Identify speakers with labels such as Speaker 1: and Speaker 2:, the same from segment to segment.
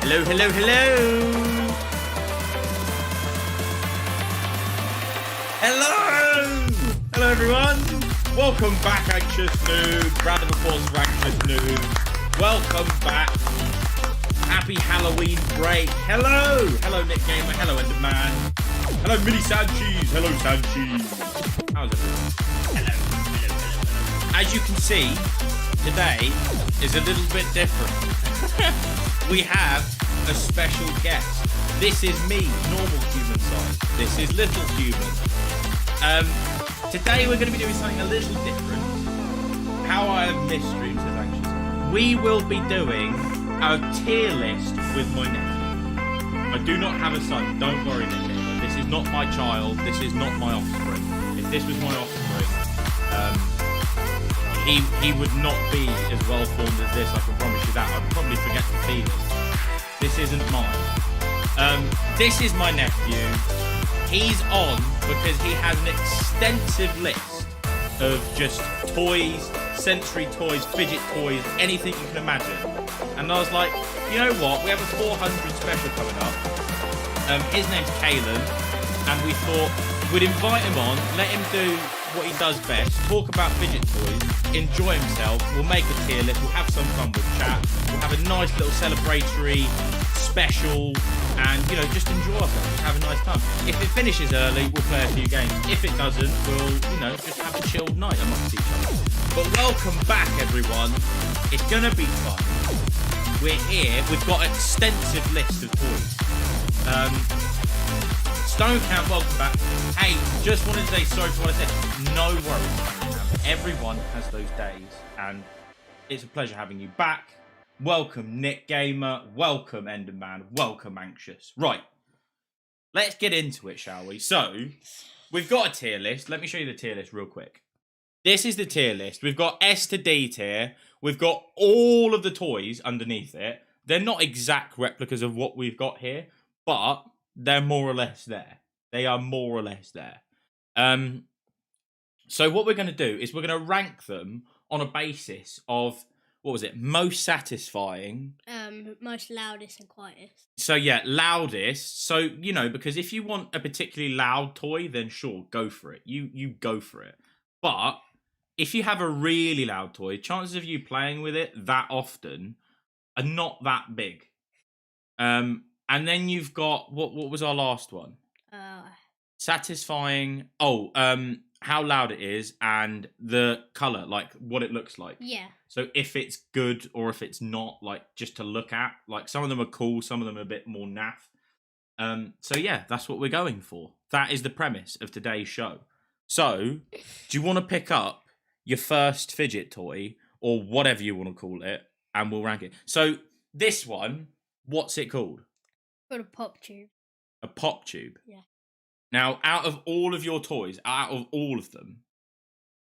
Speaker 1: Hello, hello, hello. Hello. Hello, everyone. Welcome back, Anxious Noob. Round of applause for Anxious Noob. Welcome back. Happy Halloween break. Hello. Hello, Nick Gamer. Hello, Enderman. Hello, Mini Sanchies. Hello, Sanchies. How's everyone? Hello. Hello, hello, hello. As you can see, today is a little bit different. We have a special guest. This is me, normal human size. This is little human. Today we're going to be doing something a little different. How I have missed streams as Anxious. We will be doing a tier list with my nephew. I do not have a son. Don't worry, Nick. This is not my child. This is not my offspring. If this was my offspring, he would not be as well formed as this. I can promise you that. I'd probably forget to feed him. This isn't mine. This is my nephew. He's on because he has an extensive list of just toys, sensory toys, fidget toys, anything you can imagine. And I was like, you know what? We have a 400 special coming up. His name's Kalen, and we thought we'd invite him on, let him do what he does best, talk about fidget toys, enjoy himself. We'll make a tier list, we'll have some fun with chat, we'll have a nice little celebratory special, and you know, just enjoy ourselves, just have a nice time. If it finishes early, we'll play a few games. If it doesn't, we'll, you know, just have a chilled night amongst each other. But welcome back, everyone. It's gonna be fun. We're here, we've got an extensive list of toys. Stonecamp, welcome back. Hey, just wanted to say sorry for what I said. No worries. Everyone has those days, and it's a pleasure having you back. Welcome, Nick Gamer. Welcome, Enderman. Welcome, Anxious. Right, let's get into it, shall we? So, we've got a tier list. Let me show you the tier list real quick. This is the tier list. We've got S to D tier. We've got all of the toys underneath it. They're not exact replicas of what we've got here, but they're more or less there. They are more or less there. So what we're going to do is we're going to rank them on a basis of, what was it, most satisfying?
Speaker 2: Most loudest and quietest.
Speaker 1: So yeah, loudest. So, you know, because if you want a particularly loud toy, then sure, go for it. You go for it. But if you have a really loud toy, chances of you playing with it that often are not that big. And then you've got, what was our last one? Satisfying. How loud it is and the colour, like what it looks like.
Speaker 2: Yeah.
Speaker 1: So if it's good or if it's not, like just to look at. Like some of them are cool, some of them are a bit more naff. So yeah, that's what we're going for. That is the premise of today's show. So, do you want to pick up your first fidget toy or whatever you want to call it, and we'll rank it? So this one, what's it called?
Speaker 2: Got a pop tube.
Speaker 1: A pop tube?
Speaker 2: Yeah.
Speaker 1: Now, out of all of your toys, out of all of them,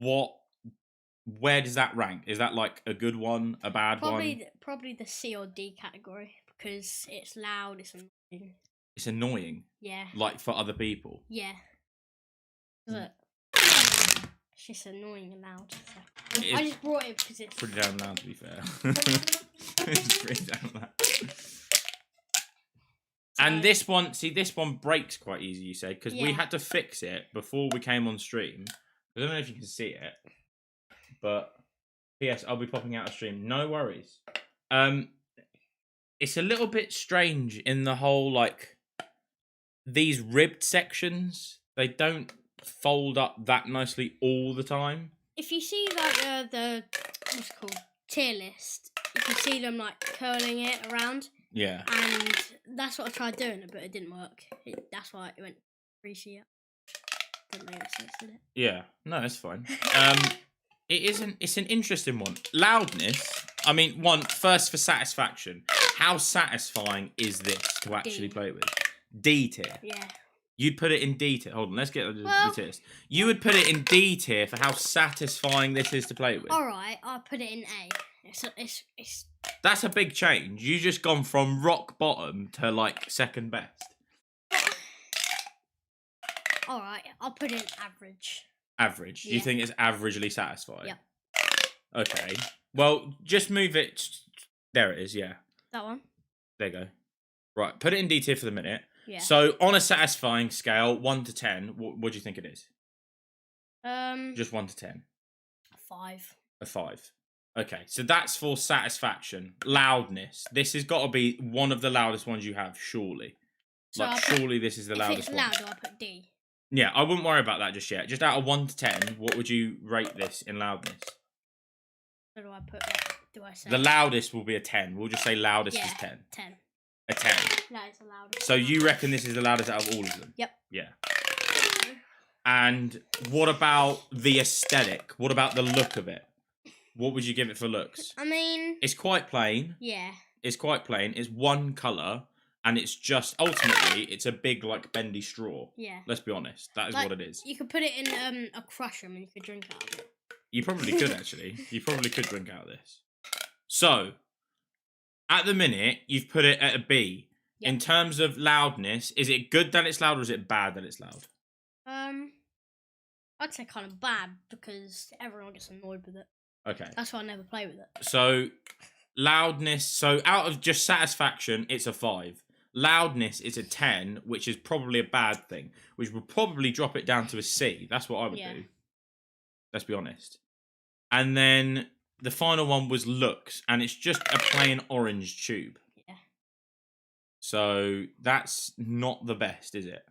Speaker 1: where does that rank? Is that like a good one, a bad one?
Speaker 2: Probably the C or D category, because it's loud, it's annoying.
Speaker 1: It's annoying?
Speaker 2: Yeah.
Speaker 1: Like for other people?
Speaker 2: Yeah. Look. It's just annoying and loud. So. I just brought it because it's
Speaker 1: pretty damn loud, to be fair. It's pretty damn loud. And this one, see, this one breaks quite easy, you said, because we had to fix it before we came on stream. I don't know if you can see it, but yes, I'll be popping out of stream. No worries. It's a little bit strange in the whole, like, these ribbed sections, they don't fold up that nicely all the time.
Speaker 2: If you see, like, the what's it called, tier list, you can see them, like, curling it around.
Speaker 1: Yeah.
Speaker 2: And that's what I tried doing, but it didn't work. That's why it went 3C. Didn't make sense, did it?
Speaker 1: Yeah. No, it's fine. It's an interesting one. Loudness. I mean, first for satisfaction. How satisfying is this to actually play with? D tier. Yeah. You'd put it in D tier. Hold on, let's get the tiers. You would put it in D tier for how satisfying this is to play with.
Speaker 2: Alright, I'll put it in A. It's
Speaker 1: That's a big change. You just gone from rock bottom to like second best.
Speaker 2: Alright, I'll put it in average.
Speaker 1: Average?
Speaker 2: Yeah.
Speaker 1: You think it's averagely satisfying?
Speaker 2: Yep.
Speaker 1: Okay. Well, just move it. There it is, yeah.
Speaker 2: That one?
Speaker 1: There you go. Right, put it in D tier for the minute.
Speaker 2: Yeah.
Speaker 1: So on a satisfying scale, 1 to 10, what do you think it is? Just 1 to 10.
Speaker 2: 5.
Speaker 1: A 5. Okay, so that's for satisfaction. Loudness. This has got to be one of the loudest ones you have, surely.
Speaker 2: So
Speaker 1: Like, surely this is the loudest
Speaker 2: if
Speaker 1: one.
Speaker 2: it's loud, I put D.
Speaker 1: Yeah, I wouldn't worry about that just yet. Just out of 1 to 10, what would you rate this in loudness?
Speaker 2: What do I put? Like, do I say?
Speaker 1: The loudest will be a 10. We'll just say loudest is 10.
Speaker 2: 10.
Speaker 1: A 10.
Speaker 2: That is the loudest.
Speaker 1: So you reckon this is the loudest out of all of them?
Speaker 2: Yep.
Speaker 1: Yeah. And what about the aesthetic? What about the look of it? What would you give it for looks?
Speaker 2: I mean...
Speaker 1: It's quite plain.
Speaker 2: Yeah.
Speaker 1: It's quite plain. It's one colour. And it's just, ultimately, it's a big, like, bendy straw.
Speaker 2: Yeah.
Speaker 1: Let's be honest. That is
Speaker 2: like,
Speaker 1: what it is.
Speaker 2: You could put it in a crusher and you could drink out of it.
Speaker 1: You probably could, actually. You probably could drink out of this. So, at the minute, you've put it at a B. Yep. In terms of loudness, is it good that it's loud or is it bad that it's loud?
Speaker 2: I'd say kind of bad because everyone gets annoyed with it.
Speaker 1: Okay.
Speaker 2: That's why I never play with it.
Speaker 1: So, loudness. So, out of just satisfaction, it's a 5. Loudness is a 10, which is probably a bad thing, which would probably drop it down to a C. That's what I would do. Let's be honest. And then the final one was looks, and it's just a plain orange tube.
Speaker 2: Yeah.
Speaker 1: So that's not the best, is it?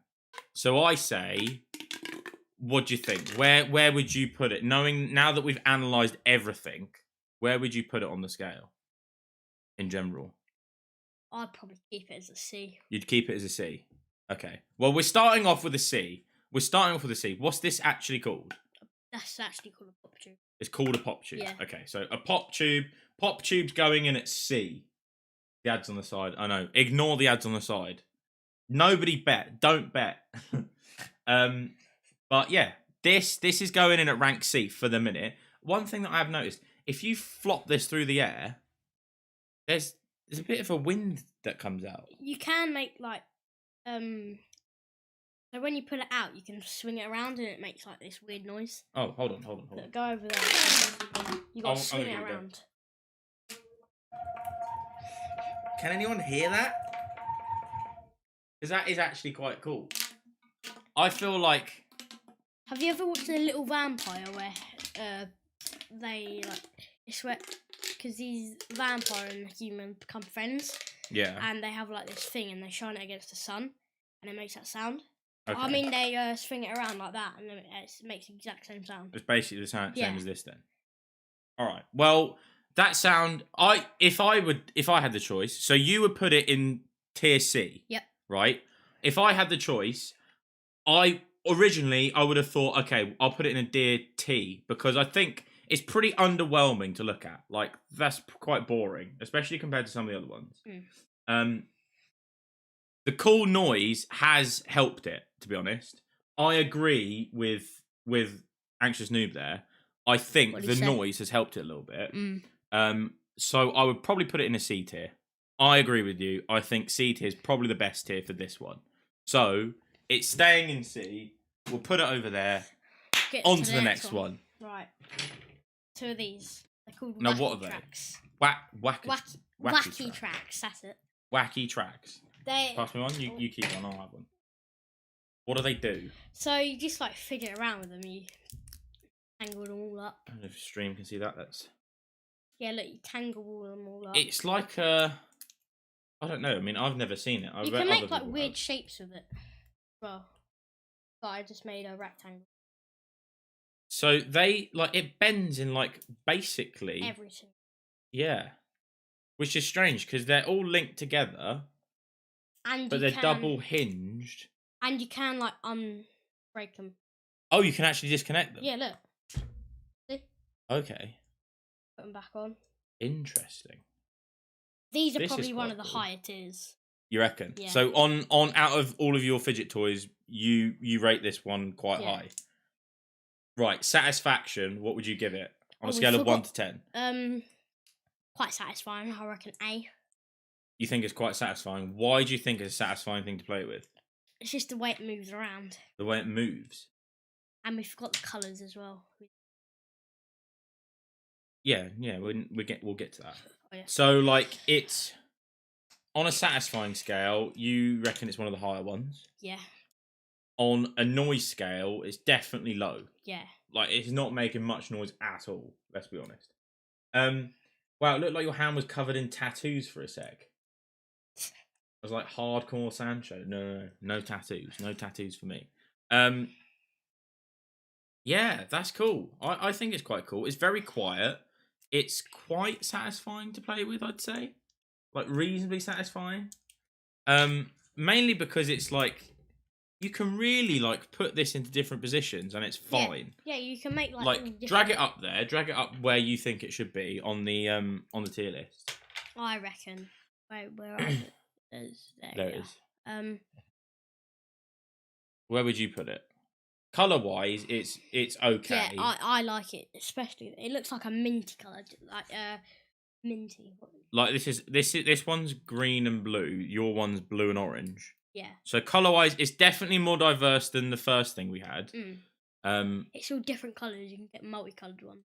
Speaker 1: So I say, what do you think? Where would you put it? Knowing now that we've analysed everything, where would you put it on the scale in general?
Speaker 2: I'd probably keep it as a C.
Speaker 1: You'd keep it as a C. Okay. Well, we're starting off with a C. What's this actually called?
Speaker 2: That's actually called a pop tube.
Speaker 1: It's called a pop tube.
Speaker 2: Yeah.
Speaker 1: Okay, so a pop tube. Pop tube's going in at C. The ads on the side. I know. Ignore the ads on the side. Nobody bet. Don't bet. But yeah, this is going in at rank C for the minute. One thing that I have noticed, if you flop this through the air, there's a bit of a wind that comes out.
Speaker 2: You can make like so when you pull it out, you can swing it around and it makes like this weird noise.
Speaker 1: Oh, hold on.
Speaker 2: Look, go over there. You got to swing it around.
Speaker 1: Can anyone hear that? Because that is actually quite cool. I feel like...
Speaker 2: Have you ever watched a little vampire where they like it's where because these vampire and human become friends?
Speaker 1: Yeah.
Speaker 2: And they have like this thing and they shine it against the sun and it makes that sound.
Speaker 1: Okay.
Speaker 2: I mean, they swing it around like that and it makes the exact same sound.
Speaker 1: It's basically the same as this then. All right. Well, that sound. If I had the choice, so you would put it in tier C.
Speaker 2: Yep.
Speaker 1: Right. If I had the choice, originally I would have thought, okay, I'll put it in a tier T because I think it's pretty underwhelming to look at. Like that's quite boring, especially compared to some of the other ones. The cool noise has helped it, to be honest. I agree with Anxious Noob there. I think the noise has helped it a little bit. So I would probably put it in a C tier. I agree with you. I think C tier is probably the best tier for this one. So it's staying in C. We'll put it over there. On to the next one.
Speaker 2: Right. 2 of these. They're called
Speaker 1: now,
Speaker 2: wacky
Speaker 1: what are
Speaker 2: tracks.
Speaker 1: Wacky
Speaker 2: tracks. That's it.
Speaker 1: Wacky tracks. Pass me one. You keep one. I'll have one. What do they do?
Speaker 2: So you just like fidget around with them. You tangle them all up.
Speaker 1: I don't know if the stream can see that. That's
Speaker 2: yeah. Look, you tangle them all up.
Speaker 1: It's like I don't know. I mean, I've never seen it.
Speaker 2: You can make like weird shapes with it. Well, but I just made a rectangle.
Speaker 1: So they like it bends in like basically
Speaker 2: everything.
Speaker 1: Yeah, which is strange because they're all linked together, but they're double hinged.
Speaker 2: And you can like break them.
Speaker 1: Oh, you can actually disconnect them.
Speaker 2: Yeah, look. See?
Speaker 1: Okay.
Speaker 2: Put them back on.
Speaker 1: Interesting.
Speaker 2: These are probably one of the higher tiers.
Speaker 1: You reckon?
Speaker 2: Yeah.
Speaker 1: So on out of all of your fidget toys, you rate this one quite high. Right, satisfaction. What would you give it on a scale of 1 to 10?
Speaker 2: Quite satisfying. I reckon A.
Speaker 1: You think it's quite satisfying? Why do you think it's a satisfying thing to play with?
Speaker 2: It's just the way it moves around.
Speaker 1: The way it moves.
Speaker 2: And we've got the colours as well.
Speaker 1: Yeah. We'll get to that.
Speaker 2: Oh, yeah.
Speaker 1: So like it's on a satisfying scale, you reckon it's one of the higher ones.
Speaker 2: Yeah.
Speaker 1: On a noise scale, it's definitely low.
Speaker 2: Yeah.
Speaker 1: Like, it's not making much noise at all. Let's be honest. Wow, it looked like your hand was covered in tattoos for a sec. I was like, hardcore Sancho. No tattoos. No tattoos for me. Yeah, that's cool. I think it's quite cool. It's very quiet. It's quite satisfying to play with, I'd say. Like, reasonably satisfying. Mainly because it's like, you can really like put this into different positions and it's fine.
Speaker 2: Yeah, you can make
Speaker 1: like drag it up there, drag it up where you think it should be on the tier list.
Speaker 2: I reckon. Wait, where are it? There
Speaker 1: it is. Where would you put it? Color wise, it's okay.
Speaker 2: Yeah, I like it, especially it looks like a minty color, like minty.
Speaker 1: Like this one's green and blue. Your one's blue and orange.
Speaker 2: Yeah.
Speaker 1: So color wise, it's definitely more diverse than the first thing we had.
Speaker 2: It's all different colors. You can get multicolored ones.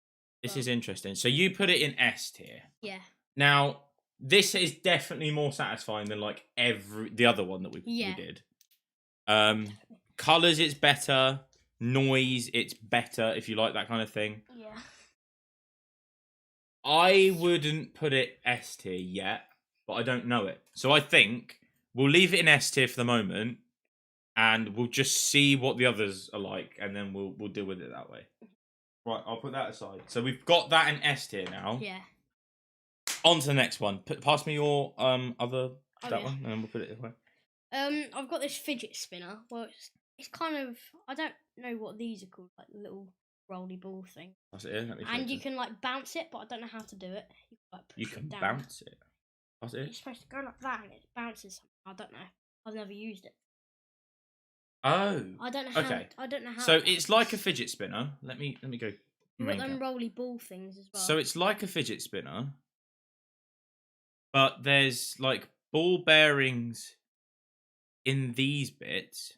Speaker 1: This is interesting. So you put it in S tier.
Speaker 2: Yeah.
Speaker 1: Now this is definitely more satisfying than like the other one that we did. Colors, it's better. Noise, it's better if you like that kind of thing.
Speaker 2: Yeah.
Speaker 1: I wouldn't put it S tier yet, but I don't know it. So I think we'll leave it in S tier for the moment, and we'll just see what the others are like, and then we'll deal with it that way. Right, I'll put that aside. So we've got that in S tier now.
Speaker 2: Yeah.
Speaker 1: On to the next one. Pass me your one, and then we'll put it away.
Speaker 2: I've got this fidget spinner. Well, it's kind of, I don't know what these are called, like the little rolly ball thing.
Speaker 1: That's it.
Speaker 2: And you can like bounce it, but I don't know how to do it.
Speaker 1: You can bounce it. That's it.
Speaker 2: You're supposed to go like that and it bounces. I don't know. I've never used it.
Speaker 1: Oh.
Speaker 2: I don't know how.
Speaker 1: Okay.
Speaker 2: I don't know how.
Speaker 1: So it's like a fidget spinner. Let me go.
Speaker 2: You've got them rolly ball things as well.
Speaker 1: So it's like a fidget spinner, but there's like ball bearings in these bits,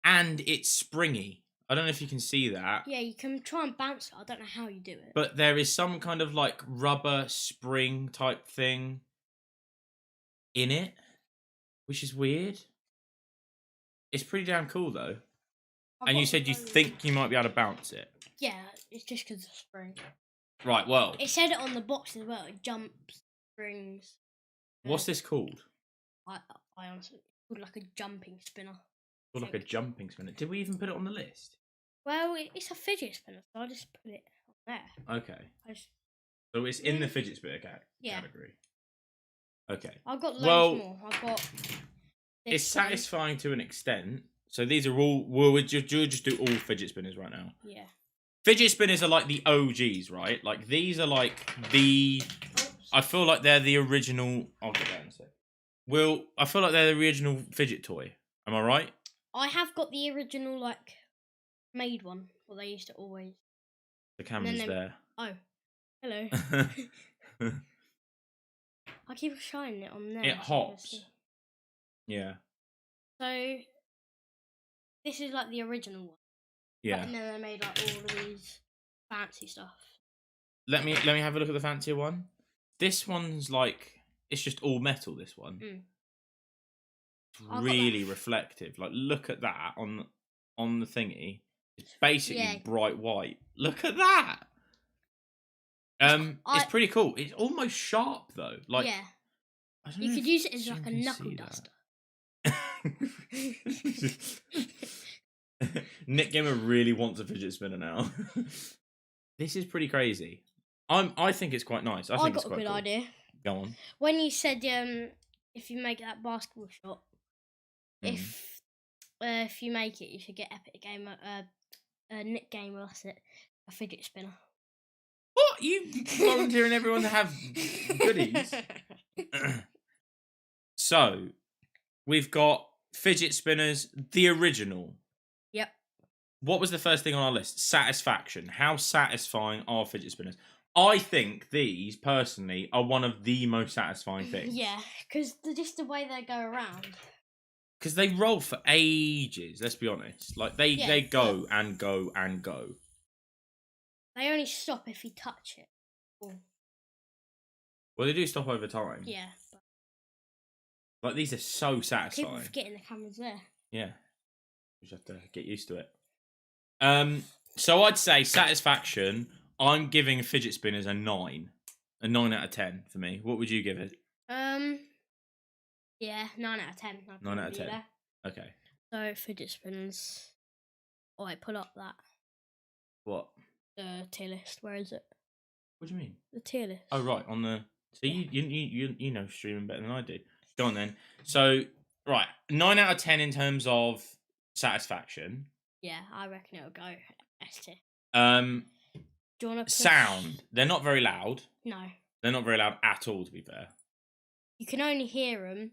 Speaker 1: and it's springy. I don't know if you can see that.
Speaker 2: Yeah, you can try and bounce it. I don't know how you do it.
Speaker 1: But there is some kind of like rubber spring type thing in it, which is weird. It's pretty damn cool though. And you said you think you might be able to bounce it.
Speaker 2: Yeah, it's just because of the spring.
Speaker 1: Right, well.
Speaker 2: It said it on the box as well. It jumps, springs.
Speaker 1: What's this called?
Speaker 2: I honestly, it's called like a jumping spinner.
Speaker 1: Called like a jumping spinner. Did we even put it on the list?
Speaker 2: Well, it's a fidget spinner, so I just put it on there.
Speaker 1: Okay. So it's in the fidget spinner category. Okay.
Speaker 2: I've got loads more. I've got.
Speaker 1: It's satisfying to an extent. So these are all. We'll just do all fidget spinners right now.
Speaker 2: Yeah.
Speaker 1: Fidget spinners are like the OGs, right? Like these are like the. I feel like they're the original. I'll get that in a sec. I feel like they're the original fidget toy. Am I right?
Speaker 2: I have got the original like made one. Well, they used to always.
Speaker 1: The camera's there.
Speaker 2: Oh, hello. I keep shining it on there.
Speaker 1: It hops. Yeah.
Speaker 2: So this is like the original one.
Speaker 1: Yeah.
Speaker 2: And then they made like all of these fancy stuff.
Speaker 1: Let me have a look at the fancier one. This one's like it's just all metal. This one. It's really reflective. Like look at that on the thingy. It's basically bright white. Look at that. It's pretty cool. It's almost sharp though. Like you
Speaker 2: could use it as like a knuckle duster.
Speaker 1: Nick Gamer really wants a fidget spinner now. This is pretty crazy. I think it's quite nice. I think it's quite
Speaker 2: a good idea.
Speaker 1: Go on.
Speaker 2: When you said if you make that basketball shot, if you make it, you should get Epic Gamer. Nick Gamer, that's it. A fidget spinner.
Speaker 1: What? You volunteering everyone to have goodies? So, we've got fidget spinners, the original.
Speaker 2: Yep.
Speaker 1: What was the first thing on our list? Satisfaction. How satisfying are fidget spinners? I think these, personally, are one of the most satisfying things.
Speaker 2: Yeah, because just the way they go around.
Speaker 1: Because they roll for ages, let's be honest. Like, they go and go and go.
Speaker 2: They only stop if you touch it.
Speaker 1: Well, they do stop over time.
Speaker 2: Yeah.
Speaker 1: Like, these are so
Speaker 2: People
Speaker 1: satisfying.
Speaker 2: forgetting the camera's there.
Speaker 1: Yeah. You just have to get used to it. So I'd say satisfaction, I'm giving fidget spinners a 9. A 9 out of 10 for me. What would you give it?
Speaker 2: Yeah, 9 out of 10.
Speaker 1: 9 out of 10.
Speaker 2: There.
Speaker 1: Okay.
Speaker 2: So fidget spinners. Oh, I pull up that.
Speaker 1: What?
Speaker 2: The tier list. Where is it?
Speaker 1: What do you mean?
Speaker 2: The tier list.
Speaker 1: Oh, right, on the... So you know streaming better than I do. Go on then. So, right, 9 out of 10 in terms of satisfaction.
Speaker 2: Yeah, I reckon it'll go S tier.
Speaker 1: Do
Speaker 2: you want to
Speaker 1: sound? They're not very loud.
Speaker 2: No.
Speaker 1: They're not very loud at all, to be fair.
Speaker 2: You can only hear them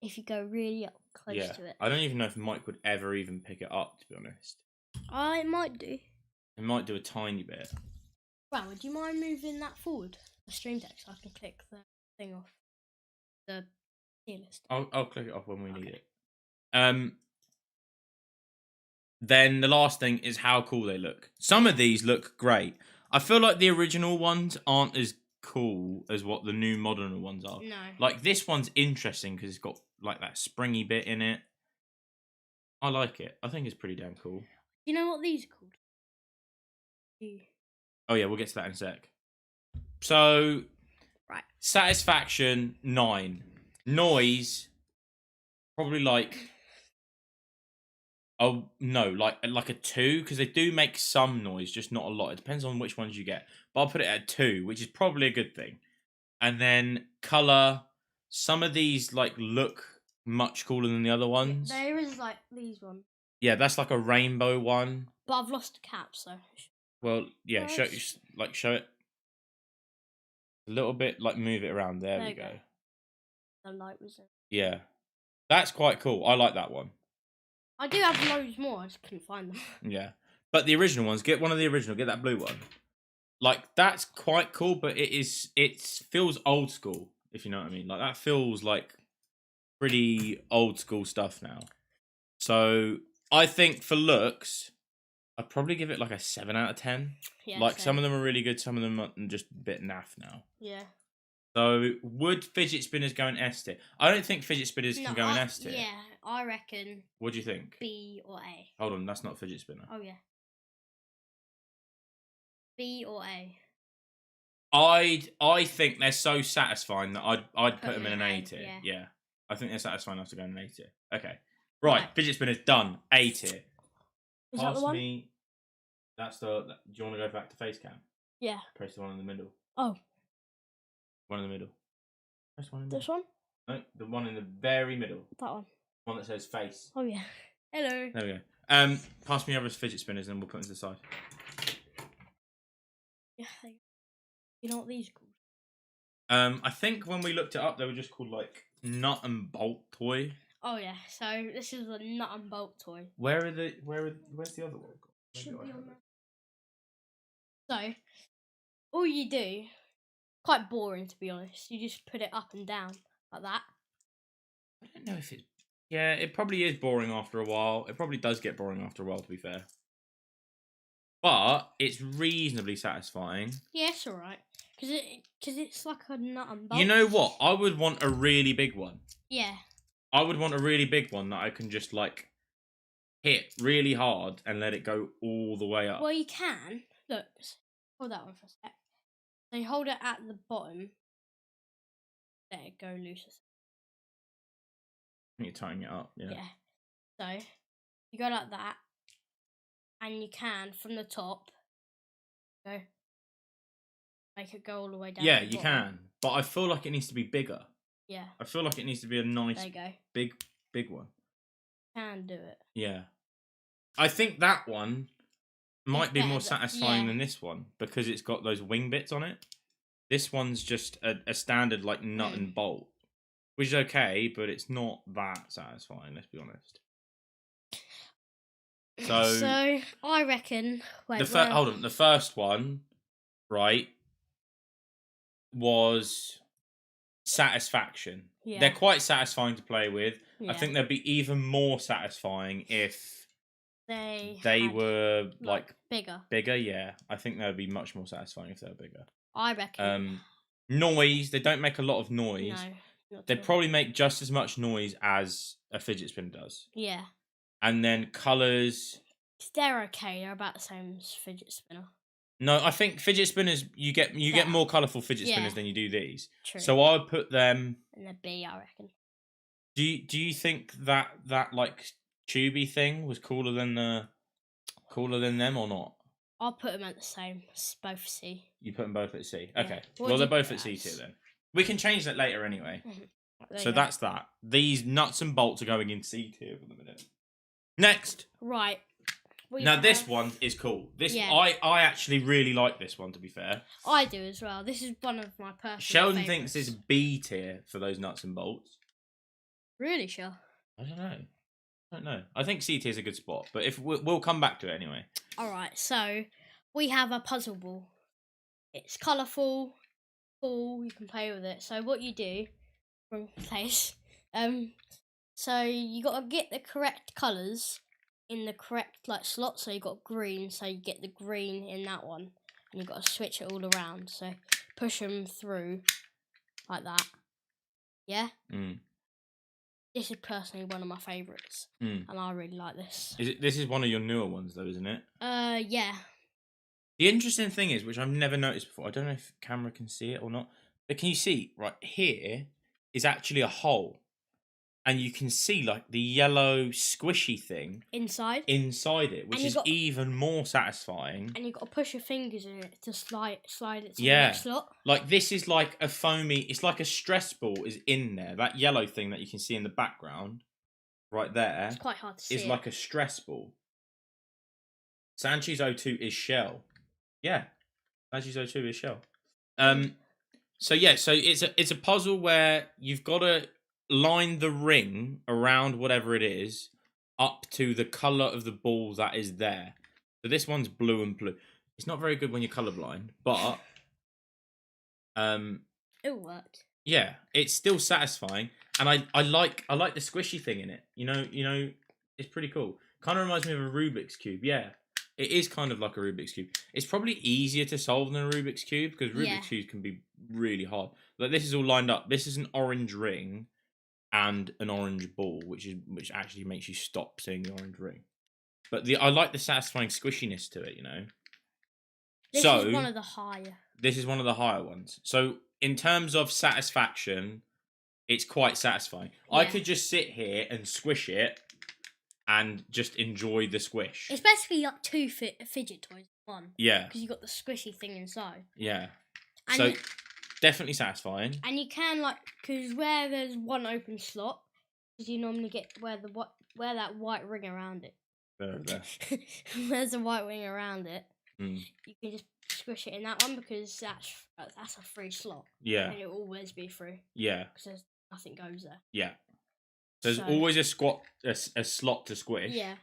Speaker 2: if you go really up close to it.
Speaker 1: I don't even know if the mic would ever even pick it up, to be honest.
Speaker 2: It might do.
Speaker 1: It might do a tiny bit.
Speaker 2: Wow, would you mind moving that forward? The stream deck, so I can click the thing off the tier list.
Speaker 1: I'll click it off when we need it. Then the last thing is how cool they look. Some of these look great. I feel like the original ones aren't as cool as what the new modern ones are.
Speaker 2: No.
Speaker 1: Like, this one's interesting because it's got like that springy bit in it. I like it. I think it's pretty damn cool.
Speaker 2: You know what these are called?
Speaker 1: Oh yeah, we'll get to that in a sec. So,
Speaker 2: right.
Speaker 1: Satisfaction 9. Noise, probably like... Oh no, like a 2, because they do make some noise, just not a lot. It depends on which ones you get. But I'll put it at 2, which is probably a good thing. And then color, some of these like look much cooler than the other ones.
Speaker 2: There is like these ones.
Speaker 1: Yeah, that's like a rainbow one.
Speaker 2: But I've lost a cap, so.
Speaker 1: Well, yeah, show it a little bit, like move it around. There we go.
Speaker 2: The light was in.
Speaker 1: Yeah, that's quite cool. I like that one.
Speaker 2: I do have loads more. I just couldn't find them.
Speaker 1: Yeah, but the original ones. Get one of the original. Get that blue one. Like, that's quite cool, but it feels old school. If you know what I mean. Like, that feels like pretty old school stuff now. So I think for looks, I'd probably give it like a 7 out of 10.
Speaker 2: Yeah,
Speaker 1: like, some of them are really good. Some of them are just a bit naff now.
Speaker 2: Yeah.
Speaker 1: So, would fidget spinners go in S tier? I don't think fidget spinners can go in S tier.
Speaker 2: Yeah, I reckon.
Speaker 1: What do you think?
Speaker 2: B or A.
Speaker 1: Hold on, that's not fidget spinner.
Speaker 2: Oh, yeah. B or A.
Speaker 1: I think they're so satisfying that I'd put them in an A tier. Yeah. I think they're satisfying enough to go in an A tier. Okay. Right. Fidget spinners done. A tier.
Speaker 2: Is that the one?
Speaker 1: Me. That's the. Do you want to go back to face cam?
Speaker 2: Yeah.
Speaker 1: Press the one in the middle.
Speaker 2: Oh.
Speaker 1: One in the middle. Press one in the middle.
Speaker 2: This one?
Speaker 1: No, the one in the very middle.
Speaker 2: That one.
Speaker 1: One that says face.
Speaker 2: Oh yeah. Hello.
Speaker 1: There we go. Pass me over his fidget spinners and we'll put them to the side.
Speaker 2: Yeah. You know what these are called?
Speaker 1: I think when we looked it up, they were just called like nut and bolt toy.
Speaker 2: Oh yeah. So this is a nut and bolt toy.
Speaker 1: Where's the other one?
Speaker 2: Should be on there. So, all you do, quite boring to be honest. You just put it up and down like that.
Speaker 1: I don't know if it's... Yeah, it probably is boring after a while. It probably does get boring after a while, to be fair. But it's reasonably satisfying.
Speaker 2: Yeah, it's alright. Because it's like a nut and bolt.
Speaker 1: You know what? I would want a really big one.
Speaker 2: Yeah.
Speaker 1: I would want a really big one that I can just, like, hit really hard and let it go all the way up.
Speaker 2: Well, you can. Look, hold that one for a sec. So you hold it at the bottom. Let it go loose.
Speaker 1: I think you're tightening it up, yeah.
Speaker 2: Yeah. So, you go like that. And you can, from the top, go. Make it go all the way down.
Speaker 1: Yeah, you can. But I feel like it needs to be bigger.
Speaker 2: Yeah.
Speaker 1: I feel like it needs to be a nice,
Speaker 2: there you go.
Speaker 1: big one.
Speaker 2: Can do it.
Speaker 1: Yeah. I think that one might be more satisfying than this one because it's got those wing bits on it. This one's just a standard like nut and bolt, which is okay, but it's not that satisfying, let's be honest. So
Speaker 2: I reckon... Wait,
Speaker 1: hold on. The first one, right, was satisfaction.
Speaker 2: Yeah.
Speaker 1: They're quite satisfying to play with.
Speaker 2: Yeah.
Speaker 1: I think they'd be even more satisfying if
Speaker 2: they
Speaker 1: were like
Speaker 2: bigger.
Speaker 1: Bigger, yeah. I think that would be much more satisfying if they were bigger.
Speaker 2: I reckon.
Speaker 1: Noise. They don't make a lot of noise.
Speaker 2: No. Not
Speaker 1: They
Speaker 2: sure.
Speaker 1: probably make just as much noise as a fidget spinner does.
Speaker 2: Yeah.
Speaker 1: And then colours.
Speaker 2: They're okay. They're about the same as fidget spinner.
Speaker 1: No, I think fidget spinners you get
Speaker 2: Better.
Speaker 1: more colourful fidget spinners
Speaker 2: Yeah.
Speaker 1: than you do these.
Speaker 2: True.
Speaker 1: So I would put them.
Speaker 2: And the B, I reckon.
Speaker 1: Do you think that like tubey thing was cooler than them or not?
Speaker 2: I'll put them at the same. Both C.
Speaker 1: You put them both at C.
Speaker 2: Yeah.
Speaker 1: Okay.
Speaker 2: What
Speaker 1: Well,
Speaker 2: do
Speaker 1: they're
Speaker 2: you
Speaker 1: both
Speaker 2: put
Speaker 1: at C
Speaker 2: as?
Speaker 1: tier then. We can change that later anyway.
Speaker 2: There
Speaker 1: So
Speaker 2: you go.
Speaker 1: that's that. These nuts and bolts are going in C tier for the minute. Next.
Speaker 2: Right.
Speaker 1: Now this one is cool. This
Speaker 2: Yeah.
Speaker 1: I actually really like this one, to be fair.
Speaker 2: I do as well. This is one of my personal
Speaker 1: Sheldon
Speaker 2: favourites.
Speaker 1: thinks it's B tier for those nuts and bolts.
Speaker 2: Really, sure.
Speaker 1: I don't know. I think C tier is a good spot, but if we'll come back to it anyway.
Speaker 2: All right. So we have a puzzle ball. It's colourful, cool. You can play with it. So what you do, wrong place. So you got to get the correct colours in the correct slot. So you got green. So you get the green in that one, and you got to switch it all around. So push them through like that. Yeah.
Speaker 1: Mm.
Speaker 2: This is personally one of my favourites,
Speaker 1: Mm.
Speaker 2: and I really like this.
Speaker 1: This is one of your newer ones though, isn't it?
Speaker 2: Yeah.
Speaker 1: The interesting thing is, which I've never noticed before, I don't know if camera can see it or not, but can you see, right here is actually a hole. And you can see like the yellow squishy thing
Speaker 2: Inside
Speaker 1: it, which
Speaker 2: And you
Speaker 1: is
Speaker 2: got-
Speaker 1: even more satisfying.
Speaker 2: And you've got to push your fingers in it to slide it to
Speaker 1: Yeah.
Speaker 2: the next slot.
Speaker 1: Like this is like a foamy, it's like a stress ball is in there. That yellow thing that you can see in the background, right there,
Speaker 2: It's quite hard to see.
Speaker 1: is like a stress ball. Sancho's O2 is shell. Yeah. Sancho's O2 is shell. So yeah, so it's a puzzle where you've got to line the ring around whatever it is up to the colour of the ball that is there. So this one's blue and blue. It's not very good when you're colourblind, but
Speaker 2: It worked.
Speaker 1: yeah, it's still satisfying, and I like the squishy thing in it. You know, it's pretty cool. Kind of reminds me of a Rubik's cube. Yeah, it is kind of like a Rubik's cube. It's probably easier to solve than a Rubik's cube because Rubik's
Speaker 2: Yeah.
Speaker 1: cubes can be really hard. Like this is all lined up. This is an orange ring and an orange ball, which actually makes you stop seeing the orange ring. But I like the satisfying squishiness to it. You know.
Speaker 2: This
Speaker 1: So
Speaker 2: is one of the higher.
Speaker 1: this is one of the higher ones. So in terms of satisfaction, it's quite satisfying. I
Speaker 2: Yeah.
Speaker 1: could just sit here and squish it and just enjoy the squish.
Speaker 2: It's basically like two fidget toys in one.
Speaker 1: Yeah,
Speaker 2: Because you got the squishy thing inside.
Speaker 1: yeah.
Speaker 2: And
Speaker 1: So
Speaker 2: you,
Speaker 1: definitely satisfying.
Speaker 2: and you can because where there's one open slot, because you normally get where that white ring around it.
Speaker 1: There.
Speaker 2: There's a white ring around it.
Speaker 1: Mm.
Speaker 2: You can just squish it in that one because that's a free slot.
Speaker 1: Yeah,
Speaker 2: And it'll always be free
Speaker 1: yeah,
Speaker 2: because nothing goes there.
Speaker 1: yeah. There's
Speaker 2: So-
Speaker 1: always a slot to squish.
Speaker 2: Yeah.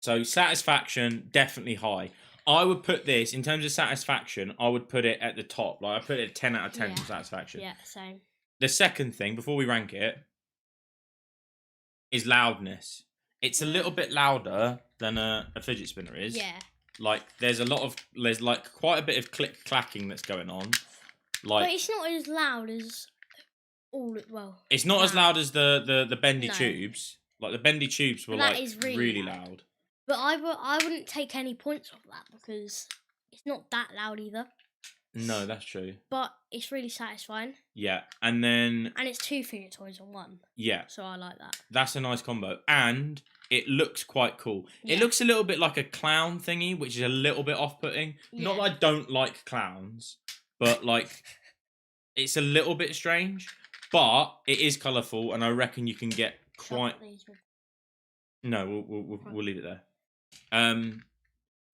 Speaker 1: So satisfaction definitely high. I would put this in terms of satisfaction. I would put it at the top. Like I put it at 10 out of 10
Speaker 2: Yeah.
Speaker 1: for satisfaction.
Speaker 2: Yeah, same.
Speaker 1: The second thing before we rank it is loudness. It's a little bit louder than a fidget spinner is.
Speaker 2: Yeah.
Speaker 1: Like there's like quite a bit of click clacking that's going on.
Speaker 2: But
Speaker 1: Like
Speaker 2: it's not as loud as
Speaker 1: it's not as loud as the bendy
Speaker 2: No.
Speaker 1: tubes. Like the bendy tubes were
Speaker 2: That
Speaker 1: like
Speaker 2: is really
Speaker 1: really
Speaker 2: loud.
Speaker 1: loud.
Speaker 2: But I wouldn't take any points off that because it's not that loud either.
Speaker 1: No, that's true.
Speaker 2: But it's really satisfying.
Speaker 1: Yeah, and then
Speaker 2: And it's two fidget toys on one.
Speaker 1: yeah,
Speaker 2: So I like that.
Speaker 1: that's a nice combo, and it looks quite cool. It
Speaker 2: Yeah.
Speaker 1: looks a little bit like a clown thingy, which is a little bit off-putting. Not
Speaker 2: Yeah.
Speaker 1: that I don't like clowns, but like it's a little bit strange. But it is colourful, and I reckon you can get quite. No, we'll leave it there.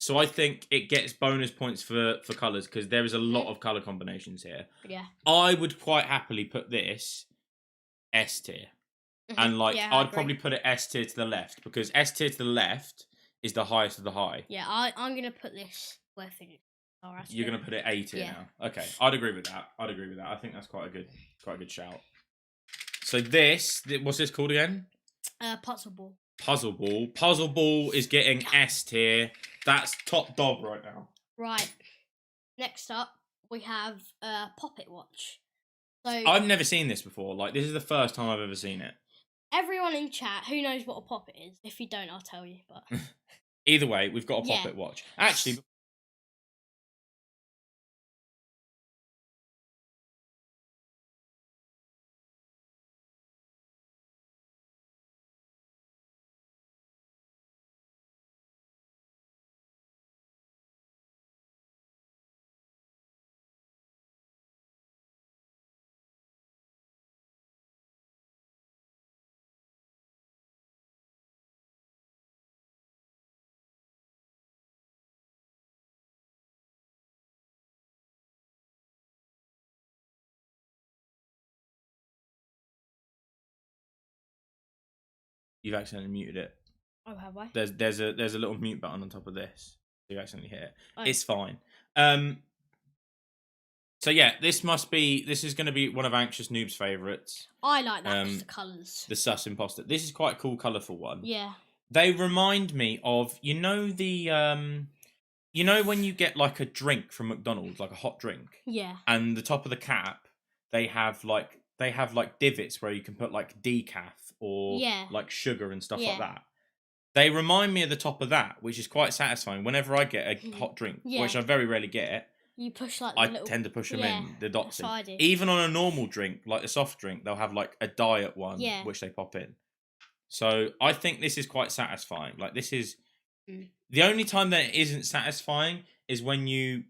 Speaker 1: So I think it gets bonus points for colours because there is a lot of colour combinations here.
Speaker 2: Yeah.
Speaker 1: I would quite happily put this S tier. And like
Speaker 2: Yeah, I
Speaker 1: I'd
Speaker 2: agree.
Speaker 1: probably put it S tier to the left because S tier to the left is the highest of the high.
Speaker 2: Yeah, I'm gonna put this where fidget.
Speaker 1: You're gonna put it A tier
Speaker 2: Yeah.
Speaker 1: now. Okay, I'd agree with that. I think that's quite a good shout. So what's this called again?
Speaker 2: Puzzle ball.
Speaker 1: Puzzle ball. Puzzle ball is getting S tier. That's top dog right now.
Speaker 2: Right. Next up, we have Poppet Watch. So
Speaker 1: I've never seen this before. Like, this is the first time I've ever seen it.
Speaker 2: everyone in chat, who knows what a poppet is? If you don't, I'll tell you. But
Speaker 1: Either way, we've got a
Speaker 2: Yeah.
Speaker 1: poppet watch. Actually, you've accidentally muted it.
Speaker 2: oh, have I?
Speaker 1: There's a little mute button on top of this. You accidentally hit it.
Speaker 2: Oh.
Speaker 1: It's fine. So yeah, this is going to be one of Anxious Noob's favourites.
Speaker 2: I like that. The colours.
Speaker 1: The Sus Imposter. This is quite a cool, colourful one.
Speaker 2: Yeah.
Speaker 1: They remind me of you know when you get like a drink from McDonald's, like a hot drink.
Speaker 2: Yeah.
Speaker 1: And the top of the cap, they have like divots where you can put like decaf or like sugar and stuff like that. They remind me of the top of that, which is quite satisfying. Whenever I get a hot drink, which I very rarely get,
Speaker 2: you push like
Speaker 1: I tend to push them in, the dots in.
Speaker 2: do.
Speaker 1: Even on a normal drink, like a soft drink, they'll have like a diet one, which they pop in. So I think this is quite satisfying. Like this is the only time that it isn't satisfying is when you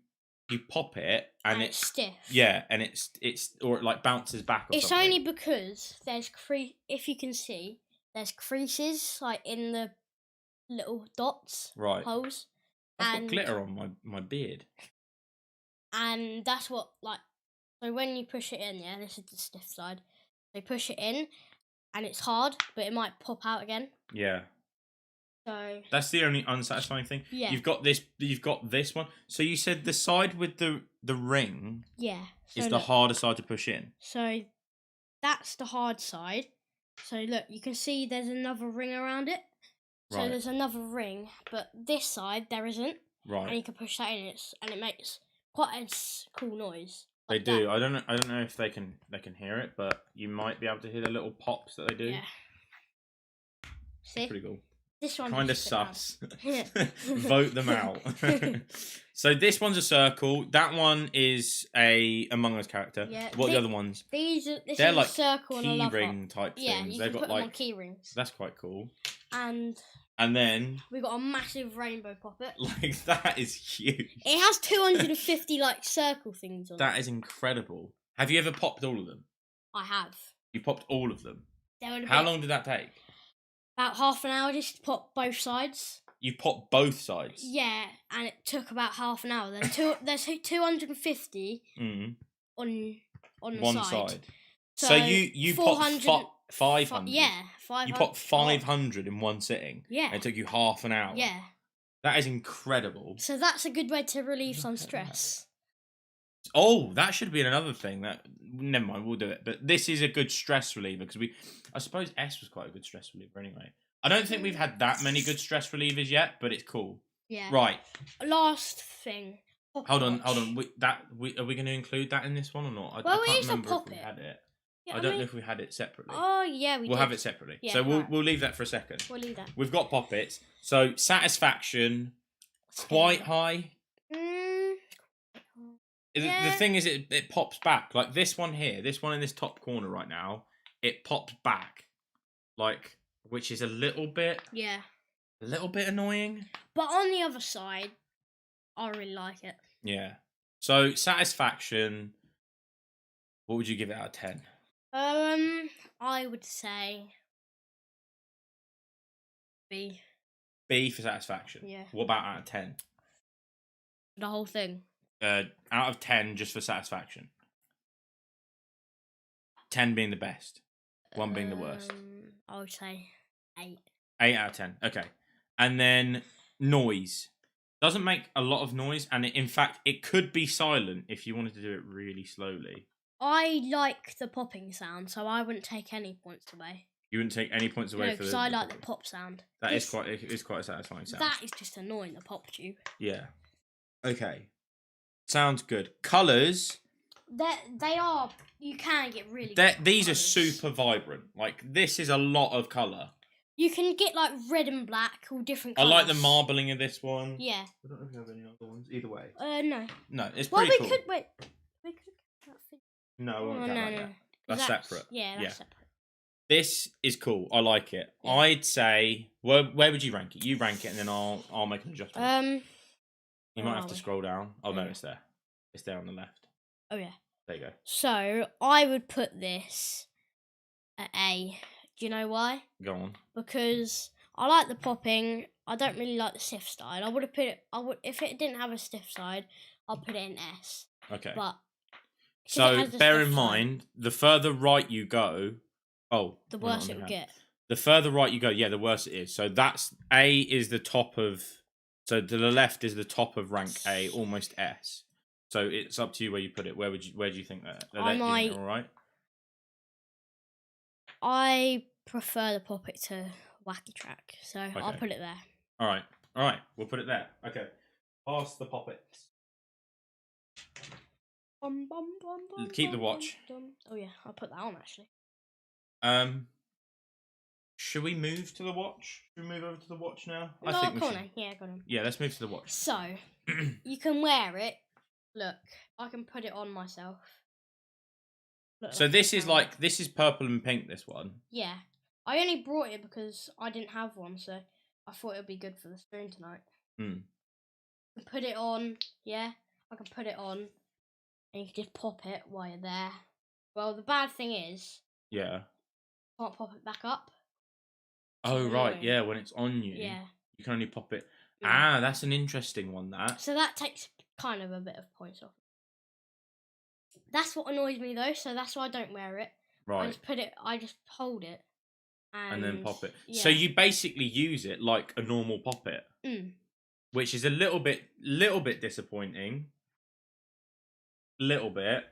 Speaker 1: pop it and it's
Speaker 2: stiff.
Speaker 1: Yeah, and it's or it like bounces back. Or
Speaker 2: it's
Speaker 1: something.
Speaker 2: only because there's if you can see, there's creases like in the little dots, holes.
Speaker 1: I've got glitter on my beard.
Speaker 2: And that's what so when you push it in, this is the stiff side. So push it in, and it's hard, but it might pop out again.
Speaker 1: Yeah.
Speaker 2: So
Speaker 1: that's the only unsatisfying thing. Yeah. You've got this one. So you said the side with the ring.
Speaker 2: Yeah. So
Speaker 1: is the harder side to push in.
Speaker 2: So that's the hard side. So look, you can see there's another ring around it. So there's another ring, but this side there isn't.
Speaker 1: Right.
Speaker 2: And you can push that in, and it makes quite a cool noise.
Speaker 1: They do. I don't know if they can hear it, but you might be able to hear the little pops that they do.
Speaker 2: Yeah. See?
Speaker 1: Pretty cool.
Speaker 2: This one
Speaker 1: kind of sus. Vote them out. So this one's a circle. That one is a Among Us character. Yeah. What are the other ones?
Speaker 2: They're like
Speaker 1: circle key ring type things.
Speaker 2: Yeah, you
Speaker 1: They've
Speaker 2: can
Speaker 1: got
Speaker 2: put them on key rings.
Speaker 1: That's quite cool.
Speaker 2: And
Speaker 1: then
Speaker 2: we got a massive rainbow poppet.
Speaker 1: Like that is huge.
Speaker 2: It has 250 like circle things on
Speaker 1: That is incredible. Have you ever popped all of them?
Speaker 2: I have.
Speaker 1: You popped all of them? How long did that take?
Speaker 2: About half an hour just to pop both sides.
Speaker 1: You popped both sides?
Speaker 2: Yeah, and it took about half an hour. There's 250 on the
Speaker 1: one side.
Speaker 2: So
Speaker 1: you popped 500?
Speaker 2: Yeah, 500.
Speaker 1: You popped 500 in one sitting?
Speaker 2: Yeah.
Speaker 1: And it took you half an hour?
Speaker 2: Yeah.
Speaker 1: That is incredible.
Speaker 2: So that's a good way to relieve some stress.
Speaker 1: Oh, that should be another thing. Never mind, we'll do it. But this is a good stress reliever because I suppose S was quite a good stress reliever anyway. I don't think we've had that many good stress relievers yet, but it's cool.
Speaker 2: Yeah.
Speaker 1: Right.
Speaker 2: Last thing.
Speaker 1: Hold on. Are we going to include that in this one or not? I can't remember if we had it. Yeah, I don't know if we had it separately.
Speaker 2: Oh yeah,
Speaker 1: we'll have it separately. Yeah, so we'll leave that for a second.
Speaker 2: We'll leave that.
Speaker 1: We've got poppets. So satisfaction, quite high. The thing is, it pops back. Like this one here, this one in this top corner right now, it pops back, like, which is a little bit annoying. But
Speaker 2: on the other side, I really like it.
Speaker 1: Yeah. So satisfaction, what would you give it out of 10?
Speaker 2: I would say B.
Speaker 1: B for satisfaction.
Speaker 2: Yeah.
Speaker 1: What about out of 10?
Speaker 2: The whole thing.
Speaker 1: Out of 10 just for satisfaction. 10 being the best, 1 being the worst.
Speaker 2: I would say 8.
Speaker 1: 8 out of 10. Okay. And then noise. Doesn't make a lot of noise, and in fact, it could be silent if you wanted to do it really slowly.
Speaker 2: I like the popping sound, so I wouldn't take any points away.
Speaker 1: You wouldn't take any points away for
Speaker 2: because I like the pop sound.
Speaker 1: It is quite a satisfying sound.
Speaker 2: That is just annoying, the pop tube.
Speaker 1: Yeah. Okay. Sounds good. Colours.
Speaker 2: they are. You can get really.
Speaker 1: These are
Speaker 2: colours.
Speaker 1: super vibrant. Like this is a lot of colour.
Speaker 2: You can get like red and black, all different colours.
Speaker 1: I like the marbling of this one.
Speaker 2: Yeah.
Speaker 1: I don't know if you have any other ones. Either way.
Speaker 2: No.
Speaker 1: No, it's
Speaker 2: Well,
Speaker 1: pretty
Speaker 2: we
Speaker 1: cool.
Speaker 2: could wait. We could.
Speaker 1: No, I won't
Speaker 2: Oh,
Speaker 1: count
Speaker 2: no,
Speaker 1: that
Speaker 2: no.
Speaker 1: yet. That's separate.
Speaker 2: Yeah, that's separate.
Speaker 1: This is cool. I like it.
Speaker 2: Yeah.
Speaker 1: I'd say where would you rank it? You rank it, and then I'll make an adjustment. You might have to scroll down. Oh no, it's there. It's there on the left.
Speaker 2: Oh yeah.
Speaker 1: There you go.
Speaker 2: So I would put this at A. Do you know why?
Speaker 1: Go on.
Speaker 2: Because I like the popping. I don't really like the stiff side. I would have put it. If it didn't have a stiff side, I'll put it in S.
Speaker 1: Okay.
Speaker 2: But
Speaker 1: so bear in mind, the further right you go,
Speaker 2: the worse it will get.
Speaker 1: The further right you go, yeah, the worse it is. So that's A is the top of. So to the left is the top of rank A, almost S. So it's up to you where you put it. Where do you think that?
Speaker 2: I might.
Speaker 1: All right.
Speaker 2: I prefer the poppet to wacky track, so
Speaker 1: Okay.
Speaker 2: I'll put it there.
Speaker 1: All right. We'll put it there. Okay. Pass the poppets. Keep the watch.
Speaker 2: Oh yeah, I'll put that on actually.
Speaker 1: Should we move to the watch? Should we move over to the watch now?
Speaker 2: I think we should. Yeah, got on.
Speaker 1: Yeah, let's move to the watch.
Speaker 2: So you can wear it. Look, I can put it on myself. Look,
Speaker 1: so this is purple and pink. This one.
Speaker 2: Yeah, I only brought it because I didn't have one, so I thought it would be good for the stream tonight. Put it on. Yeah, I can put it on, and you can just pop it while you're there. Well, the bad thing is.
Speaker 1: Yeah.
Speaker 2: Can't pop it back up.
Speaker 1: Oh right, yeah. When it's on you, you can only pop it. That's an interesting one. That.
Speaker 2: So that takes kind of a bit of points off. That's what annoys me though. So that's why I don't wear it.
Speaker 1: Right.
Speaker 2: I just hold it.
Speaker 1: And then pop it.
Speaker 2: Yeah.
Speaker 1: So you basically use it like a normal poppet, which is a little bit disappointing. Little bit.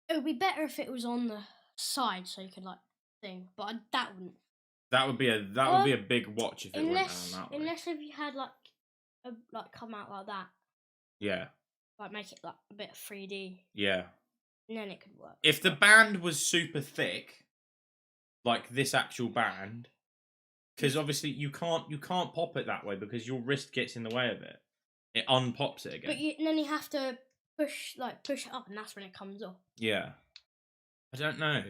Speaker 2: It would be better if it was on the side, so you could like thing. But that wouldn't.
Speaker 1: That would be a big watch if it went down that way.
Speaker 2: Unless if you had like come out like that.
Speaker 1: Yeah.
Speaker 2: Like make it like a bit of 3D.
Speaker 1: Yeah.
Speaker 2: And then it could work.
Speaker 1: If the band was super thick, like this actual band, because obviously you can't pop it that way because your wrist gets in the way of it. It unpops it again.
Speaker 2: But then you have to push it up, and that's when it comes off.
Speaker 1: Yeah. I don't know.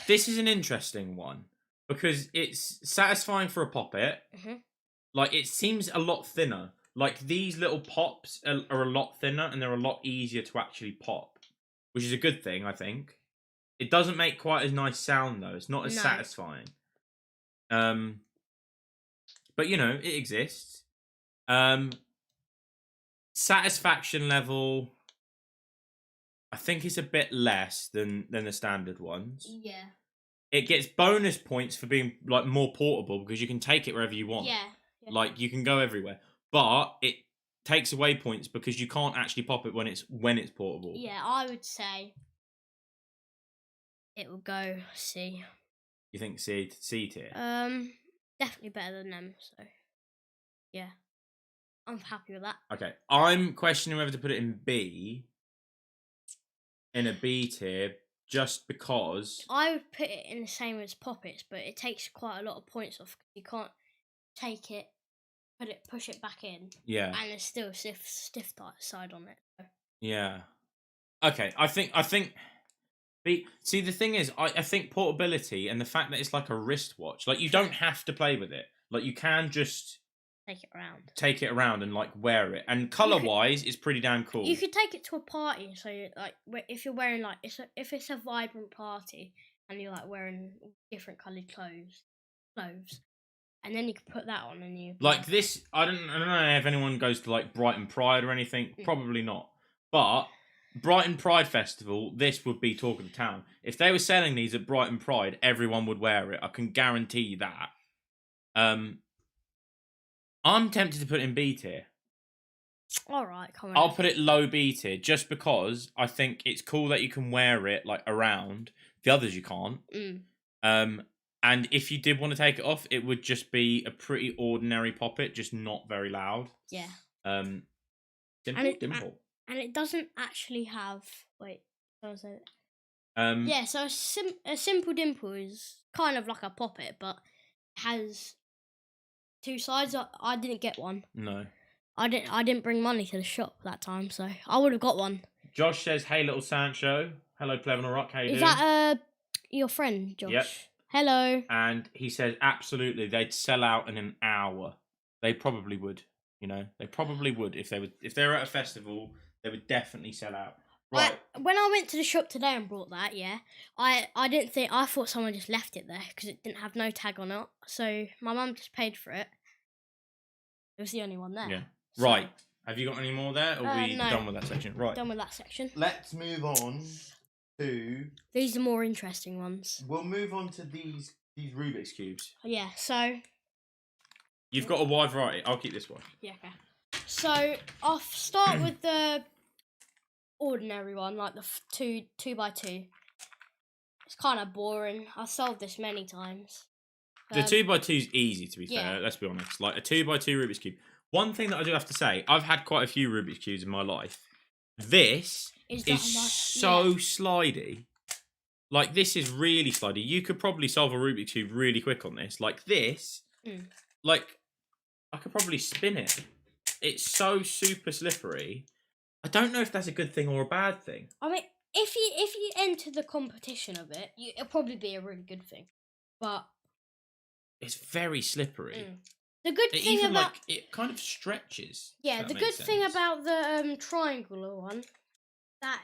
Speaker 1: This is an interesting one because it's satisfying for a poppet. Like it seems a lot thinner. Like these little pops are a lot thinner and they're a lot easier to actually pop, which is a good thing, I think. It doesn't make quite as nice sound though. It's not as satisfying. But you know, it exists. Satisfaction level, I think it's a bit less than the standard ones.
Speaker 2: Yeah.
Speaker 1: It gets bonus points for being like more portable because you can take it wherever you want.
Speaker 2: Yeah.
Speaker 1: Like you can go everywhere. But it takes away points because you can't actually pop it when it's portable.
Speaker 2: Yeah, I would say it will go C.
Speaker 1: You think C tier?
Speaker 2: Definitely better than them, so yeah. I'm happy with that.
Speaker 1: Okay. I'm questioning whether to put it in B. In a B tier, just because
Speaker 2: I would put it in the same as poppets, but it takes quite a lot of points off. You can't take it, push it back in.
Speaker 1: Yeah.
Speaker 2: And there's still a stiff side on it. So.
Speaker 1: Yeah. Okay. I think. See, the thing is, I think portability and the fact that it's like a wristwatch, like you don't have to play with it. Like you can just take it around and like wear it. And color wise, it's pretty damn cool.
Speaker 2: You could take it to a party. So like, if you're wearing like, if it's a vibrant party and you're like wearing different coloured clothes, and then you could put that on and you
Speaker 1: like this. I don't know if anyone goes to like Brighton Pride or anything. Probably not. But Brighton Pride Festival, this would be talk of the town. If they were selling these at Brighton Pride, everyone would wear it. I can guarantee you that. I'm tempted to put it in B tier.
Speaker 2: All right, come on.
Speaker 1: I'll put it low B tier just because I think it's cool that you can wear it like around. The others you can't. And if you did want to take it off, it would just be a pretty ordinary poppet, just not very loud.
Speaker 2: Yeah.
Speaker 1: Simple.
Speaker 2: and it doesn't actually have. Wait, how was it?
Speaker 1: Um,
Speaker 2: Yeah, so a simple dimple is kind of like a poppet, but has two sides. I didn't get one.
Speaker 1: No.
Speaker 2: I didn't bring money to the shop that time, so I would have got one.
Speaker 1: Josh says, "Hey, little Sancho. Hello, Plevin Rock. How you
Speaker 2: Is
Speaker 1: doing?"
Speaker 2: that your friend, Josh?
Speaker 1: Yep.
Speaker 2: Hello.
Speaker 1: And he says, absolutely, they'd sell out in an hour. They probably would. You know, they probably would if they were at a festival. They would definitely sell out. Right.
Speaker 2: When I went to the shop today and brought that, yeah, I thought someone just left it there because it didn't have no tag on it. So my mum just paid for it. It was the only one there.
Speaker 1: Yeah.
Speaker 2: So,
Speaker 1: Right. Have you got any more there? Or are we
Speaker 2: no.
Speaker 1: done with that section? Right.
Speaker 2: Done with that section.
Speaker 1: Let's move on to.
Speaker 2: These are more interesting ones.
Speaker 1: We'll move on to these Rubik's cubes.
Speaker 2: Yeah. So.
Speaker 1: You've got a wide variety. I'll keep this one.
Speaker 2: Yeah. Okay. So I'll start with the ordinary one, like the 2x2. It's kind of boring. I've solved this many times.
Speaker 1: The 2x2 is easy, to be
Speaker 2: yeah.
Speaker 1: fair. Let's be honest. Like a 2x2 Rubik's cube. One thing that I do have to say, I've had quite a few Rubik's cubes in my life. This is so slidey. Like this is really slidey. You could probably solve a Rubik's cube really quick on this. Like this, like I could probably spin it. It's so super slippery. I don't know if that's a good thing or a bad thing.
Speaker 2: I mean, if you enter the competition of it, it'll probably be a really good thing. But
Speaker 1: it's very slippery.
Speaker 2: The good thing about
Speaker 1: like it kind of stretches.
Speaker 2: Yeah, the good thing about the triangular one that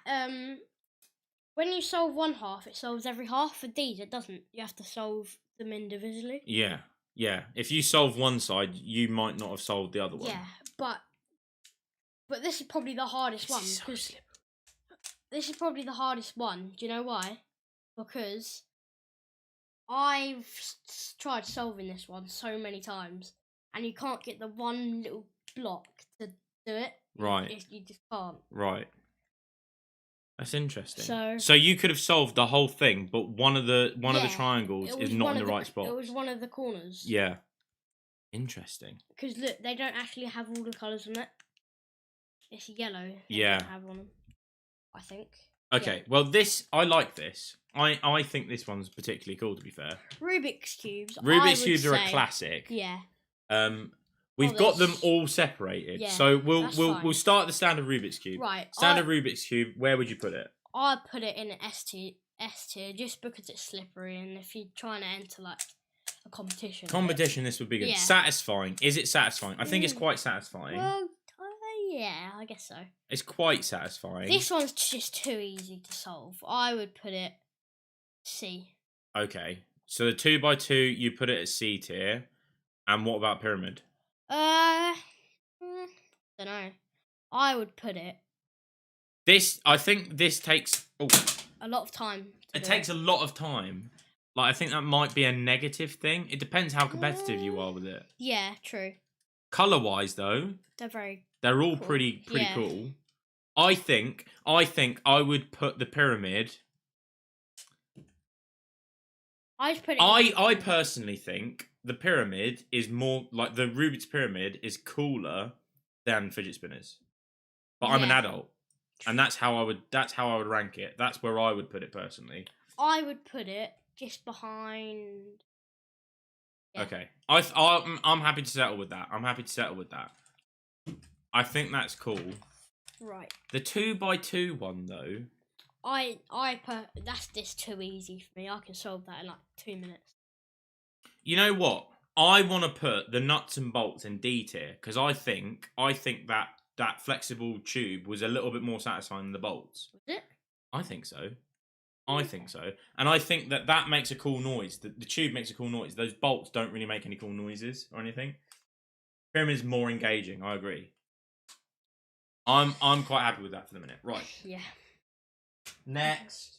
Speaker 2: when you solve one half, it solves every half. For these, it doesn't. You have to solve them individually.
Speaker 1: Yeah, yeah. If you solve one side, you might not have solved the other one.
Speaker 2: Yeah, but this is probably the hardest one. This is probably the hardest one. Do you know why? Because I've tried solving this one so many times, and you can't get the one little block to do it.
Speaker 1: Right.
Speaker 2: You just can't.
Speaker 1: Right. That's interesting.
Speaker 2: So
Speaker 1: you could have solved the whole thing, but one of the triangles is not in the right spot.
Speaker 2: It was one of the corners.
Speaker 1: Yeah. Interesting.
Speaker 2: Because look, they don't actually have all the colours on it. It's yellow.
Speaker 1: Yeah.
Speaker 2: They don't have on them, I think.
Speaker 1: Okay.
Speaker 2: Yeah.
Speaker 1: Well, I like this. I think this one's particularly cool. To be fair.
Speaker 2: Rubik's cubes.
Speaker 1: Rubik's cubes are a classic.
Speaker 2: Yeah.
Speaker 1: We've got them all separated.
Speaker 2: Yeah,
Speaker 1: so we'll start the standard Rubik's cube.
Speaker 2: Right.
Speaker 1: Standard Rubik's cube. Where would you put it?
Speaker 2: I'd put it in an S tier just because it's slippery, and if you're trying to enter like a competition.
Speaker 1: This would be good.
Speaker 2: Yeah.
Speaker 1: Satisfying. Is it satisfying? I think it's quite satisfying.
Speaker 2: Well, yeah, I guess so.
Speaker 1: It's quite satisfying.
Speaker 2: This one's just too easy to solve. I would put it C.
Speaker 1: Okay. So the 2x2, you put it at C tier. And what about pyramid?
Speaker 2: Don't know. I would put it.
Speaker 1: I think this takes
Speaker 2: a lot of time.
Speaker 1: It takes a lot of time. Like I think that might be a negative thing. It depends how competitive you are with it.
Speaker 2: Yeah, true.
Speaker 1: Color-wise, though, they're all
Speaker 2: cool.
Speaker 1: pretty cool. I think I would put the pyramid. I personally think the pyramid is more like the Rubik's pyramid is cooler than fidget spinners. But I'm an adult, and that's how I would rank it. That's where I would put it personally.
Speaker 2: I would put it just behind.
Speaker 1: Yeah. Okay, I'm happy to settle with that. I think that's cool.
Speaker 2: Right.
Speaker 1: The 2x2 one though.
Speaker 2: That's just too easy for me. I can solve that in like 2 minutes.
Speaker 1: You know what? I want to put the nuts and bolts in D tier because I think that flexible tube was a little bit more satisfying than the bolts.
Speaker 2: Was it?
Speaker 1: I think so. And I think that makes a cool noise. The tube makes a cool noise. Those bolts don't really make any cool noises or anything. Pyramid is more engaging. I agree. I'm quite happy with that for the minute. Right.
Speaker 2: Yeah.
Speaker 1: Next.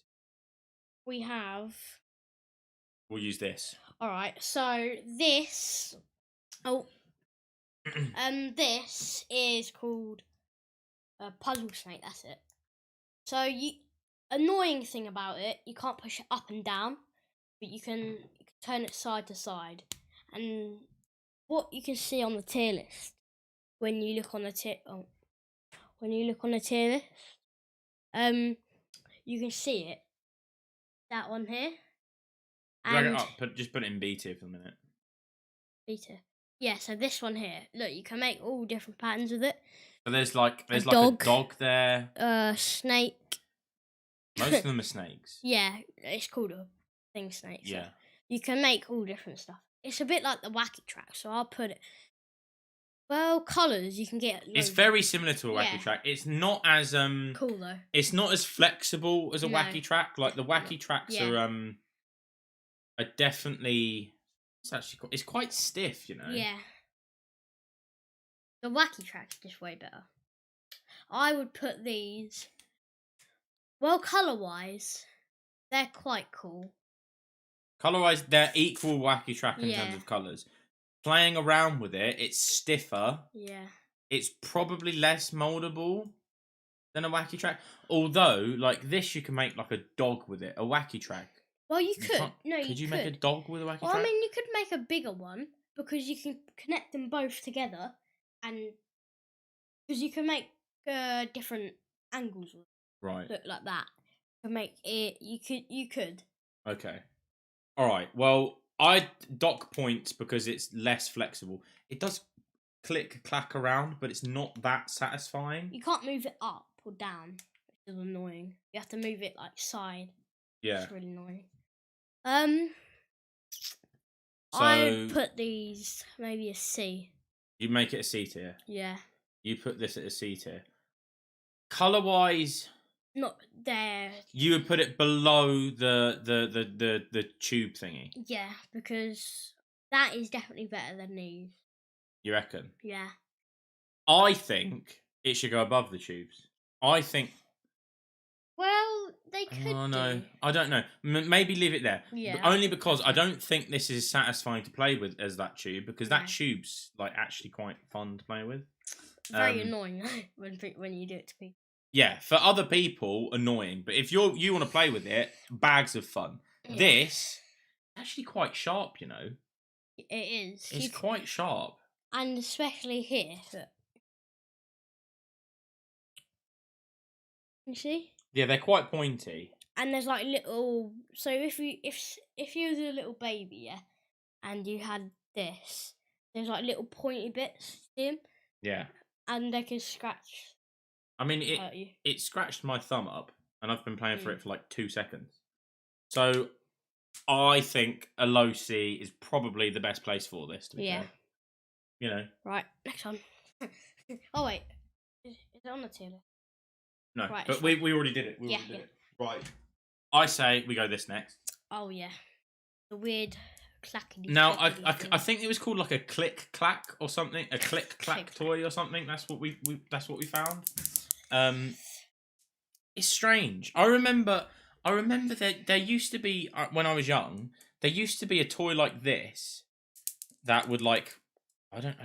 Speaker 2: We have.
Speaker 1: We'll use this.
Speaker 2: All right. So this. Oh. This is called a puzzle snake. That's it. So annoying thing about it, you can't push it up and down, but you can turn it side to side. And what you can see on the tier list when you look on the when you look on the tier list. You can see it. That one here.
Speaker 1: Drag it
Speaker 2: And
Speaker 1: up. Just put it in B tier for a minute.
Speaker 2: B tier. Yeah, so this one here. Look, you can make all different patterns with it.
Speaker 1: So there's like a
Speaker 2: dog.
Speaker 1: dog there.
Speaker 2: Snake.
Speaker 1: Most of them are snakes.
Speaker 2: Yeah, it's called a thing snake. So
Speaker 1: Yeah.
Speaker 2: you can make all different stuff. It's a bit like the wacky track, so I'll put it. Well, colours you can get.
Speaker 1: It's very similar to a wacky
Speaker 2: Yeah.
Speaker 1: track. It's not as
Speaker 2: cool though.
Speaker 1: It's not as flexible as a
Speaker 2: No.
Speaker 1: wacky track. Like the wacky tracks
Speaker 2: Yeah.
Speaker 1: are definitely. It's quite stiff, you know.
Speaker 2: Yeah. The wacky track's just way better. I would put these. Well, colour wise, they're quite cool.
Speaker 1: Colour wise, they're equal wacky track in
Speaker 2: Yeah.
Speaker 1: terms of colours. Playing around with it, it's stiffer.
Speaker 2: Yeah.
Speaker 1: It's probably less moldable than a wacky track. Although, like this, you can make like a dog with it. A wacky track.
Speaker 2: Well, you could.
Speaker 1: can't-
Speaker 2: No, you
Speaker 1: Could you
Speaker 2: could.
Speaker 1: make a dog with a wacky
Speaker 2: Well,
Speaker 1: track?
Speaker 2: I mean, you could make a bigger one because you can connect them both together, and because you can make different angles with
Speaker 1: Right.
Speaker 2: look like that. To make it, you could.
Speaker 1: Okay. All right. Well, I dock points because it's less flexible. It does clack around, but it's not that satisfying.
Speaker 2: You can't move it up or down, which is annoying. You have to move it like side.
Speaker 1: Yeah.
Speaker 2: It's really annoying.
Speaker 1: So
Speaker 2: I put these maybe a C.
Speaker 1: you make it a C tier.
Speaker 2: Yeah.
Speaker 1: You put this at a C tier. Color wise,
Speaker 2: Not there.
Speaker 1: you would put it below the tube thingy.
Speaker 2: Yeah, because that is definitely better than these.
Speaker 1: You reckon?
Speaker 2: Yeah.
Speaker 1: I think it should go above the tubes. I think.
Speaker 2: Well, they could.
Speaker 1: Oh no,
Speaker 2: do.
Speaker 1: I don't know. Maybe leave it there.
Speaker 2: Yeah.
Speaker 1: But only because I don't think this is satisfying to play with as that tube, because that
Speaker 2: No.
Speaker 1: tube's like actually quite fun to play with.
Speaker 2: Very annoying when you do it to people.
Speaker 1: Yeah, for other people, annoying. But if you want to play with it, bags of fun.
Speaker 2: Yeah.
Speaker 1: This actually quite sharp, you know.
Speaker 2: It is.
Speaker 1: It's quite sharp.
Speaker 2: And especially here. Look. You see?
Speaker 1: Yeah, they're quite pointy.
Speaker 2: And there's like little. So if you was a little baby, yeah, and you had this, there's like little pointy bits to them,
Speaker 1: Yeah.
Speaker 2: and they can scratch.
Speaker 1: I mean,
Speaker 2: Hurt you.
Speaker 1: it scratched my thumb up, and I've been playing for it for like 2 seconds. So I think a low C is probably the best place for this. To be fair. You know.
Speaker 2: Right, next one. Oh wait, is it on the tier list?
Speaker 1: No,
Speaker 2: Right,
Speaker 1: but
Speaker 2: it's
Speaker 1: we already did it. We already did it. Right. I say we go this next.
Speaker 2: Oh yeah, the weird clackety.
Speaker 1: Now,
Speaker 2: clackety thing.
Speaker 1: I think it was called like a click clack or something, a click clack toy or something. That's what we found. It's strange. I remember there used to be when I was young, there used to be a toy like this that would like I don't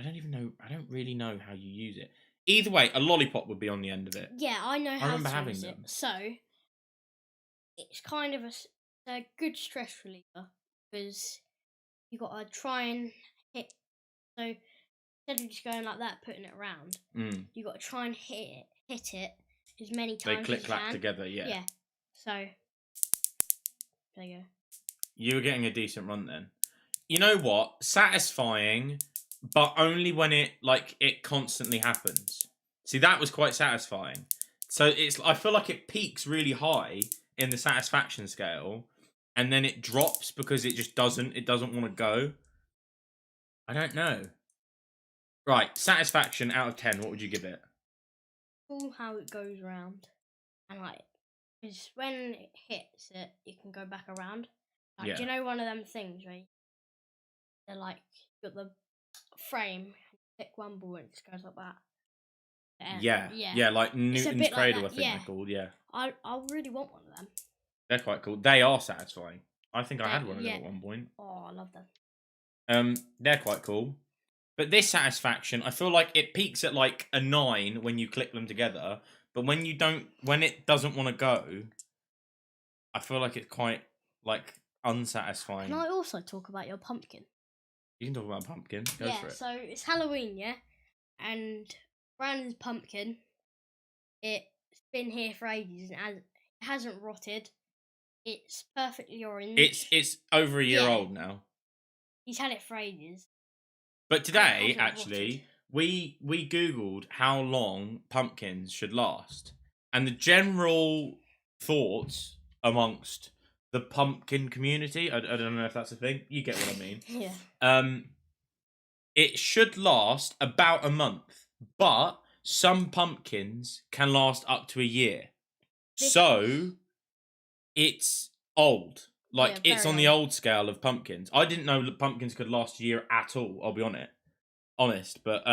Speaker 1: really know how you use it. Either way, a lollipop would be on the end of it.
Speaker 2: Yeah, I know how
Speaker 1: remember
Speaker 2: to
Speaker 1: having
Speaker 2: use
Speaker 1: them.
Speaker 2: it. So it's kind of a good stress reliever because you got to try and hit. So instead of just going like that, putting it around, you got to try and hit it as many times.
Speaker 1: They click
Speaker 2: as you
Speaker 1: clack
Speaker 2: can.
Speaker 1: together, yeah.
Speaker 2: Yeah. So there you go.
Speaker 1: You were getting a decent run then. You know what? Satisfying, but only when it constantly happens. See, that was quite satisfying. So I feel like it peaks really high in the satisfaction scale, and then it drops because it just doesn't want to go. I don't know. Right, satisfaction out of 10, what would you give it?
Speaker 2: Cool how it goes around, and like, because when it hits it, you can go back around. Like,
Speaker 1: Yeah.
Speaker 2: do you know one of them things where they're like got the frame, pick one ball and it just goes like that. And,
Speaker 1: Yeah, like Newton's
Speaker 2: bit like
Speaker 1: Cradle,
Speaker 2: that,
Speaker 1: I think
Speaker 2: yeah.
Speaker 1: they're called, yeah.
Speaker 2: I really want one of them.
Speaker 1: They're quite cool. They are satisfying. I think I had one of them
Speaker 2: yeah.
Speaker 1: at one point.
Speaker 2: Oh, I love them.
Speaker 1: They're quite cool. But this satisfaction, I feel like it peaks at like a 9 when you click them together. But when it doesn't want to go, I feel like it's quite like unsatisfying.
Speaker 2: Can I also talk about your pumpkin?
Speaker 1: You can talk about pumpkin. Go for it.
Speaker 2: So it's Halloween, yeah? And Brandon's pumpkin It's been here for ages and it hasn't rotted. It's perfectly orange.
Speaker 1: It's over a year
Speaker 2: Yeah.
Speaker 1: old now.
Speaker 2: He's had it for ages.
Speaker 1: But today,
Speaker 2: hasn't
Speaker 1: actually, we googled how long pumpkins should last, and the general thoughts amongst the pumpkin community. I don't know if that's a thing. You get what I mean.
Speaker 2: Yeah.
Speaker 1: It should last about a month, but some pumpkins can last up to a year. So it's old. Like,
Speaker 2: Yeah,
Speaker 1: it's on
Speaker 2: very
Speaker 1: the
Speaker 2: old.
Speaker 1: old scale of pumpkins. I didn't know that pumpkins could last a year at all, I'll be honest. But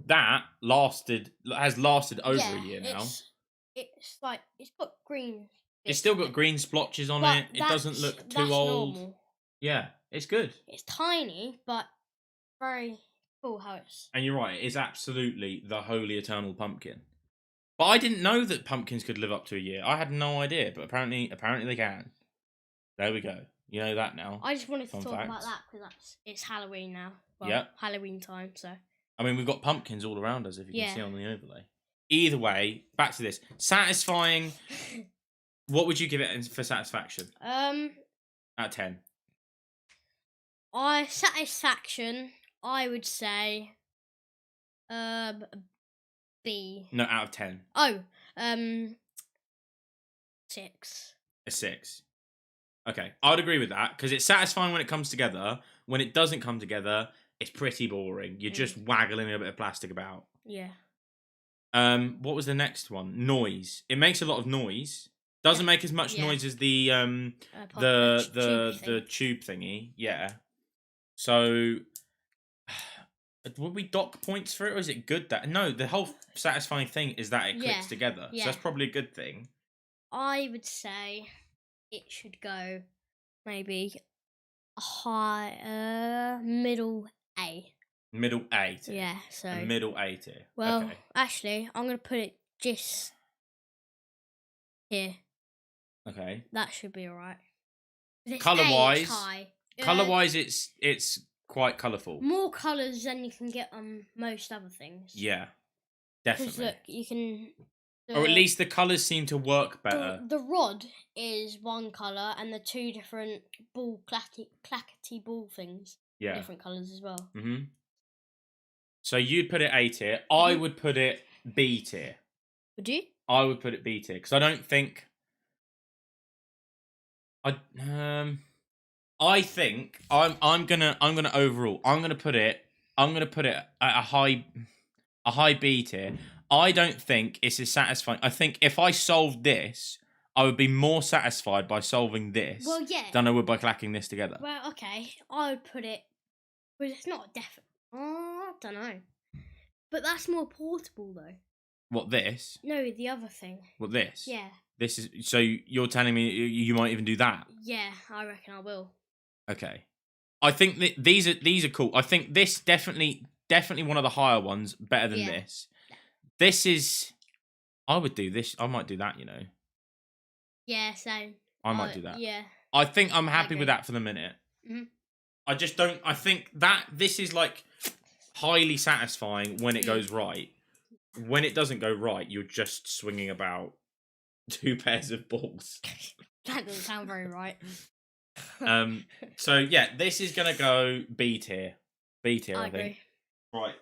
Speaker 1: that has lasted over a year now.
Speaker 2: It's like it's got green.
Speaker 1: It's still got green splotches on
Speaker 2: but
Speaker 1: it. It doesn't look too
Speaker 2: that's
Speaker 1: old.
Speaker 2: Normal.
Speaker 1: Yeah, it's good.
Speaker 2: It's tiny, but very cool how it's.
Speaker 1: And you're right, it is absolutely the holy eternal pumpkin. But I didn't know that pumpkins could live up to a year. I had no idea, but apparently they can. There we go. You know that now.
Speaker 2: I just wanted to
Speaker 1: Fun
Speaker 2: talk
Speaker 1: fact.
Speaker 2: about that because it's Halloween now. Well,
Speaker 1: Yep.
Speaker 2: Halloween time. So.
Speaker 1: I mean, we've got pumpkins all around us, if you
Speaker 2: Yeah.
Speaker 1: can see on the overlay. Either way, back to this. Satisfying. What would you give it for satisfaction? Out of 10.
Speaker 2: Satisfaction. I would say. B.
Speaker 1: No, out of 10.
Speaker 2: Oh. 6.
Speaker 1: A 6. Okay, I'd agree with that because it's satisfying when it comes together. When it doesn't come together, it's pretty boring. You're just waggling a bit of plastic about.
Speaker 2: Yeah.
Speaker 1: What was the next one? Noise. It makes a lot of noise. Doesn't make as much noise as the tube thingy. Yeah. So would we dock points for it, or is it good that the whole satisfying thing is that it clicks together.
Speaker 2: Yeah.
Speaker 1: So that's probably a good thing.
Speaker 2: I would say it should go maybe a high middle A.
Speaker 1: Middle A tier.
Speaker 2: Yeah, so
Speaker 1: a middle A tier.
Speaker 2: Well,
Speaker 1: okay.
Speaker 2: Actually, I'm gonna put it just here.
Speaker 1: Okay.
Speaker 2: That should be alright.
Speaker 1: Colour wise, it's quite colourful.
Speaker 2: More colours than you can get on most other things.
Speaker 1: Yeah, definitely.
Speaker 2: Because look, you can.
Speaker 1: Or at least the colours seem to work better.
Speaker 2: The rod is one colour, and the two different clackety ball things.
Speaker 1: Yeah.
Speaker 2: Different colours as well.
Speaker 1: Mhm. So you'd put it A tier. I would put it B tier.
Speaker 2: Would you?
Speaker 1: I would put it B tier because I don't think. I think I'm gonna overall I'm gonna put it at a high B tier. I don't think it's as satisfying. I think if I solved this, I would be more satisfied by solving this than I would by clacking this together.
Speaker 2: Well, okay, I would put it, but it's not definite. I don't know, but that's more portable though.
Speaker 1: What, this?
Speaker 2: No, the other thing.
Speaker 1: What, this?
Speaker 2: Yeah.
Speaker 1: This is so you're telling me you might even do that?
Speaker 2: Yeah, I reckon I will.
Speaker 1: Okay, I think that these are cool. I think this definitely one of the higher ones, better than this. This is. I would do this. I might do that. You know.
Speaker 2: Yeah, same.
Speaker 1: I might do that.
Speaker 2: Yeah.
Speaker 1: I think I'm happy with that for the minute.
Speaker 2: Mhm.
Speaker 1: I just don't. I think that this is like highly satisfying when it goes right. When it doesn't go right, you're just swinging about 2 pairs of balls.
Speaker 2: That doesn't sound very right.
Speaker 1: So yeah, this is gonna go B tier. B tier, I think.
Speaker 2: Agree.
Speaker 1: Right.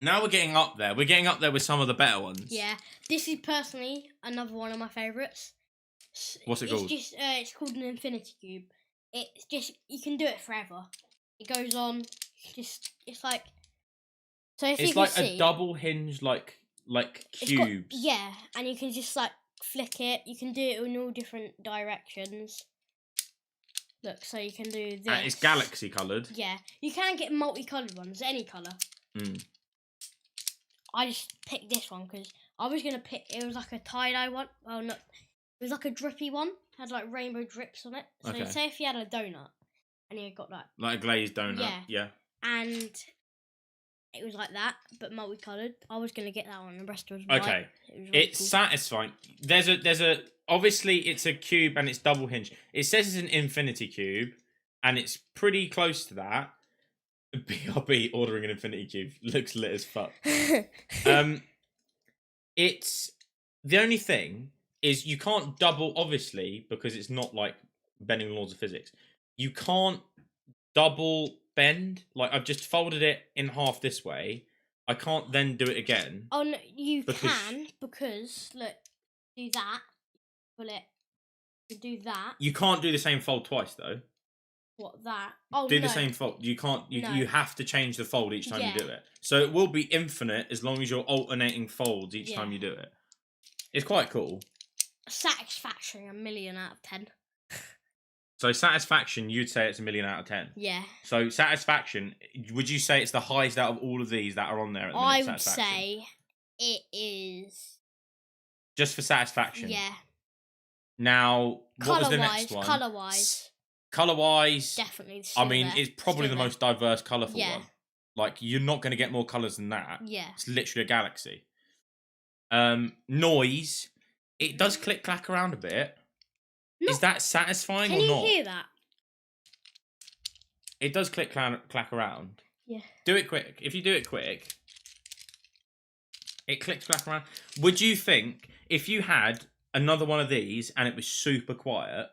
Speaker 1: Now we're getting up there. We're getting up there with some of the better ones.
Speaker 2: Yeah, this is personally another one of my favourites.
Speaker 1: What's it called?
Speaker 2: It's called an infinity cube. It's just you can do it forever. It goes on. It's like. So if
Speaker 1: it's
Speaker 2: you can
Speaker 1: like
Speaker 2: see,
Speaker 1: a double hinge, like cubes.
Speaker 2: Yeah, and you can just like flick it. You can do it in all different directions. Look, so you can do this.
Speaker 1: And it's galaxy coloured.
Speaker 2: Yeah, you can get multicoloured ones, any colour. I just picked this one because I was gonna pick. It was like a tie-dye one. Well, no, it was like a drippy one. Had like rainbow drips on it. So say if you had a donut and you got that,
Speaker 1: like a glazed donut. Yeah.
Speaker 2: And it was like that, but multicoloured. I was gonna get that one. The rest was white.
Speaker 1: Okay.
Speaker 2: It was really
Speaker 1: It's
Speaker 2: cool.
Speaker 1: satisfying. There's a obviously it's a cube and it's double hinge. It says it's an infinity cube, and it's pretty close to that. BRB ordering an infinity cube looks lit as fuck. It's the only thing is you can't double, obviously, because it's not like bending the laws of physics. You can't double bend. Like I've just folded it in half this way. I can't then do it again.
Speaker 2: Oh no, you
Speaker 1: Because-
Speaker 2: can because look, do that, pull it, you do that.
Speaker 1: You can't do the same fold twice though.
Speaker 2: What that? Oh
Speaker 1: Do
Speaker 2: no.
Speaker 1: the same fold. You can't. You,
Speaker 2: No.
Speaker 1: you have to change the fold each time
Speaker 2: Yeah.
Speaker 1: you do it. So it will be infinite as long as you're alternating folds each
Speaker 2: Yeah.
Speaker 1: time you do it. It's quite cool.
Speaker 2: Satisfaction, 1,000,000 out of 10.
Speaker 1: So satisfaction, you'd say it's 1,000,000 out of 10.
Speaker 2: Yeah.
Speaker 1: So satisfaction, would you say it's the highest out of all of these that are on there at the minute?
Speaker 2: I would
Speaker 1: Satisfaction?
Speaker 2: say it is.
Speaker 1: Just for satisfaction.
Speaker 2: Yeah.
Speaker 1: Now, what was the
Speaker 2: Colour-wise,
Speaker 1: next one?
Speaker 2: colour-wise,
Speaker 1: Colour-wise,
Speaker 2: definitely.
Speaker 1: I
Speaker 2: still
Speaker 1: mean,
Speaker 2: there,
Speaker 1: it's probably
Speaker 2: still
Speaker 1: the most diverse, colourful
Speaker 2: Yeah.
Speaker 1: one. Like, you're not going to get more colours than that.
Speaker 2: Yeah.
Speaker 1: It's literally a galaxy. Noise, it does click clack around a bit. Is that satisfying
Speaker 2: Can
Speaker 1: or
Speaker 2: you
Speaker 1: not?
Speaker 2: hear that?
Speaker 1: It does click clack around.
Speaker 2: Yeah.
Speaker 1: Do it quick. If you do it quick, it clicks clack around. Would you think if you had another one of these and it was super quiet,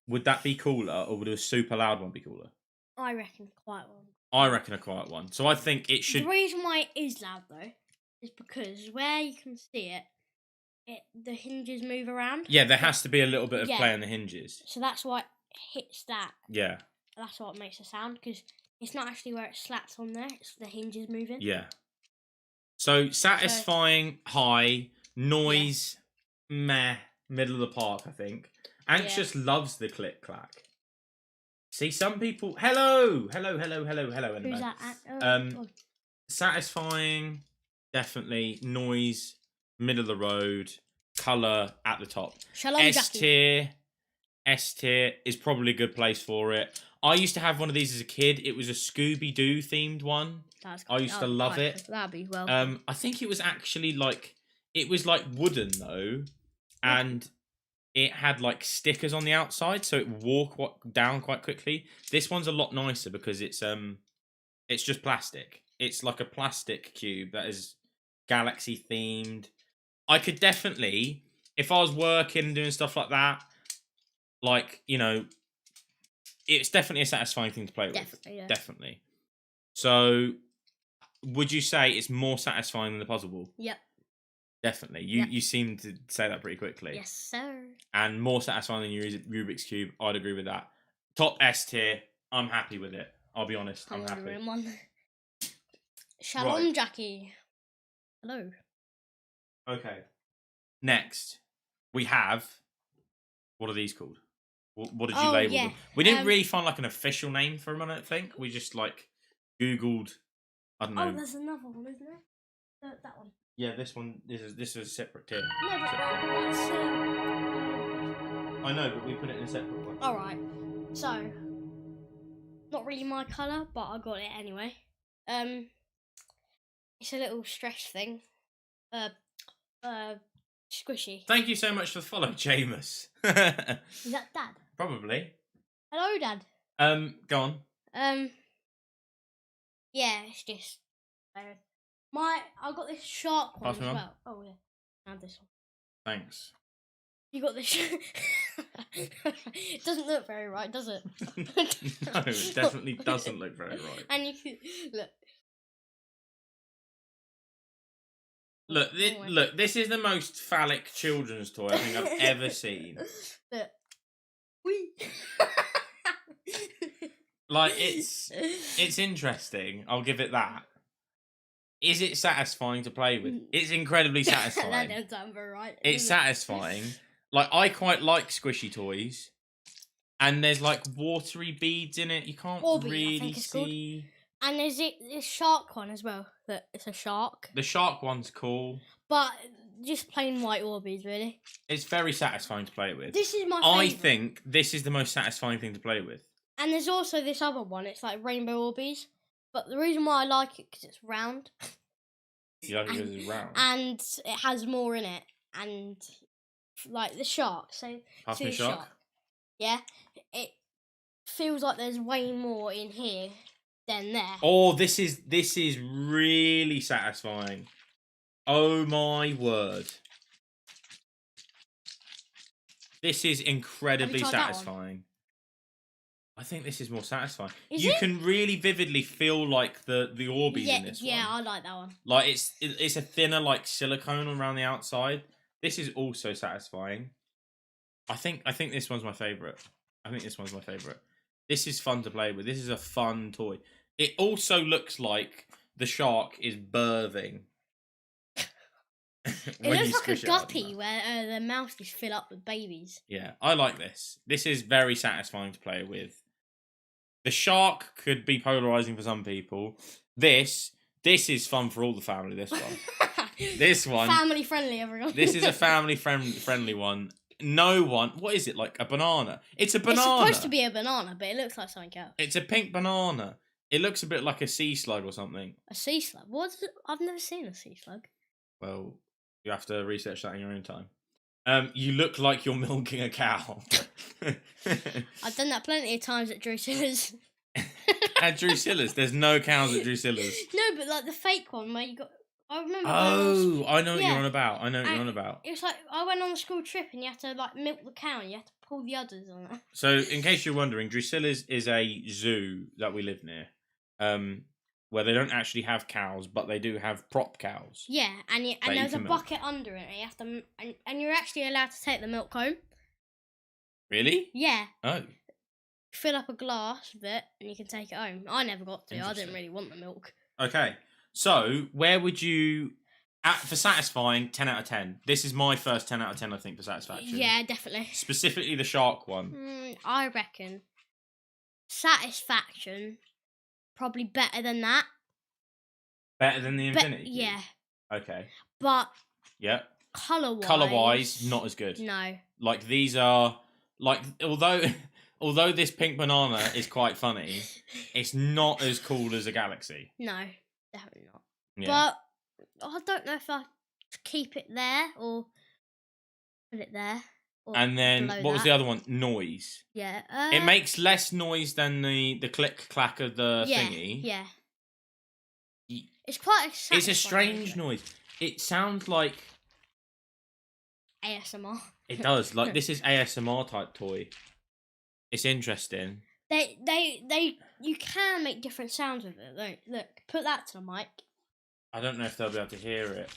Speaker 1: would that be cooler, or would a super loud one be cooler?
Speaker 2: I reckon quite one.
Speaker 1: I reckon a quiet one. So I think it should.
Speaker 2: The reason why it is loud though is because where you can see it, the hinges move around.
Speaker 1: Yeah, there has to be a little bit of
Speaker 2: Yeah.
Speaker 1: play on the hinges.
Speaker 2: So that's why it hits that.
Speaker 1: Yeah,
Speaker 2: That's what makes the sound, because it's not actually where it slaps on there. It's the hinges moving.
Speaker 1: yeah. So satisfying, high, noise, meh, middle of the park, I think. Anxious loves the click clack. See, some people. Hello.
Speaker 2: Who's
Speaker 1: Anime.
Speaker 2: that?
Speaker 1: Satisfying, definitely. Noise, middle of the road. Color at the top.
Speaker 2: Shalom
Speaker 1: S
Speaker 2: Jackie.
Speaker 1: tier. S tier is probably a good place for it. I used to have one of these as a kid. It was a Scooby Doo themed one. I used to love it.
Speaker 2: That'd be well.
Speaker 1: I think it was actually like wooden though, and it had like stickers on the outside, so it wore down quite quickly. This one's a lot nicer because it's just plastic. It's like a plastic cube that is galaxy themed. I could definitely, if I was working and doing stuff like that, like, you know, it's definitely a satisfying thing to play with.
Speaker 2: Definitely, yeah.
Speaker 1: Definitely. So, would you say it's more satisfying than the puzzle ball?
Speaker 2: Yep.
Speaker 1: Definitely.
Speaker 2: Yep.
Speaker 1: You seem to say that pretty quickly.
Speaker 2: Yes, sir.
Speaker 1: And more satisfying than your Rubik's Cube. I'd agree with that. Top S tier. I'm happy with it. I'll be honest. I'm happy.
Speaker 2: ordering one. Shalom Jackie. Hello.
Speaker 1: Okay. Next, we have. What are these called? What did you label them? We didn't really find like an official name for them, I don't think. We just like Googled. I don't know.
Speaker 2: Oh, there's another one, isn't there? That one.
Speaker 1: Yeah, this one. This is a separate tier.
Speaker 2: No, but
Speaker 1: Separate
Speaker 2: that's.
Speaker 1: I know, but we put it in a separate one.
Speaker 2: All right. So, not really my colour, but I got it anyway. It's a little stretch thing. Squishy.
Speaker 1: Thank you so much for the follow, Jameis.
Speaker 2: Is that Dad?
Speaker 1: Probably.
Speaker 2: Hello, Dad.
Speaker 1: Go on.
Speaker 2: Yeah, it's just. I got this shark one
Speaker 1: Pass me
Speaker 2: as
Speaker 1: on.
Speaker 2: well. Oh yeah, I have this one.
Speaker 1: Thanks.
Speaker 2: You got this. It doesn't look very right, does it?
Speaker 1: No, it definitely doesn't look very right.
Speaker 2: And you can look.
Speaker 1: Look, this is the most phallic children's toy I think I've ever seen.
Speaker 2: Look. Whee!
Speaker 1: Like, it's interesting. I'll give it that. Is it satisfying to play with? It's incredibly
Speaker 2: That
Speaker 1: satisfying.
Speaker 2: doesn't sound very right.
Speaker 1: It's
Speaker 2: does it?
Speaker 1: satisfying. Like, I quite like squishy toys. And there's like watery beads in it. You can't
Speaker 2: Orbeez, I
Speaker 1: really
Speaker 2: think it's called.
Speaker 1: see.
Speaker 2: And there's this shark one as well. Look, it's a shark.
Speaker 1: The shark one's cool.
Speaker 2: But just plain white Orbeez, really.
Speaker 1: It's very satisfying to play with.
Speaker 2: This is my favourite.
Speaker 1: I think this is the most satisfying thing to play with.
Speaker 2: And there's also this other one. It's like rainbow Orbeez. But the reason why I like it, because it's round.
Speaker 1: You like it because it's round.
Speaker 2: And it has more in it. And like the shark. So
Speaker 1: Pass
Speaker 2: see
Speaker 1: me
Speaker 2: the
Speaker 1: shark.
Speaker 2: Yeah. It feels like there's way more in here than there.
Speaker 1: Oh, this is really satisfying. Oh my word. This is incredibly
Speaker 2: tried that one?
Speaker 1: satisfying. I think this is more satisfying.
Speaker 2: Is
Speaker 1: you
Speaker 2: it?
Speaker 1: can really vividly feel like the Orbeez
Speaker 2: Yeah,
Speaker 1: in this
Speaker 2: yeah,
Speaker 1: one.
Speaker 2: I like that one.
Speaker 1: Like it's a thinner like silicone around the outside. This is also satisfying. I think this one's my favorite. I think this one's my favorite. This is fun to play with. This is a fun toy. It also looks like the shark is birthing.
Speaker 2: It looks like a guppy where the mouths fill up with babies.
Speaker 1: Yeah, I like this. This is very satisfying to play with. The shark could be polarizing for some people. This is fun for all the family. This one, this one,
Speaker 2: family friendly, everyone.
Speaker 1: This is a family friendly one. No one. What is it, like a banana? It's a banana.
Speaker 2: It's supposed to be a banana, but it looks like something else.
Speaker 1: It's a pink banana. It looks a bit like a sea slug or something.
Speaker 2: A sea slug? What is it? I've never seen a sea slug.
Speaker 1: Well, you have to research that in your own time. You look like you're milking a cow.
Speaker 2: I've done that plenty of times at Drusilla's.
Speaker 1: At Drusilla's? There's no cows at Drusilla's.
Speaker 2: No, but like the fake one where you got... I remember.
Speaker 1: Oh, I know what you're on about. I know what you're on about.
Speaker 2: It was like I went on a school trip and you had to like milk the cow and you had to pull the udders on it.
Speaker 1: So, in case you're wondering, Drusilla's is a zoo that we live near, where they don't actually have cows, but they do have prop cows.
Speaker 2: Yeah, and there's a bucket under it, and you have to, and you're actually allowed to take the milk home.
Speaker 1: Really?
Speaker 2: Yeah.
Speaker 1: Oh.
Speaker 2: Fill up a glass with it, and you can take it home. I never got to. I didn't really want the milk.
Speaker 1: Okay. So, where would you, for satisfying, 10 out of 10? This is my first 10 out of 10, I think, for satisfaction.
Speaker 2: Yeah, definitely.
Speaker 1: Specifically the shark one.
Speaker 2: I reckon satisfaction, probably better than that.
Speaker 1: Better than the Infinity Cube?
Speaker 2: Yeah.
Speaker 1: Okay.
Speaker 2: But...
Speaker 1: Yeah.
Speaker 2: Colour-wise,
Speaker 1: not as good.
Speaker 2: No.
Speaker 1: Like, these are... Like, although this pink banana is quite funny, it's not as cool as a galaxy.
Speaker 2: No, definitely not.
Speaker 1: Yeah.
Speaker 2: But I don't know if I keep it there or put it there.
Speaker 1: And then, what was the other one? Noise.
Speaker 2: Yeah.
Speaker 1: It makes less noise than the click-clack of the thingy.
Speaker 2: Yeah. It's quite a
Speaker 1: It's a strange noise. It sounds like...
Speaker 2: ASMR.
Speaker 1: It does. Like, this is ASMR type toy. It's interesting. You can make different sounds with it. Look, put that to the mic. I don't know if they'll be able to hear it.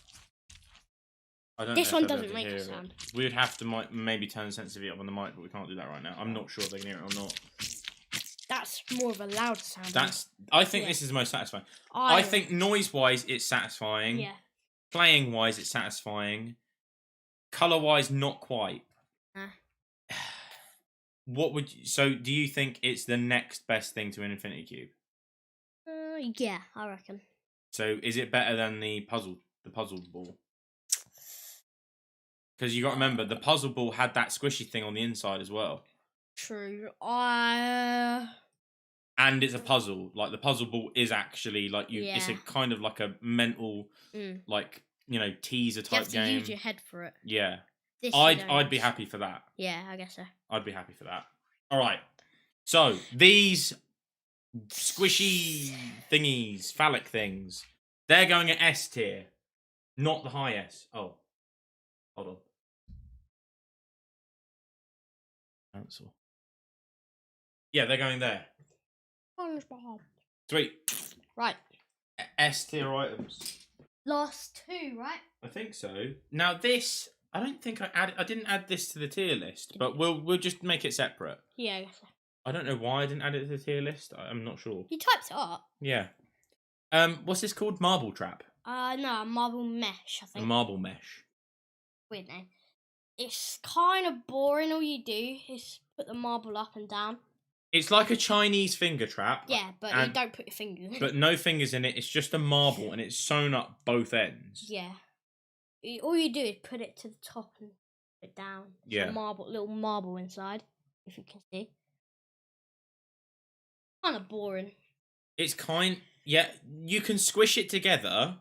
Speaker 2: This one doesn't make a sound.
Speaker 1: We would have to maybe turn the sensitivity up on the mic, but we can't do that right now. I'm not sure if they can hear it or not.
Speaker 2: That's more of a loud sound.
Speaker 1: I think this is the most satisfying. I think noise-wise, it's satisfying.
Speaker 2: Yeah.
Speaker 1: Playing-wise, it's satisfying. Colour-wise, not quite. So, do you think it's the next best thing to an Infinity Cube?
Speaker 2: Yeah, I reckon.
Speaker 1: So, is it better than the puzzle ball? Because you got to remember, the puzzle ball had that squishy thing on the inside as well. True. And it's a puzzle. Like, the puzzle ball is actually like it's a kind of like a mental, like, teaser type game. You have to
Speaker 2: use your head for it.
Speaker 1: Yeah. I'd be happy for that.
Speaker 2: Yeah, I guess so.
Speaker 1: I'd be happy for that. All right. So, these squishy thingies, phallic things, they're going at S tier, not the high S. Oh, hold on. Cancel. Yeah, they're going there. Sweet.
Speaker 2: Right.
Speaker 1: S tier items.
Speaker 2: Last two, right?
Speaker 1: I think so. Now this, I don't think I didn't add this to the tier list, but we'll just make it separate.
Speaker 2: Yeah, I guess so.
Speaker 1: I don't know why I didn't add it to the tier list. I'm not sure.
Speaker 2: You typed it up.
Speaker 1: Yeah. What's this called? Marble trap.
Speaker 2: No, marble mesh, I think.
Speaker 1: A marble mesh.
Speaker 2: Weird name. It's kind of boring. All you do is put the marble up and down.
Speaker 1: It's like a Chinese finger trap.
Speaker 2: Yeah, but you don't put your fingers in it.
Speaker 1: But no fingers in it. It's just a marble, and it's sewn up both ends.
Speaker 2: Yeah. All you do is put it to the top and put it down. It's a little marble inside, if you can see. Kind of boring.
Speaker 1: It's you can squish it together,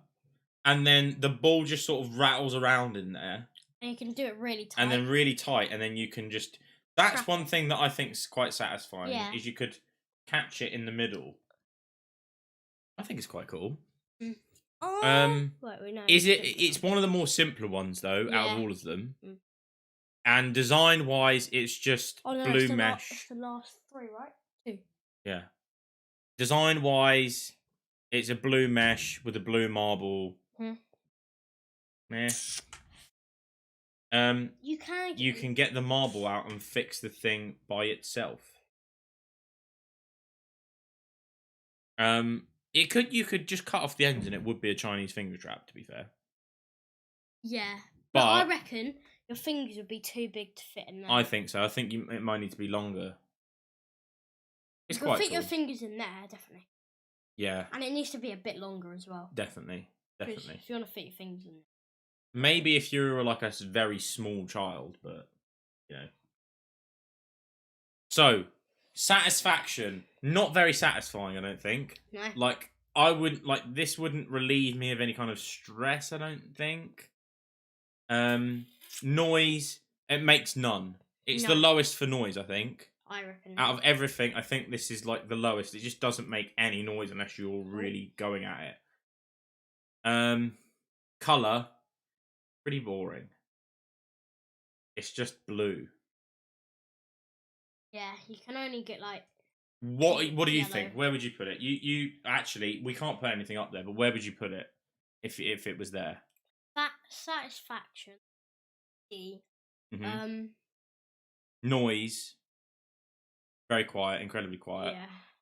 Speaker 1: and then the ball just sort of rattles around in there.
Speaker 2: And you can do it really tight.
Speaker 1: And then really tight, and then you can just... That's one thing that I think is quite satisfying, is you could catch it in the middle. I think it's quite cool.
Speaker 2: Oh, wait, we know.
Speaker 1: Is it? It's one of the more simpler ones though, out of
Speaker 2: Yeah.
Speaker 1: all of them.
Speaker 2: Mm.
Speaker 1: And design-wise, it's just
Speaker 2: Oh no,
Speaker 1: blue
Speaker 2: it's
Speaker 1: mesh.
Speaker 2: the last 3, right? 2.
Speaker 1: Yeah. Design-wise, it's a blue mesh with a blue marble.
Speaker 2: Hmm.
Speaker 1: Meh.
Speaker 2: You can.
Speaker 1: You can get the marble out and fix the thing by itself. You could just cut off the ends and it would be a Chinese finger trap. To be fair,
Speaker 2: Yeah,
Speaker 1: but
Speaker 2: I reckon your fingers would be too big to fit in there.
Speaker 1: I think so. I think it might need to be longer. It's
Speaker 2: you
Speaker 1: quite
Speaker 2: can fit
Speaker 1: cool.
Speaker 2: your fingers in there, definitely.
Speaker 1: Yeah,
Speaker 2: and it needs to be a bit longer as well.
Speaker 1: definitely.
Speaker 2: If you want to fit your fingers in there.
Speaker 1: Maybe if you were like a very small child, but you know. So, satisfaction, not very satisfying, I don't think.
Speaker 2: No.
Speaker 1: Like this wouldn't relieve me of any kind of stress, I don't think. Noise, it makes none. It's the lowest for noise, I think.
Speaker 2: I reckon.
Speaker 1: Out of everything, I think this is like the lowest. It just doesn't make any noise unless you're really going at it. Color, pretty boring. It's just blue.
Speaker 2: Yeah, you can only get like.
Speaker 1: What do you
Speaker 2: yellow.
Speaker 1: think? Where would you put it? You actually, we can't put anything up there, but where would you put it if it was there?
Speaker 2: That satisfaction.
Speaker 1: Mm-hmm. Noise. Very quiet, incredibly quiet.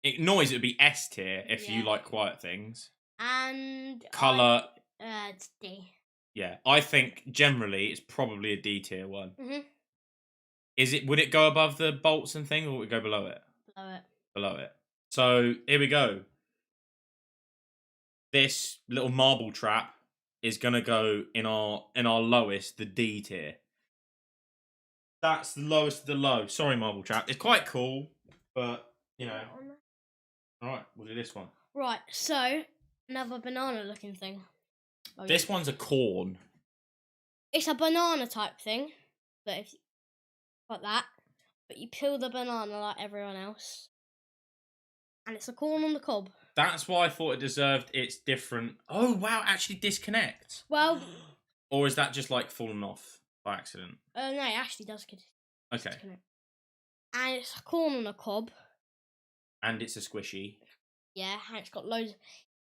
Speaker 2: Yeah.
Speaker 1: Noise, it would be S tier if you like quiet things.
Speaker 2: And
Speaker 1: color.
Speaker 2: It's D.
Speaker 1: Yeah, I think generally it's probably a D tier one.
Speaker 2: Mhm.
Speaker 1: Would it go above the bolts and thing, or would it go below it?
Speaker 2: Below it.
Speaker 1: Below it. So here we go. This little marble trap is gonna go in our lowest, the D tier. That's the lowest of the low. Sorry, marble trap. It's quite cool, but you know. All right, we'll do this one.
Speaker 2: Right, so another banana-looking thing.
Speaker 1: This one's a corn.
Speaker 2: It's a banana type thing, but if like that, but you peel the banana like everyone else, and it's a corn on the cob.
Speaker 1: That's why I thought it deserved its different. Oh wow! Actually, disconnect.
Speaker 2: Well,
Speaker 1: or is that just like fallen off by accident?
Speaker 2: No, it actually does.
Speaker 1: Okay.
Speaker 2: Disconnect. And it's a corn on a cob.
Speaker 1: And it's a squishy.
Speaker 2: Yeah, and it's got loads.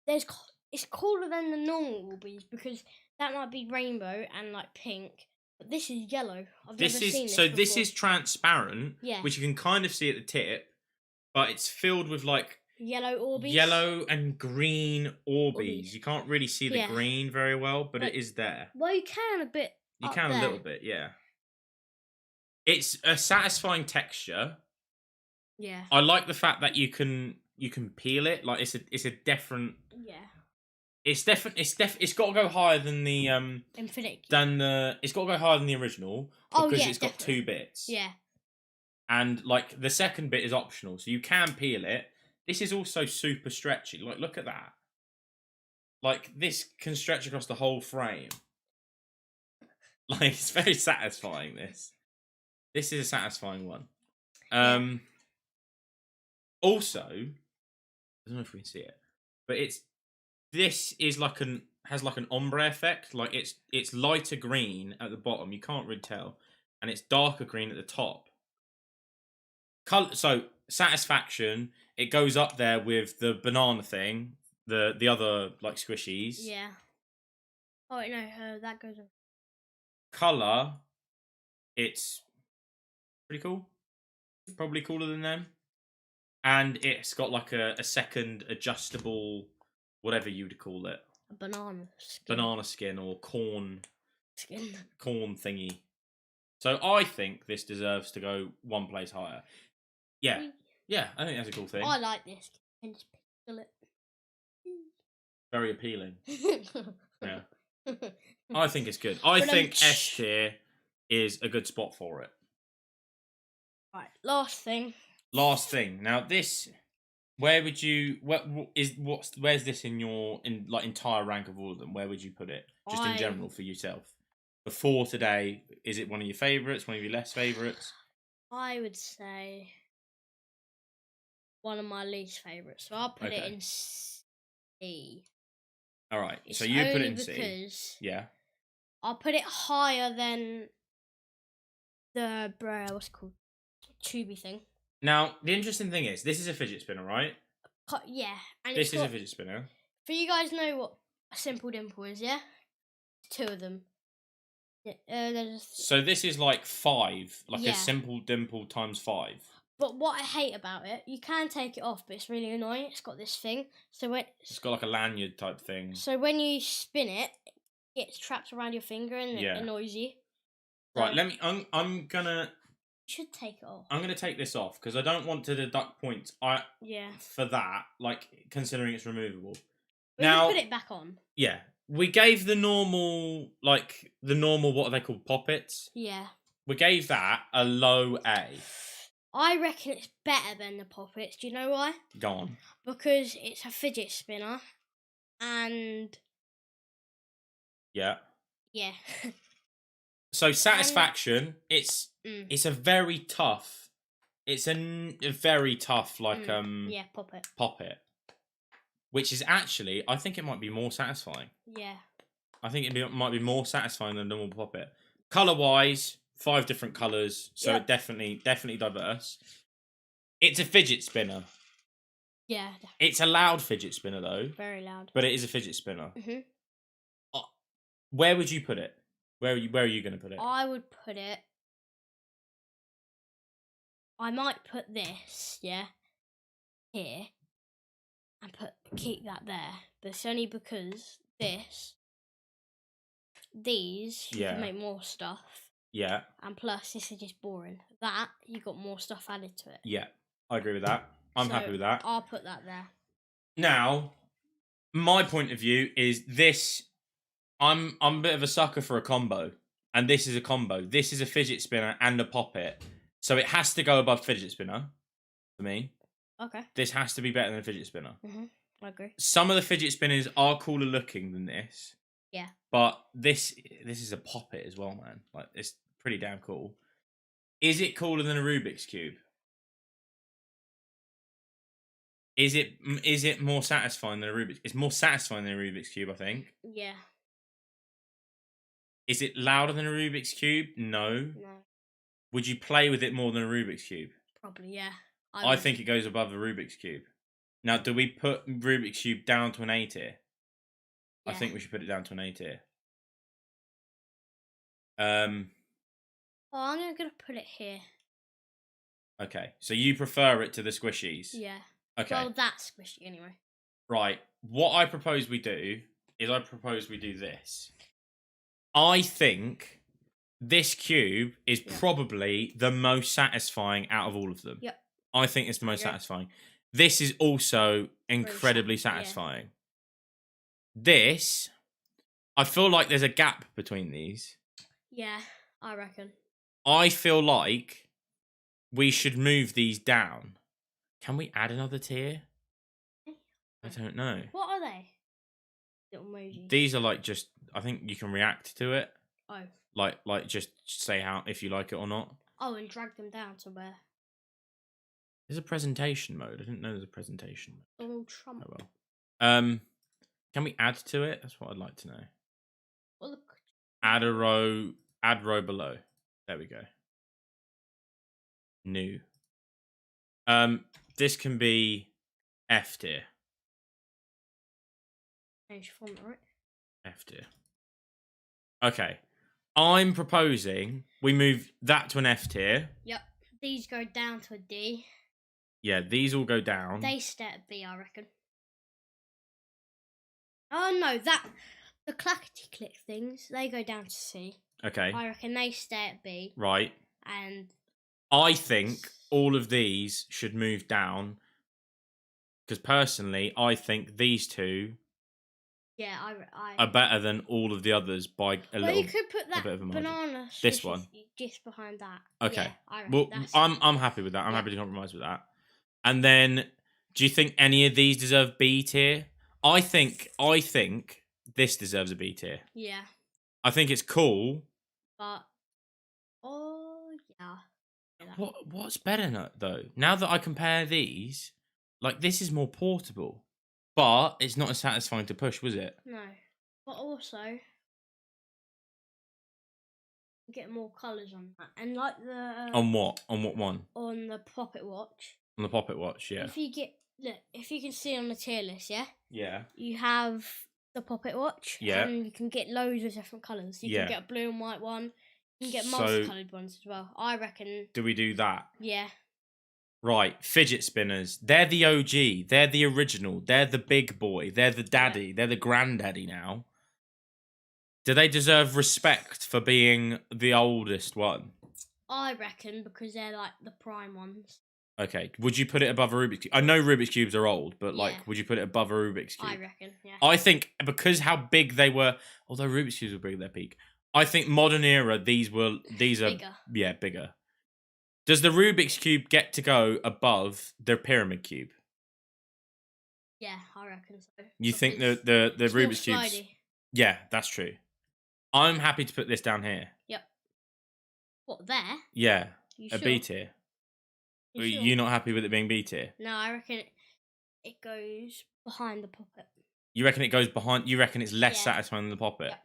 Speaker 2: It's cooler than the normal Orbeez because that might be rainbow and like pink, but this is yellow. I've never seen this before.
Speaker 1: This is transparent,
Speaker 2: yeah,
Speaker 1: which you can kind of see at the tip, but it's filled with like
Speaker 2: yellow Orbeez.
Speaker 1: Yellow and green Orbeez. You can't really see the green very well, but it is there.
Speaker 2: Well, you can a bit.
Speaker 1: You can a little bit, yeah. It's a satisfying texture.
Speaker 2: Yeah.
Speaker 1: I like the fact that you can peel it. Like it's a different.
Speaker 2: Yeah.
Speaker 1: It's got to go higher than the
Speaker 2: Infinite.
Speaker 1: It's got to go higher than the original because it's got 2 bits.
Speaker 2: Yeah.
Speaker 1: And like the second bit is optional, so you can peel it. This is also super stretchy. Like look at that. Like this can stretch across the whole frame. Like it's very satisfying. This is a satisfying one. Also, I don't know if we can see it, but this is like has like an ombre effect. Like it's lighter green at the bottom. You can't really tell, and it's darker green at the top. So satisfaction, it goes up there with the banana thing, the other like squishies.
Speaker 2: Yeah. Oh wait, no, that goes.
Speaker 1: Color, it's pretty cool. Probably cooler than them. And it's got like a second adjustable, whatever you would call it.
Speaker 2: A banana skin.
Speaker 1: Banana skin or corn
Speaker 2: skin.
Speaker 1: Corn thingy. So I think this deserves to go one place higher. Yeah. Yeah, I think that's a cool thing.
Speaker 2: I like this. And just peel it.
Speaker 1: Very appealing. Yeah. I think it's good. I think S tier is a good spot for it.
Speaker 2: Right, last thing.
Speaker 1: Now this, where's this in your entire rank of all of them? Where would you put it? Just in general for yourself. Before today, is it one of your favourites? One of your less favourites?
Speaker 2: I would say one of my least favourites. So I'll put it in C.
Speaker 1: All right.
Speaker 2: It's
Speaker 1: So you put it
Speaker 2: only
Speaker 1: in C.
Speaker 2: because
Speaker 1: Yeah.
Speaker 2: I'll put it higher than the what's it called, tubey thing.
Speaker 1: Now the interesting thing is, this is a fidget spinner, right?
Speaker 2: Yeah, and
Speaker 1: This
Speaker 2: it's
Speaker 1: is a
Speaker 2: got.
Speaker 1: fidget spinner.
Speaker 2: For you guys know what a simple dimple is, yeah? 2 of them. Yeah,
Speaker 1: So this is like 5, like a
Speaker 2: Yeah.
Speaker 1: simple dimple times 5.
Speaker 2: But what I hate about it, you can take it off, but it's really annoying. It's got this thing, so
Speaker 1: It's got like a lanyard type thing.
Speaker 2: when you spin it, it gets trapped around your finger and
Speaker 1: Yeah.
Speaker 2: it annoys you.
Speaker 1: Right.
Speaker 2: So
Speaker 1: Let me. I'm gonna.
Speaker 2: you should take it off.
Speaker 1: I'm gonna take this off because I don't want to deduct points.
Speaker 2: Yeah.
Speaker 1: For that, like considering it's removable.
Speaker 2: We
Speaker 1: Now,
Speaker 2: can put it back on.
Speaker 1: yeah, we gave the normal, what are they called, poppets?
Speaker 2: Yeah.
Speaker 1: We gave that a low A.
Speaker 2: I reckon it's better than the poppets. Do you know why?
Speaker 1: Go on.
Speaker 2: Because it's a fidget spinner, and
Speaker 1: Yeah.
Speaker 2: yeah.
Speaker 1: So satisfaction, it's
Speaker 2: Mm.
Speaker 1: a very tough. It's a very tough
Speaker 2: Yeah, poppet.
Speaker 1: poppet, which is actually, I think it might be more satisfying.
Speaker 2: Yeah.
Speaker 1: I think might be more satisfying than a normal poppet. Color wise, 5 different colors, so
Speaker 2: Yep.
Speaker 1: definitely diverse. It's a fidget spinner.
Speaker 2: Yeah.
Speaker 1: It's a loud fidget spinner though,
Speaker 2: Very loud.
Speaker 1: but it is a fidget spinner.
Speaker 2: Mhm.
Speaker 1: Where would you put it? Where are you going to put it?
Speaker 2: I would put it. I might put this, yeah, here, and keep that there. But it's only because these you
Speaker 1: Yeah.
Speaker 2: can make more stuff,
Speaker 1: Yeah,
Speaker 2: and plus this is just boring. That you got more stuff added to it.
Speaker 1: yeah, I agree with that. I'm
Speaker 2: So
Speaker 1: happy with that.
Speaker 2: I'll put that there.
Speaker 1: Now, my point of view is this. I'm a bit of a sucker for a combo, and this is a combo. This is a fidget spinner and a poppet, so it has to go above fidget spinner for me.
Speaker 2: Okay.
Speaker 1: This has to be better than a fidget spinner.
Speaker 2: I agree.
Speaker 1: Some of the fidget spinners are cooler looking than this.
Speaker 2: Yeah.
Speaker 1: But this is a poppet as well, man. Like, it's pretty damn cool. Is it cooler than a Rubik's Cube? Is it more satisfying than a Rubik's? It's more satisfying than a Rubik's Cube, I think.
Speaker 2: Yeah.
Speaker 1: Is it louder than a Rubik's Cube? No.
Speaker 2: No.
Speaker 1: Would you play with it more than a Rubik's Cube?
Speaker 2: Probably, yeah.
Speaker 1: I think it goes above the Rubik's Cube. Now, do we put Rubik's Cube down to an A tier?
Speaker 2: Yeah.
Speaker 1: I think we should put it down to an A tier.
Speaker 2: Oh, I'm gonna put it here.
Speaker 1: Okay, so you prefer it to the squishies?
Speaker 2: Yeah.
Speaker 1: Okay.
Speaker 2: Well, that's squishy anyway.
Speaker 1: Right. What I propose we do is this. I think this cube is probably the most satisfying out of all of them.
Speaker 2: Yep.
Speaker 1: I think it's the most satisfying. This is also incredibly
Speaker 2: Yeah.
Speaker 1: satisfying. This, I feel like there's a gap between these.
Speaker 2: Yeah, I reckon.
Speaker 1: I feel like we should move these down. Can we add another tier? I don't know.
Speaker 2: What are they? Little emojis.
Speaker 1: These are like just, I think you can react to it.
Speaker 2: Oh.
Speaker 1: Like just say how if you like it or not.
Speaker 2: Oh, and drag them down somewhere.
Speaker 1: There's a presentation mode. I didn't know there's a presentation mode.
Speaker 2: Donald Trump.
Speaker 1: Oh well. Can we add to it? That's what I'd like to know.
Speaker 2: Well, look.
Speaker 1: Add row below. There we go. New. This can be F tier.
Speaker 2: Change font, right?
Speaker 1: F tier. Okay. I'm proposing we move that to an F tier.
Speaker 2: Yep. These go down to a D.
Speaker 1: Yeah, these all go down.
Speaker 2: They stay at B, I reckon. Oh no, the clackety click things, they go down to C.
Speaker 1: Okay.
Speaker 2: I reckon they stay at B.
Speaker 1: Right.
Speaker 2: And
Speaker 1: I think all of these should move down because personally, I think these two are better than all of the others by a little.
Speaker 2: Well, you could put that
Speaker 1: bit of a margin.
Speaker 2: banana.
Speaker 1: This one?
Speaker 2: just behind that.
Speaker 1: Okay.
Speaker 2: Yeah, I reckon
Speaker 1: Well,
Speaker 2: that's...
Speaker 1: I'm happy with that. I'm happy to compromise with that. And then, do you think any of these deserve B tier? I think this deserves a B tier.
Speaker 2: Yeah.
Speaker 1: I think it's cool.
Speaker 2: But yeah.
Speaker 1: What's better though? Now that I compare these, like this is more portable. But it's not as satisfying to push, was it?
Speaker 2: No. But also, get more colours on that. And like the...
Speaker 1: On what? On what one?
Speaker 2: On the Pocket Watch.
Speaker 1: On the Pocket Watch, yeah.
Speaker 2: If you get... Look, if you can see on the tier list, yeah?
Speaker 1: Yeah.
Speaker 2: You have the Pocket Watch.
Speaker 1: Yeah.
Speaker 2: And you can get loads of different colours. You can get a blue and white one. You can get multicoloured ones as well. I reckon...
Speaker 1: Do we do that?
Speaker 2: Yeah.
Speaker 1: Right, fidget spinners. They're the OG. They're the original. They're the big boy. They're the daddy. Yeah. They're the granddaddy now. Do they deserve respect for being the oldest one?
Speaker 2: I reckon because they're like the prime ones.
Speaker 1: Okay. Would you put it above a Rubik's Cube? I know Rubik's Cubes are old, but like, would you put it above a Rubik's Cube?
Speaker 2: I reckon, yeah.
Speaker 1: I think because how big they were, although Rubik's Cubes were big at their peak, I think modern era, these are
Speaker 2: bigger.
Speaker 1: Yeah, bigger. Does the Rubik's Cube get to go above the Pyramid Cube?
Speaker 2: Yeah, I reckon so.
Speaker 1: You think the Rubik's Cube?
Speaker 2: Slidey.
Speaker 1: Yeah, that's true. I'm happy to put this down here.
Speaker 2: Yep. What, there?
Speaker 1: Yeah,
Speaker 2: You
Speaker 1: a
Speaker 2: sure?
Speaker 1: B tier. Are you not happy with it being B tier?
Speaker 2: No, I reckon it goes behind the Pocket.
Speaker 1: You reckon it goes behind? You reckon it's less satisfying than the Poppet?
Speaker 2: Yep.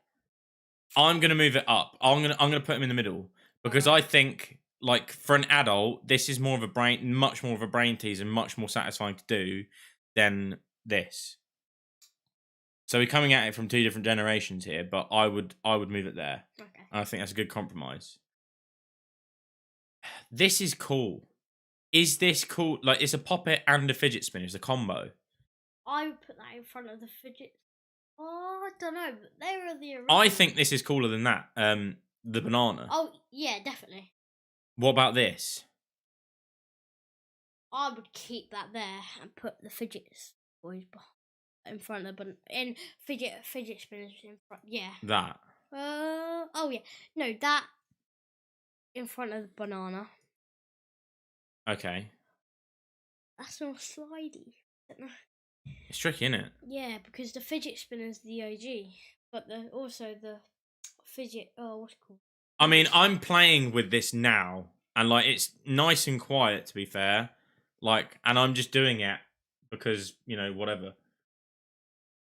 Speaker 1: I'm gonna move it up. I'm gonna put them in the middle because I think, like, for an adult, this is much more of a brain teaser, much more satisfying to do than this. So we're coming at it from two different generations here, but I would move it there.
Speaker 2: Okay.
Speaker 1: I think that's a good compromise. This is cool. Is this cool? Like, it's a Poppet and a fidget spinner. It's a combo. I
Speaker 2: would put that in front of the fidget. Oh, I don't know, but they were the original.
Speaker 1: I think this is cooler than that. The banana.
Speaker 2: Oh, yeah, definitely.
Speaker 1: What about this?
Speaker 2: I would keep that there and put the fidget toys in front of the fidget spinners in front. Yeah.
Speaker 1: That.
Speaker 2: Oh yeah. No, that in front of the banana.
Speaker 1: Okay.
Speaker 2: That's not slidey.
Speaker 1: It's tricky, isn't it?
Speaker 2: Yeah, because the fidget spinner's the OG, but also the fidget. Oh, what's it called?
Speaker 1: I mean, I'm playing with this now, and like it's nice and quiet. To be fair, like, and I'm just doing it because whatever.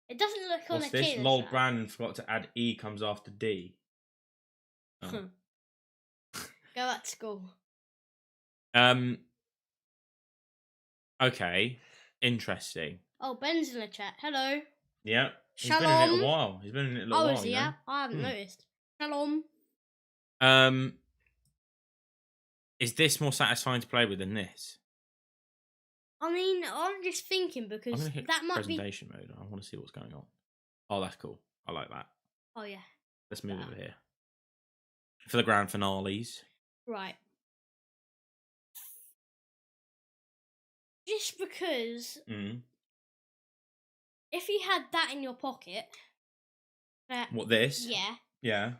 Speaker 2: It doesn't look on
Speaker 1: What's
Speaker 2: a
Speaker 1: this? Lol, Brandon forgot to add E comes after D. Oh.
Speaker 2: Go back to school.
Speaker 1: Okay. Interesting.
Speaker 2: Oh, Ben's in the chat. Hello.
Speaker 1: Yeah. He's
Speaker 2: Shalom.
Speaker 1: been in it a while. He's been in it a little while.
Speaker 2: Oh, is he? Yeah. I haven't noticed. Shalom.
Speaker 1: Is this more satisfying to play with than this?
Speaker 2: I mean, I'm just thinking because that might be
Speaker 1: presentation mode. I want to see what's going on. Oh, that's cool. I like that.
Speaker 2: Oh yeah.
Speaker 1: Let's move over here for the grand finales.
Speaker 2: Right. Just because if you had that in your pocket,
Speaker 1: what this?
Speaker 2: Yeah.
Speaker 1: Yeah.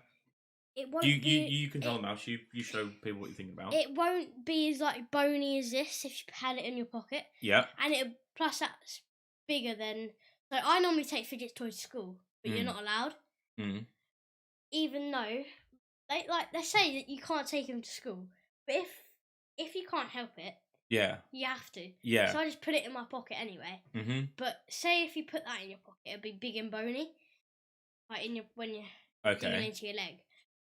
Speaker 2: It won't
Speaker 1: you control the mouse. You show people what you think about.
Speaker 2: It won't be as like bony as this if you had it in your pocket.
Speaker 1: Yeah.
Speaker 2: And plus that's bigger than. So I normally take fidget toys to school, but you're not allowed. Even though they say that you can't take them to school, but if you can't help it,
Speaker 1: yeah,
Speaker 2: you have to.
Speaker 1: Yeah.
Speaker 2: So I just put it in my pocket anyway. But say if you put that in your pocket, it'll be big and bony, like when you're digging into your leg.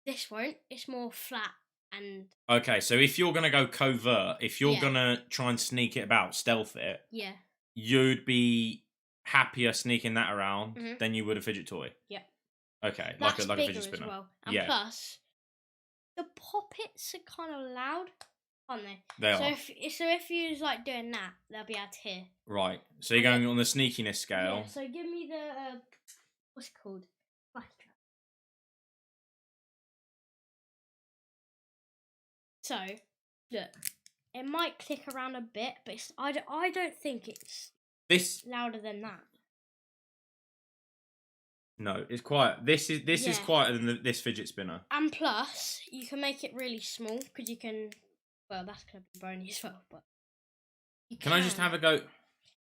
Speaker 2: This won't. It's more flat and.
Speaker 1: Okay, so if you're gonna go covert, if you're gonna try and sneak it about, stealth it, you'd be happier sneaking that around than you would a fidget toy.
Speaker 2: Yeah.
Speaker 1: Okay,
Speaker 2: that's
Speaker 1: like a fidget spinner.
Speaker 2: As well. And plus, the poppets are kind of loud, aren't they?
Speaker 1: They are.
Speaker 2: So if you're like doing that, they'll be able to hear.
Speaker 1: Right. So you're going on the sneakiness scale.
Speaker 2: Yeah. So give me the what's it called? So, look, it might click around a bit, but I don't think it's louder than that.
Speaker 1: No, it's quiet. This is quieter than this fidget spinner.
Speaker 2: And plus, you can make it really small because you can. Well, that's gonna be bony as well, but.
Speaker 1: Can I just have a go?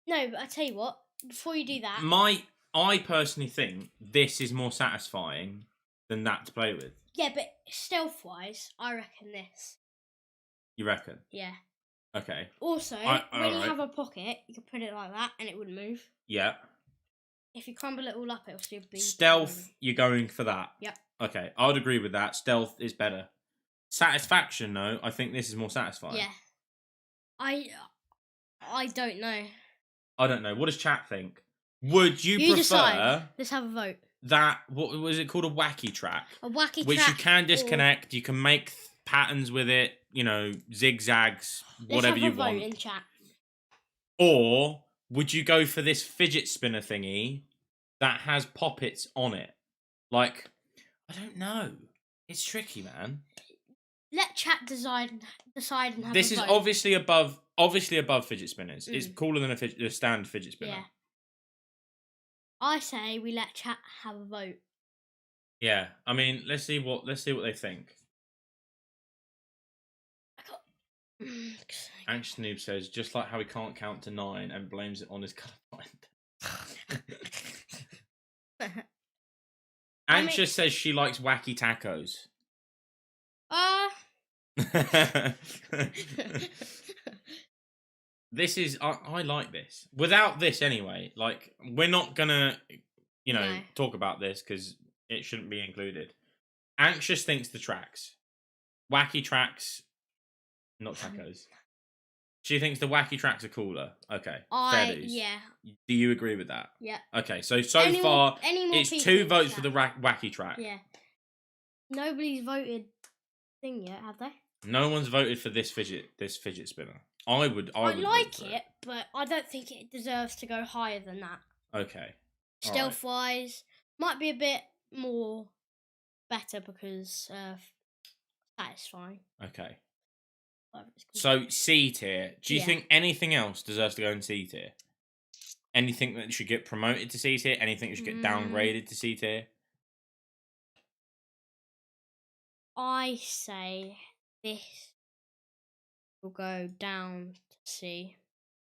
Speaker 2: No, but I tell you what. Before you do that,
Speaker 1: I personally think this is more satisfying than that to play with.
Speaker 2: Yeah, but stealth-wise, I reckon this.
Speaker 1: You reckon?
Speaker 2: Yeah.
Speaker 1: Okay.
Speaker 2: Also, when you have a pocket, you can put it like that and it wouldn't move.
Speaker 1: Yeah.
Speaker 2: if you crumble it all up, it'll still be
Speaker 1: Stealth, you're going for that.
Speaker 2: Yep.
Speaker 1: Okay, I would agree with that. Stealth is better. Satisfaction, though, I think this is more satisfying.
Speaker 2: Yeah. I don't know.
Speaker 1: I don't know. What does chat think? Would you prefer
Speaker 2: decide. Let's have a vote.
Speaker 1: that? What was it called? A wacky track.
Speaker 2: A wacky
Speaker 1: which
Speaker 2: track.
Speaker 1: you can disconnect. You can make patterns with it. You know, zigzags, whatever you want.
Speaker 2: Let's have a vote in chat.
Speaker 1: Or would you go for this fidget spinner thingy that has poppets on it? Like, I don't know. It's tricky, man.
Speaker 2: Let chat decide and have
Speaker 1: This
Speaker 2: a
Speaker 1: is
Speaker 2: vote.
Speaker 1: obviously above fidget spinners. It's cooler than a standard fidget spinner.
Speaker 2: Yeah. I say we let chat have a vote.
Speaker 1: Yeah. I mean, let's see what they think. Anxious Noob says, just like how he can't count to 9 and blames it on his colourblind. Anxious says she likes wacky tacos. This is I like this. Without this anyway, like we're not gonna talk about this because it shouldn't be included. Anxious thinks the tracks. Wacky tracks, not tacos. She thinks the wacky tracks are cooler. Okay. Fair dues.
Speaker 2: Yeah.
Speaker 1: Do you agree with that?
Speaker 2: Yeah.
Speaker 1: Okay, so far it's 2 votes for the wacky track.
Speaker 2: Yeah. Nobody's voted thing yet, have they?
Speaker 1: No one's voted for this fidget spinner. I would
Speaker 2: like it, but I don't think it deserves to go higher than that.
Speaker 1: Okay.
Speaker 2: Stealth wise, might be a bit more better because satisfying.
Speaker 1: Okay. So C tier. Do you think anything else deserves to go in C tier? Anything that should get promoted to C tier? Anything that should get downgraded to C tier?
Speaker 2: I say this will go down to C.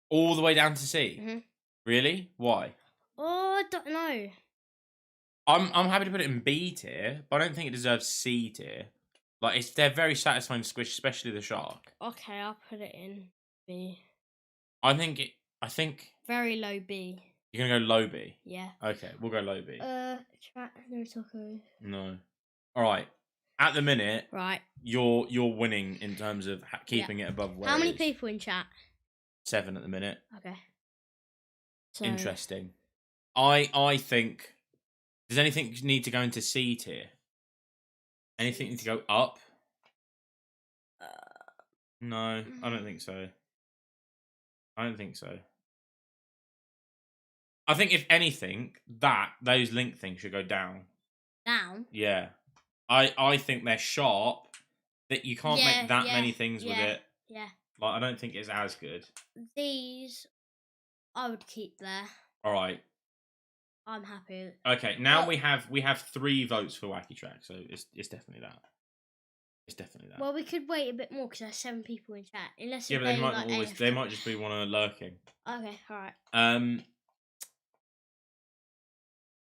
Speaker 1: All the way down to C?
Speaker 2: Mm-hmm.
Speaker 1: Really? Why?
Speaker 2: Oh, I don't know.
Speaker 1: I'm happy to put it in B tier, but I don't think it deserves C tier. Like they're very satisfying to squish, especially the shark.
Speaker 2: Okay, I'll put it in B.
Speaker 1: I think
Speaker 2: very low B.
Speaker 1: You're gonna go low B?
Speaker 2: Yeah.
Speaker 1: Okay, we'll go low B.
Speaker 2: No.
Speaker 1: All right. At the minute,
Speaker 2: right,
Speaker 1: you're winning in terms of keeping it above where.
Speaker 2: How many people in chat?
Speaker 1: 7 at the minute.
Speaker 2: Okay. So...
Speaker 1: Interesting. I think. Does anything need to go into C tier? Anything need to go up? No, I don't think so. I don't think so. I think if anything, those link things should go down.
Speaker 2: Down?
Speaker 1: Yeah. I think they're sharp. That you can't make that many things with it.
Speaker 2: Yeah.
Speaker 1: Like I don't think it's as good.
Speaker 2: These I would keep there.
Speaker 1: Alright.
Speaker 2: I'm happy.
Speaker 1: Okay, now we have 3 votes for Wacky Track, so it's definitely that. It's definitely that.
Speaker 2: Well, we could wait a bit more because there's 7 people in chat. Unless
Speaker 1: but they might they might just be lurking.
Speaker 2: Okay, alright.
Speaker 1: I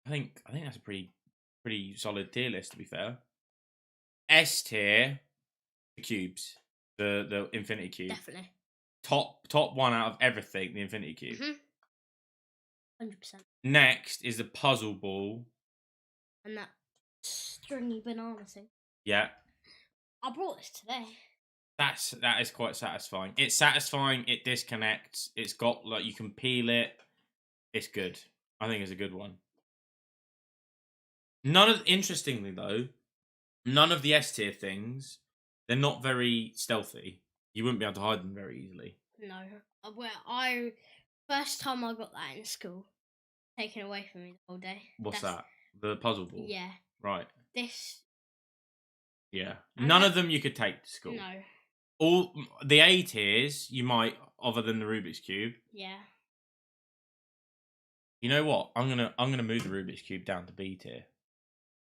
Speaker 1: think that's a pretty solid tier list, to be fair. S tier, the cubes, the infinity cube.
Speaker 2: Definitely.
Speaker 1: Top one out of everything, the infinity cube.
Speaker 2: 100%.
Speaker 1: Next is the puzzle ball.
Speaker 2: And that stringy banana thing.
Speaker 1: Yeah.
Speaker 2: I brought this today.
Speaker 1: That is quite satisfying. It's satisfying. It disconnects. It's got like you can peel it. It's good. I think it's a good one. Interestingly though, none of the S tier things, they're not very stealthy. You wouldn't be able to hide them very easily.
Speaker 2: No. Well, first time I got that in school, taken away from me the whole day.
Speaker 1: What's that? The puzzle ball?
Speaker 2: Yeah.
Speaker 1: Right.
Speaker 2: This.
Speaker 1: Yeah. None of them you could take to school.
Speaker 2: No.
Speaker 1: All the A tiers you might, other than the Rubik's Cube.
Speaker 2: Yeah.
Speaker 1: You know what? I'm gonna move the Rubik's Cube down to B tier.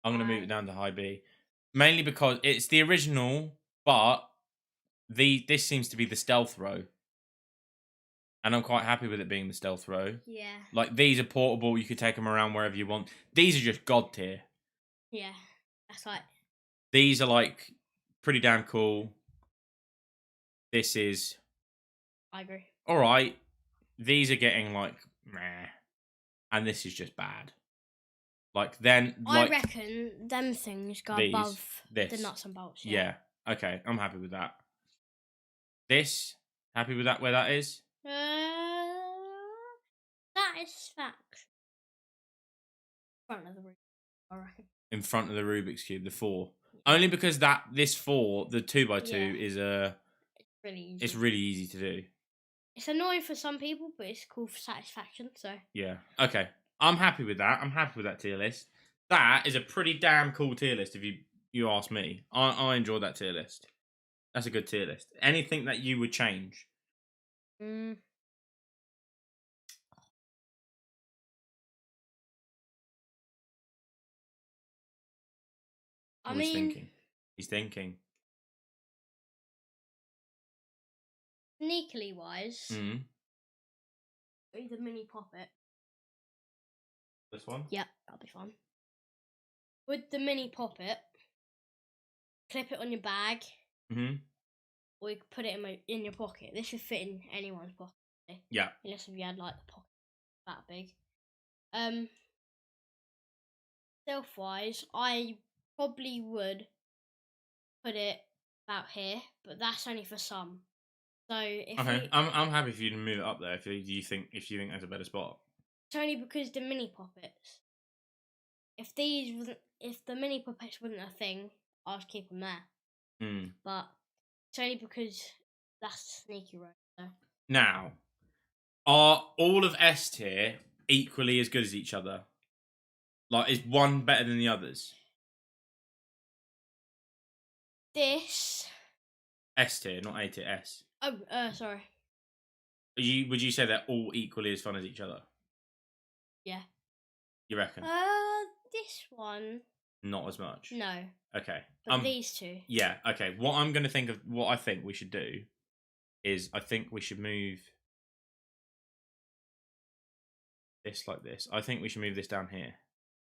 Speaker 1: I'm gonna move it down to high B, mainly because it's the original, but this seems to be the stealth row, and I'm quite happy with it being the stealth row.
Speaker 2: Yeah.
Speaker 1: Like these are portable; you could take them around wherever you want. These are just god tier.
Speaker 2: Yeah, that's like.
Speaker 1: These are like pretty damn cool. This is.
Speaker 2: I agree.
Speaker 1: All right. These are getting like meh. and this is just bad. Like then,
Speaker 2: I
Speaker 1: like
Speaker 2: reckon them things go
Speaker 1: these,
Speaker 2: above the
Speaker 1: this.
Speaker 2: nuts and bolts.
Speaker 1: Yeah. Okay, I'm happy with that. This, happy with that where that is?
Speaker 2: Satisfaction. Front of the room, I reckon.
Speaker 1: In front of the Rubik's Cube, the 4. Only because this 4, the 2x2 is
Speaker 2: Really easy.
Speaker 1: it's really easy to do.
Speaker 2: It's annoying for some people, but it's cool for satisfaction. So
Speaker 1: Yeah. Okay. I'm happy with that. I'm happy with that tier list. That is a pretty damn cool tier list if you ask me. I enjoy that tier list. That's a good tier list. Anything that you would change?
Speaker 2: mm. I
Speaker 1: He's
Speaker 2: mean,
Speaker 1: thinking. He's thinking.
Speaker 2: sneakily wise,
Speaker 1: Mm.
Speaker 2: the mini poppet.
Speaker 1: This one?
Speaker 2: Yep, that'll be fun. With the mini poppet, clip it on your bag,
Speaker 1: Mm-hmm.
Speaker 2: or you could put it in your pocket. This should fit in anyone's pocket.
Speaker 1: Yeah.
Speaker 2: Unless if you had like the pocket that big. Stealth wise, I probably would put it about here, but that's only for some. So if
Speaker 1: Okay. I'm happy for you to move it up there if you think that's a better spot.
Speaker 2: it's only because the mini poppets. If the mini puppets wasn't a thing, I'd keep them there.
Speaker 1: Mm.
Speaker 2: But it's only because that's sneaky road. So.
Speaker 1: Now, are all of S tier equally as good as each other? Like, is one better than the others?
Speaker 2: This.
Speaker 1: S tier, not A tier. S.
Speaker 2: Oh, sorry.
Speaker 1: Would you say they're all equally as fun as each other?
Speaker 2: Yeah.
Speaker 1: You reckon?
Speaker 2: This one.
Speaker 1: Not as much.
Speaker 2: No.
Speaker 1: Okay.
Speaker 2: But these two.
Speaker 1: Yeah. Okay. What I'm going to think of, what I think we should do, is I think we should move this like this. I think we should move this down here.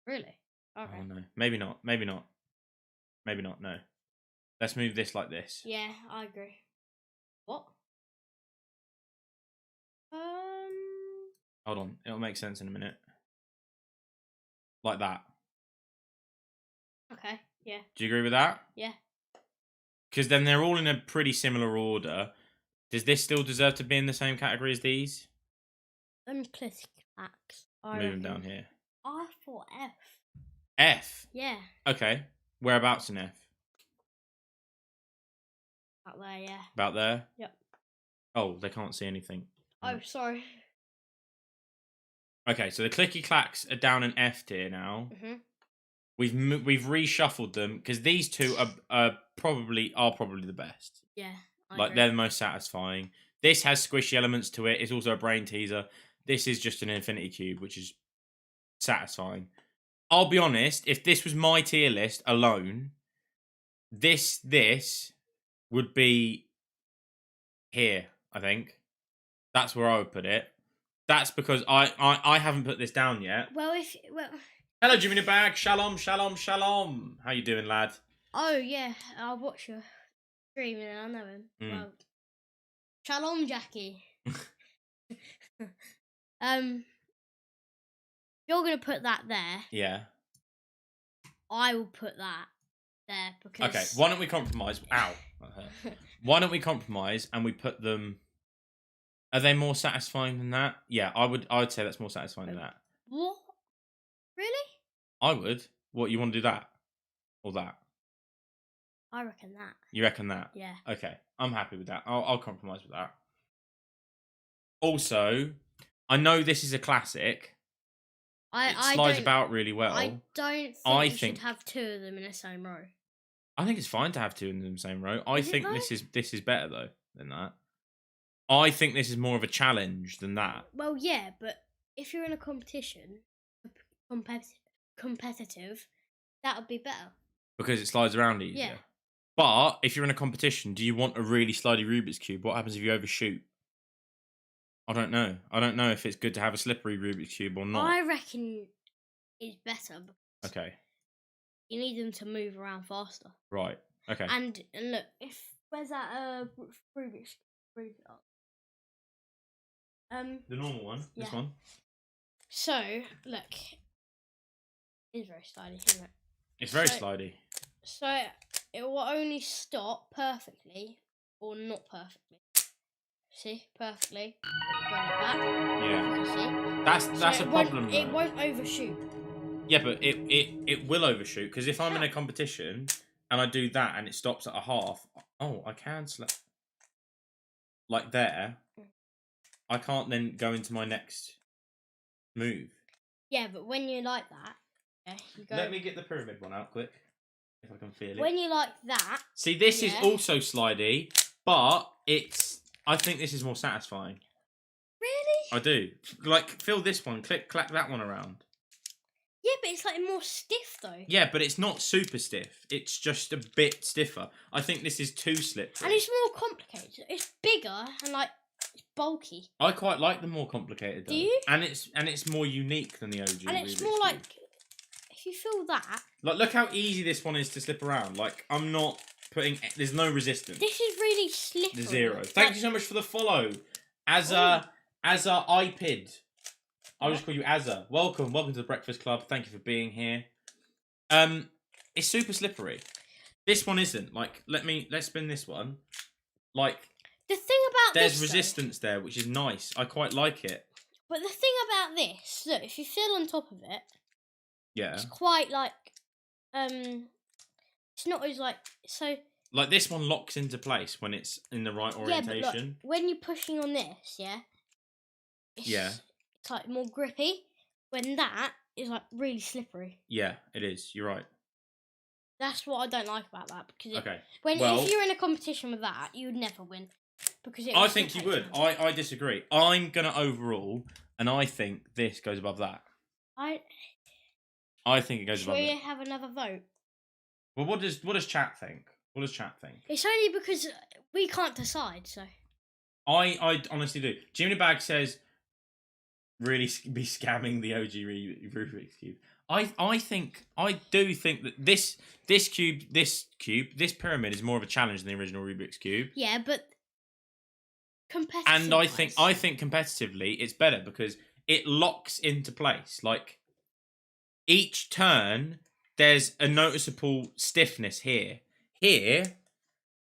Speaker 2: Really? Okay.
Speaker 1: Oh no. Maybe not. Maybe not. Maybe not. No. Let's move this like this.
Speaker 2: Yeah, I agree. What?
Speaker 1: Hold on. It'll make sense in a minute. Like that.
Speaker 2: Okay. Yeah.
Speaker 1: Do you agree with that?
Speaker 2: Yeah.
Speaker 1: Because then they're all in a pretty similar order. Does this still deserve to be in the same category as these?
Speaker 2: Let me click X.
Speaker 1: Move them down here.
Speaker 2: I thought F.
Speaker 1: F?
Speaker 2: Yeah.
Speaker 1: Okay. Whereabouts in F?
Speaker 2: Out there, yeah.
Speaker 1: About there?
Speaker 2: Yep.
Speaker 1: Oh, they can't see anything.
Speaker 2: Oh, sorry.
Speaker 1: Okay, so the clicky clacks are down in F tier now.
Speaker 2: Mm-hmm.
Speaker 1: We've reshuffled them because these two are probably the best.
Speaker 2: Yeah.
Speaker 1: Like they're the most satisfying. This has squishy elements to it. It's also a brain teaser. This is just an infinity cube, which is satisfying. I'll be honest, if this was my tier list alone, this would be here, I think. That's where I would put it. That's because I haven't put this down yet.
Speaker 2: Well,
Speaker 1: Hello, Jimmy in the bag. Shalom, shalom, shalom. How you doing, lad?
Speaker 2: Oh yeah, I'll watch your stream and I know him. Well, shalom, Jackie. You're gonna put that there.
Speaker 1: Yeah.
Speaker 2: I will put that there because.
Speaker 1: Okay. Why don't we compromise? Ow. That hurt. Why don't we compromise and we put them? Are they more satisfying than that? Yeah, I would say that's more satisfying than that.
Speaker 2: What? Really?
Speaker 1: I would. What, you want to do that? Or that?
Speaker 2: I reckon that.
Speaker 1: You reckon that?
Speaker 2: Yeah.
Speaker 1: Okay. I'm happy with that. I'll compromise with that. Also, I know this is a classic. It slides about really well.
Speaker 2: I don't think you should have two of them in the same row.
Speaker 1: I think it's fine to have two in the same row. I think this is better though than that. I think this is more of a challenge than that.
Speaker 2: Well, yeah, but if you're in a competition, competitive, that would be better.
Speaker 1: Because it slides around easier.
Speaker 2: Yeah.
Speaker 1: But if you're in a competition, do you want a really slidey Rubik's Cube? What happens if you overshoot? I don't know. I don't know if it's good to have a slippery Rubik's Cube or not.
Speaker 2: I reckon it's better.
Speaker 1: Okay.
Speaker 2: You need them to move around faster.
Speaker 1: Right. Okay.
Speaker 2: And look, where's that Rubik's Cube?
Speaker 1: The normal one.
Speaker 2: Yeah.
Speaker 1: This one.
Speaker 2: So look, it's very slidey, isn't it?
Speaker 1: It's very
Speaker 2: So-
Speaker 1: slidey.
Speaker 2: So it will only stop perfectly or not perfectly. See, perfectly. Go like that.
Speaker 1: Yeah.
Speaker 2: You see.
Speaker 1: That's
Speaker 2: So
Speaker 1: a problem.
Speaker 2: It
Speaker 1: though.
Speaker 2: won't overshoot.
Speaker 1: Yeah, but it will overshoot because if I'm in
Speaker 2: How?
Speaker 1: a competition and I do that and it stops at a half, oh, I can like there. I can't then go into my next move.
Speaker 2: Yeah, but when you like that, yeah, you go.
Speaker 1: Let me get the pyramid one out quick, if I can feel it.
Speaker 2: When you like that.
Speaker 1: See, this is
Speaker 2: yeah.
Speaker 1: also slidey, but I think this is more satisfying.
Speaker 2: Really?
Speaker 1: I do. Like, feel this one. Clack that one around.
Speaker 2: Yeah, but it's like more stiff though.
Speaker 1: Yeah, but it's not super stiff. It's just a bit stiffer. I think this is too slippery.
Speaker 2: And it's more complicated. It's bigger and like it's bulky.
Speaker 1: I quite like the more complicated. Though.
Speaker 2: Do you?
Speaker 1: And it's more unique than the OG.
Speaker 2: And it's
Speaker 1: Rubik's
Speaker 2: more
Speaker 1: Cube.
Speaker 2: like if you feel that.
Speaker 1: Like, look how easy this one is to slip around. Like, I'm not putting. There's no resistance.
Speaker 2: This is really slippery.
Speaker 1: The zero. Thank you so much for the follow. Azza iPid. I'll just call you Azza. Welcome to the Breakfast Club. Thank you for being here. It's super slippery. This one isn't. Like, let's spin this one. Like,
Speaker 2: the thing about
Speaker 1: there's
Speaker 2: this,
Speaker 1: resistance there, which is nice. I quite like it.
Speaker 2: But the thing about this, look, if you feel on top of it,
Speaker 1: Yeah.
Speaker 2: it's quite like, it's not as like so.
Speaker 1: Like this one locks into place when it's in the right orientation.
Speaker 2: Yeah, but look, when you're pushing on this, it's like more grippy. When that is like really slippery.
Speaker 1: Yeah, it is. You're right.
Speaker 2: That's what I don't like about that because
Speaker 1: Okay.
Speaker 2: if you're in a competition with that, you would never win because
Speaker 1: I think you would. I disagree. I'm gonna overrule, and I think this goes above that. I think it goes
Speaker 2: Shall
Speaker 1: above
Speaker 2: we
Speaker 1: it.
Speaker 2: have another vote?
Speaker 1: Well, what does chat think? What does chat think?
Speaker 2: It's only because we can't decide. So
Speaker 1: I honestly do. Jimmy Bag says, really be scamming the OG Rubik's Cube. I do think that this pyramid is more of a challenge than the original Rubik's Cube.
Speaker 2: yeah, but competitive.
Speaker 1: And I think competitively it's better because it locks into place. Like each turn, there's a noticeable stiffness here. Here,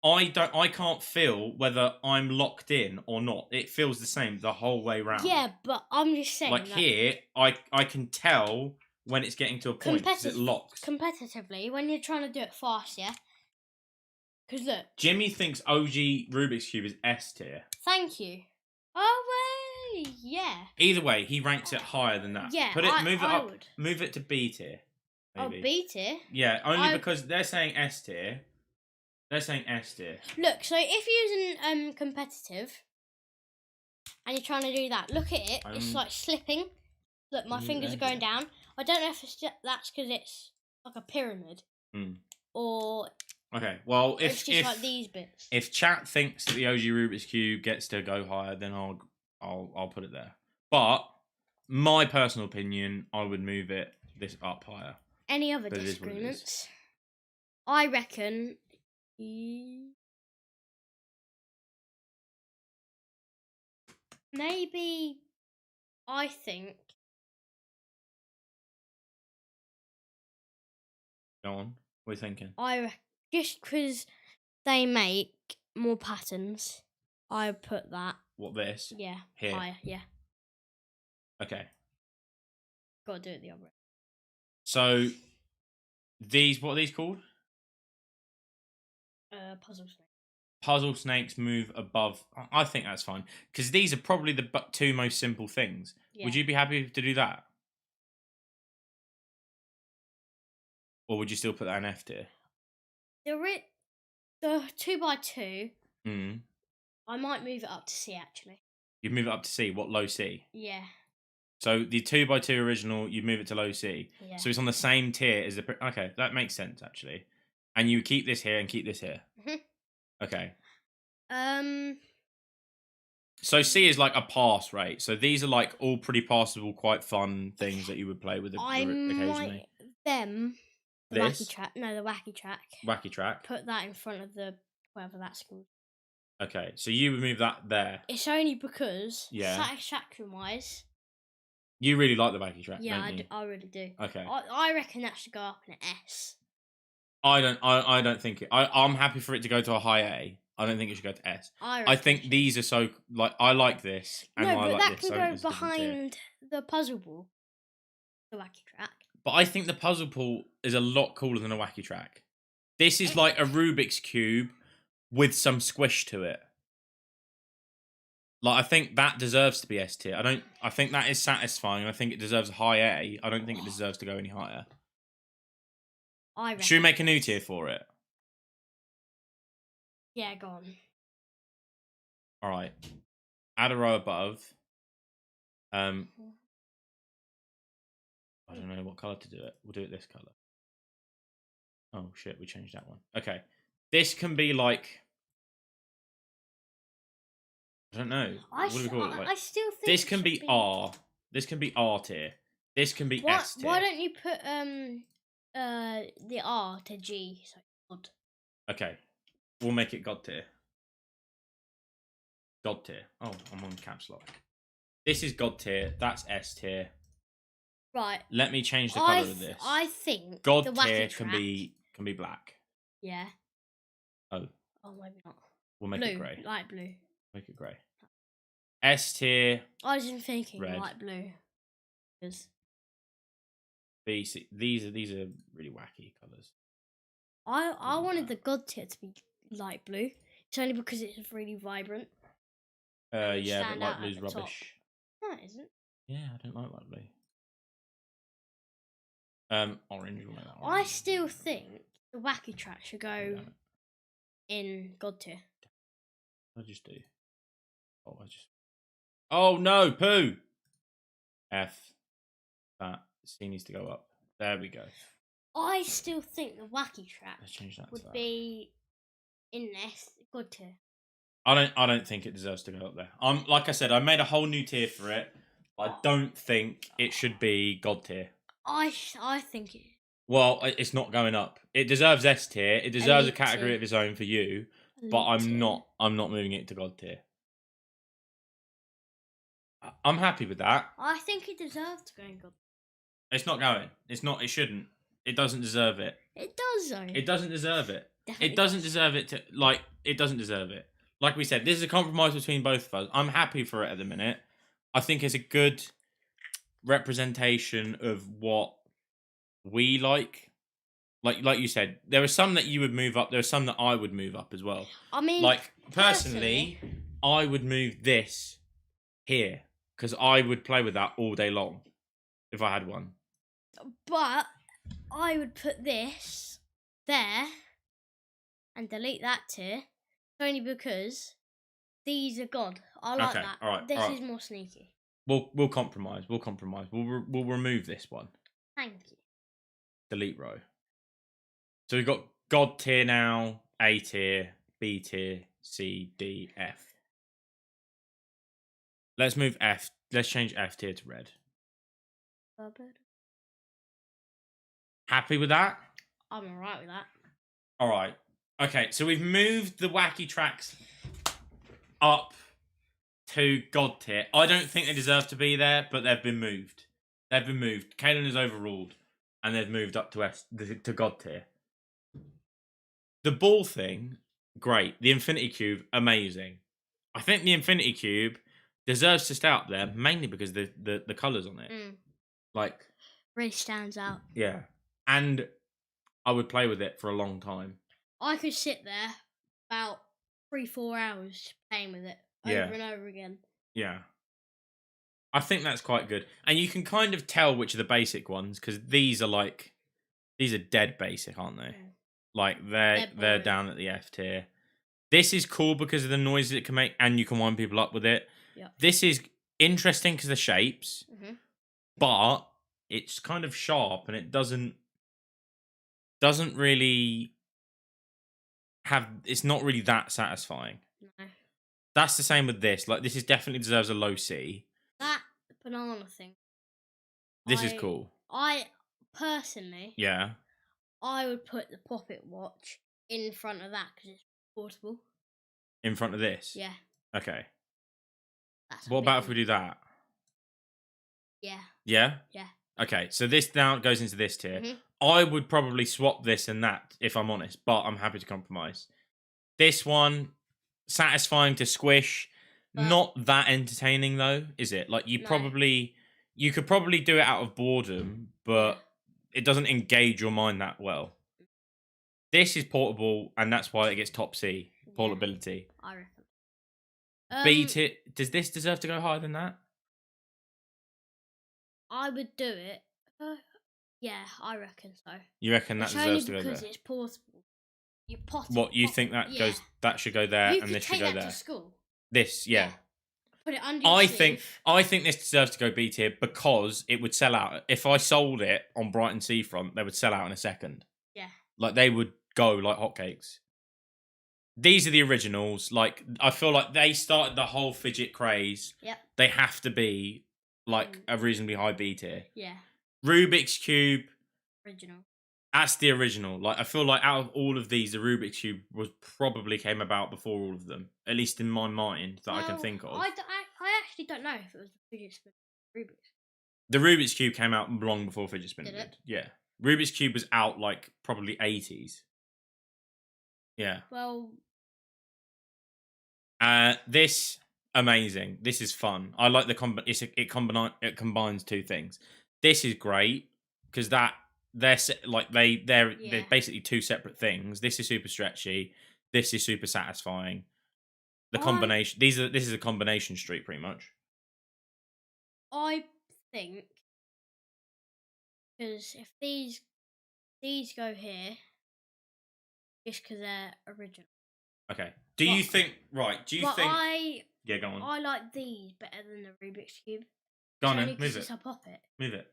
Speaker 1: I can't feel whether I'm locked in or not. It feels the same the whole way round.
Speaker 2: Yeah, but I'm just saying.
Speaker 1: Like here, I can tell when it's getting to a point because it locks.
Speaker 2: Competitively, when you're trying to do it fast, yeah. Because look,
Speaker 1: Jimmy thinks OG Rubik's Cube is S tier.
Speaker 2: thank you. Oh wait, yeah.
Speaker 1: Either way, he ranks it higher than that.
Speaker 2: Yeah, would.
Speaker 1: Move it to B tier. Maybe.
Speaker 2: Oh, B tier.
Speaker 1: Yeah, only because they're saying S tier. They're saying S tier.
Speaker 2: Look, so if you're using competitive, and you're trying to do that, look at it. It's like slipping. Look, my fingers are going down. I don't know if that's because it's like a pyramid, or
Speaker 1: okay. Well, if
Speaker 2: it's just like these bits.
Speaker 1: If chat thinks that the OG Rubik's Cube gets to go higher, then I'll put it there. But my personal opinion, I would move this up higher.
Speaker 2: Any other disagreements? I reckon. Maybe. I think.
Speaker 1: Go on. What are you thinking?
Speaker 2: Just because they make more patterns, I would put that.
Speaker 1: What, this?
Speaker 2: Yeah.
Speaker 1: Here.
Speaker 2: Higher. Yeah.
Speaker 1: Okay.
Speaker 2: Gotta do it the other way.
Speaker 1: So what are these called?
Speaker 2: Puzzle snake.
Speaker 1: Puzzle snakes move above. I think that's fine because these are probably the two most simple things. Yeah. Would you be happy to do that, or would you still put that in F tier?
Speaker 2: The 2x2.
Speaker 1: Mm.
Speaker 2: I might move it up to C actually.
Speaker 1: You'd move it up to C. What, low C?
Speaker 2: Yeah.
Speaker 1: So the 2x2 original, you'd move it to low C.
Speaker 2: Yeah.
Speaker 1: So it's on the same tier as the. Okay, that makes sense actually. And you keep this here and keep this here.
Speaker 2: Mhm.
Speaker 1: Okay. So C is like a pass rate. So these are like all pretty passable, quite fun things that you would play with occasionally.
Speaker 2: The wacky track. No, the wacky track.
Speaker 1: Wacky track.
Speaker 2: Put that in front of the whatever that's called.
Speaker 1: Okay, so you would move that there.
Speaker 2: It's only because
Speaker 1: satisfaction
Speaker 2: wise,
Speaker 1: You really like the wacky track,
Speaker 2: Yeah,
Speaker 1: don't you?
Speaker 2: I really do.
Speaker 1: Okay.
Speaker 2: I reckon that should go up in an S.
Speaker 1: I don't think it. I'm happy for it to go to a high A. I don't think it should go to S.
Speaker 2: I
Speaker 1: I
Speaker 2: reckon
Speaker 1: think these are so like I like this and
Speaker 2: No,
Speaker 1: I
Speaker 2: but
Speaker 1: like
Speaker 2: that
Speaker 1: this.
Speaker 2: can
Speaker 1: I think
Speaker 2: go
Speaker 1: there's a difference here.
Speaker 2: behind the puzzle ball. The wacky track.
Speaker 1: But I think the puzzle pool is a lot cooler than a wacky track. This is like a Rubik's cube with some squish to it. Like I think that deserves to be S tier. I think that is satisfying. I think it deserves a high A. I don't think it deserves to go any higher.
Speaker 2: I reckon.
Speaker 1: Should we make a new tier for it?
Speaker 2: Yeah, go on.
Speaker 1: All right. Add a row above. I don't know what color to do it. We'll do it this color. Oh shit, we changed that one. Okay. This can be like I don't know. What do we call it? Like,
Speaker 2: I still think
Speaker 1: this can be R. This can be R tier. This can be S tier.
Speaker 2: Why don't you put the R to G? So God.
Speaker 1: Okay. We'll make it God tier. God tier. Oh, I'm on caps lock. This is God tier. That's S tier.
Speaker 2: Right.
Speaker 1: Let me change the color of this.
Speaker 2: I think
Speaker 1: God
Speaker 2: the
Speaker 1: tier
Speaker 2: wacky
Speaker 1: can be black.
Speaker 2: Yeah.
Speaker 1: Oh.
Speaker 2: Oh, maybe not.
Speaker 1: We'll make
Speaker 2: blue,
Speaker 1: it grey.
Speaker 2: light blue.
Speaker 1: Make it grey. S tier.
Speaker 2: I was just thinking
Speaker 1: red.
Speaker 2: light blue. Because
Speaker 1: B, C. These are really wacky colours.
Speaker 2: I wanted the God tier to be light blue. It's only because it's really vibrant.
Speaker 1: Yeah, but light blue's rubbish.
Speaker 2: No, it isn't.
Speaker 1: Yeah, I don't like light blue. Orange. We'll make that
Speaker 2: I
Speaker 1: orange.
Speaker 2: still think the wacky track should go in God tier.
Speaker 1: I just do. Oh no, poo. F. That C needs to go up. There we go.
Speaker 2: I still think the wacky track
Speaker 1: Let's change that.
Speaker 2: would be in this God tier.
Speaker 1: I don't think it deserves to go up there. Like I said, I made a whole new tier for it. I don't think it should be God tier.
Speaker 2: I think it.
Speaker 1: Well, it's not going up. It deserves S tier. It deserves
Speaker 2: Elite
Speaker 1: a category
Speaker 2: tier.
Speaker 1: of its own for you. But I'm not moving it to God tier. I'm happy with that.
Speaker 2: I think it deserves to go in God.
Speaker 1: It's not going. It's not. It shouldn't. It doesn't deserve it.
Speaker 2: It does though.
Speaker 1: It doesn't deserve it.
Speaker 2: Definitely
Speaker 1: It doesn't deserve it to It doesn't deserve it. Like we said, this is a compromise between both of us. I'm happy for it at the minute. I think it's a good representation of what we like. Like you said, there are some that you would move up. There are some that I would move up as well.
Speaker 2: I mean,
Speaker 1: like personally, I would move this here because I would play with that all day long if I had one.
Speaker 2: But I would put this there and delete that tier only because these are God. I like that.
Speaker 1: All right,
Speaker 2: this
Speaker 1: all right.
Speaker 2: is more sneaky.
Speaker 1: We'll compromise. We'll compromise. We'll remove this one.
Speaker 2: Thank you.
Speaker 1: Delete row. So we've got God tier now, A tier, B tier, C, D, F. Let's move F. Let's change F tier to red. Happy with that?
Speaker 2: I'm alright with that.
Speaker 1: Alright. Okay, so we've moved the wacky tracks up to God tier. I don't think they deserve to be there, but they've been moved. They've been moved. Kaylin is overruled, and they've moved up to God tier. The ball thing, great. The Infinity Cube, amazing. I think the Infinity Cube deserves to stay up there, mainly because the colours on it. Like,
Speaker 2: really stands out.
Speaker 1: Yeah. And I would play with it for a long time.
Speaker 2: I could sit there about 3-4 hours playing with it over and over again.
Speaker 1: Yeah. I think that's quite good. And you can kind of tell which are the basic ones, because these are dead basic, aren't they? Like they're down at the F tier. This is cool because of the noises it can make, and you can wind people up with it.
Speaker 2: Yeah.
Speaker 1: This is interesting because of the shapes, but it's kind of sharp, and it doesn't really have. It's not really that satisfying.
Speaker 2: No.
Speaker 1: That's the same with this. Like, this is definitely deserves a low C.
Speaker 2: That banana thing.
Speaker 1: This is cool.
Speaker 2: I personally.
Speaker 1: Yeah.
Speaker 2: I would put the pocket watch in front of that because it's portable.
Speaker 1: In front of this?
Speaker 2: Yeah.
Speaker 1: Okay. What about if we do that?
Speaker 2: Yeah.
Speaker 1: Yeah?
Speaker 2: Yeah.
Speaker 1: Okay, so this now goes into this tier.
Speaker 2: Mhm.
Speaker 1: I would probably swap this and that, if I'm honest, but I'm happy to compromise. This one, satisfying to squish.
Speaker 2: But-
Speaker 1: Not that entertaining, though, is it? Like,
Speaker 2: No.
Speaker 1: you could probably do it out of boredom, but it doesn't engage your mind that well. This is portable, and that's why it gets top C. Portability.
Speaker 2: I reckon.
Speaker 1: B tier. Does this deserve to go higher than that?
Speaker 2: I would do it. Yeah, I reckon so.
Speaker 1: You reckon that
Speaker 2: It's only
Speaker 1: deserves to go
Speaker 2: because
Speaker 1: there?
Speaker 2: it's portable. You pot it.
Speaker 1: What you
Speaker 2: pop
Speaker 1: think
Speaker 2: it,
Speaker 1: that
Speaker 2: yeah.
Speaker 1: goes? That should go there,
Speaker 2: You
Speaker 1: and
Speaker 2: could
Speaker 1: this should
Speaker 2: take
Speaker 1: go
Speaker 2: that
Speaker 1: there.
Speaker 2: to school.
Speaker 1: This, yeah.
Speaker 2: Put it under your sleeve.
Speaker 1: I think this deserves to go B tier because it would sell out. If I sold it on Brighton Seafront, they would sell out in a second.
Speaker 2: Yeah.
Speaker 1: Like they would go like hotcakes. These are the originals. Like I feel like they started the whole fidget craze.
Speaker 2: Yep.
Speaker 1: They have to be like a reasonably high B tier.
Speaker 2: Yeah.
Speaker 1: Rubik's Cube.
Speaker 2: Original.
Speaker 1: That's the original. Like I feel like out of all of these, the Rubik's Cube was probably came about before all of them. At least in my mind that I can think of.
Speaker 2: I actually don't know if it was the fidget spinner Rubik's.
Speaker 1: The Rubik's Cube came out long before fidget spinner
Speaker 2: Did it?
Speaker 1: Yeah. Rubik's Cube was out like probably 80s. Yeah.
Speaker 2: Well.
Speaker 1: This amazing. This is fun. I like the it combines two things. This is great because they're basically two separate things. This is super stretchy. This is super satisfying. The combination. This is a combination street pretty much.
Speaker 2: I think because if these go here, just because they're original.
Speaker 1: Okay. Do you think? Yeah, go on.
Speaker 2: I like these better than the Rubik's Cube.
Speaker 1: Go on,
Speaker 2: Only
Speaker 1: then.
Speaker 2: 'cause
Speaker 1: Move
Speaker 2: it's
Speaker 1: it.
Speaker 2: a poppet.
Speaker 1: Move it.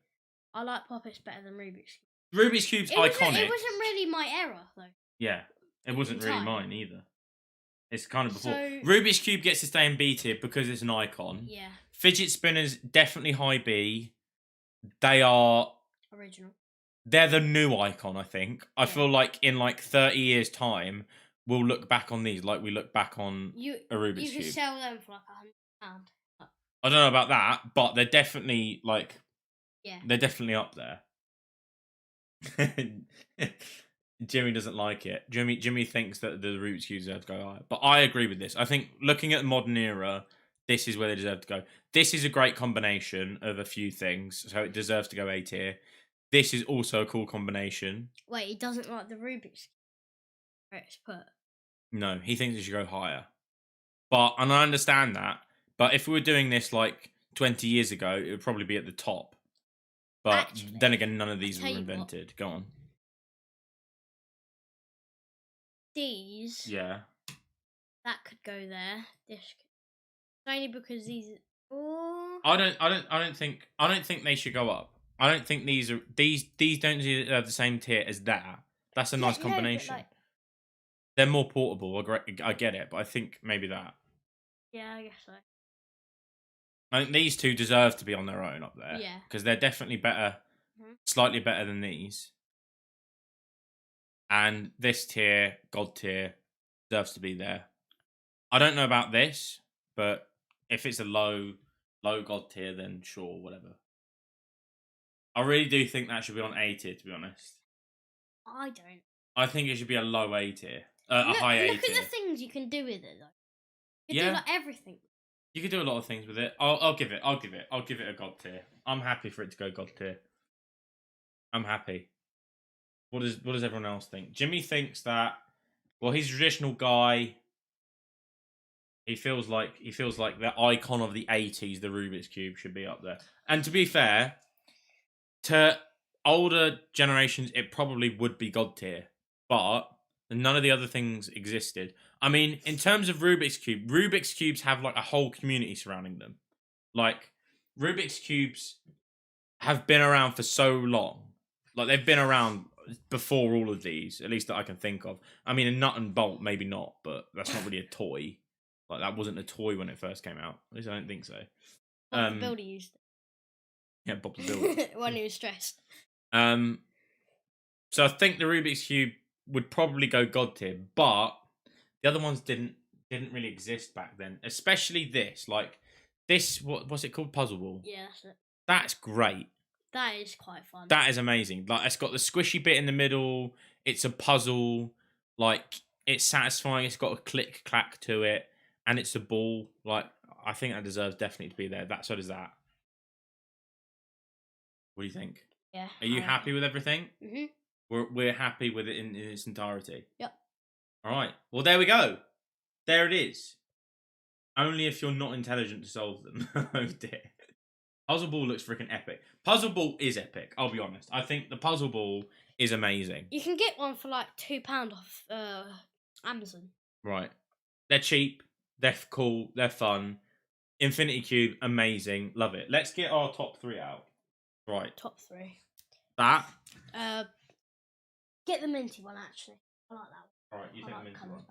Speaker 2: I like poppets better than Rubik's Cube.
Speaker 1: Rubik's Cube's iconic.
Speaker 2: It wasn't really my era though.
Speaker 1: Yeah, it wasn't really
Speaker 2: time.
Speaker 1: mine either. It's kind of before.
Speaker 2: So-
Speaker 1: Rubik's Cube gets to stay in B tier because it's an icon.
Speaker 2: Yeah.
Speaker 1: Fidget spinners definitely high B. They are.
Speaker 2: Original.
Speaker 1: They're the new icon, I think. I feel like in like 30 years' time, we'll look back on these like we look back on a Rubik's
Speaker 2: You
Speaker 1: Cube.
Speaker 2: could sell them for like £100.
Speaker 1: I don't know about that, but they're definitely like.
Speaker 2: Yeah.
Speaker 1: They're definitely up there. Jimmy doesn't like it. Jimmy thinks that the Rubik's Cube deserve to go higher. But I agree with this. I think looking at the modern era, this is where they deserve to go. This is a great combination of a few things, so it deserves to go A tier. This is also a cool combination.
Speaker 2: Wait, he doesn't like the Rubik's Cube. Where it's put.
Speaker 1: No, he thinks it should go higher. And I understand that. But if we were doing this like 20 years ago, it would probably be at the top. But
Speaker 2: Actually,
Speaker 1: then again, none of these
Speaker 2: I'll
Speaker 1: were
Speaker 2: tell you what.
Speaker 1: invented. Go on.
Speaker 2: These.
Speaker 1: Yeah.
Speaker 2: That could go there. This could. Only because these. Oh.
Speaker 1: I don't think they should go up. I don't think these don't have the same tier as that. That's a nice combination. They're more portable. I get it, but I think maybe that.
Speaker 2: Yeah, I guess so.
Speaker 1: I think these two deserve to be on their own up there.
Speaker 2: Yeah.
Speaker 1: Because they're definitely better, slightly better than these. And this tier, God tier, deserves to be there. I don't know about this, but if it's a low God tier, then sure, whatever. I really do think that should be on A tier, to be honest.
Speaker 2: I don't.
Speaker 1: I think it should be a low A tier. A high A tier.
Speaker 2: Look at the things you can do with it, though. You can
Speaker 1: Yeah.
Speaker 2: do like everything.
Speaker 1: You could do a lot of things with it. I'll give it a God tier. I'm happy for it to go God tier. I'm happy. What does everyone else think? Jimmy thinks that he's a traditional guy. He feels like the icon of the 80s, the Rubik's Cube, should be up there. And to be fair, to older generations, it probably would be God tier. But none of the other things existed. I mean, in terms of Rubik's Cubes have like a whole community surrounding them. Like, Rubik's Cubes have been around for so long. Like, they've been around before all of these, at least that I can think of. I mean, a nut and bolt, maybe not, but that's not really a toy. Like, that wasn't a toy when it first came out. At least I don't think so.
Speaker 2: Bob the Builder used it.
Speaker 1: Yeah, Bob the Builder.
Speaker 2: When he was stressed.
Speaker 1: So I think the Rubik's Cube would probably go God tier, but the other ones didn't really exist back then. Especially this, like this. What's it called? Puzzle Ball.
Speaker 2: Yeah, that's it.
Speaker 1: That's great.
Speaker 2: That is quite fun.
Speaker 1: That is amazing. Like, it's got the squishy bit in the middle. It's a puzzle. Like, it's satisfying. It's got a click clack to it, and it's a ball. Like, I think that deserves definitely to be there. So does that. What do you think?
Speaker 2: Yeah.
Speaker 1: Are you happy with everything?
Speaker 2: Mhm.
Speaker 1: We're happy with it in its entirety.
Speaker 2: Yep.
Speaker 1: All right. Well, there we go. There it is. Only if you're not intelligent to solve them. Oh dear. Puzzle Ball looks freaking epic. Puzzle Ball is epic. I'll be honest. I think the Puzzle Ball is amazing.
Speaker 2: You can get one for like £2 off Amazon.
Speaker 1: Right. They're cheap. They're cool. They're fun. Infinity Cube, amazing. Love it. Let's get our top 3 out. Right.
Speaker 2: Top 3.
Speaker 1: That.
Speaker 2: Get the minty one actually. I like that one.
Speaker 1: All right. You take the minty one.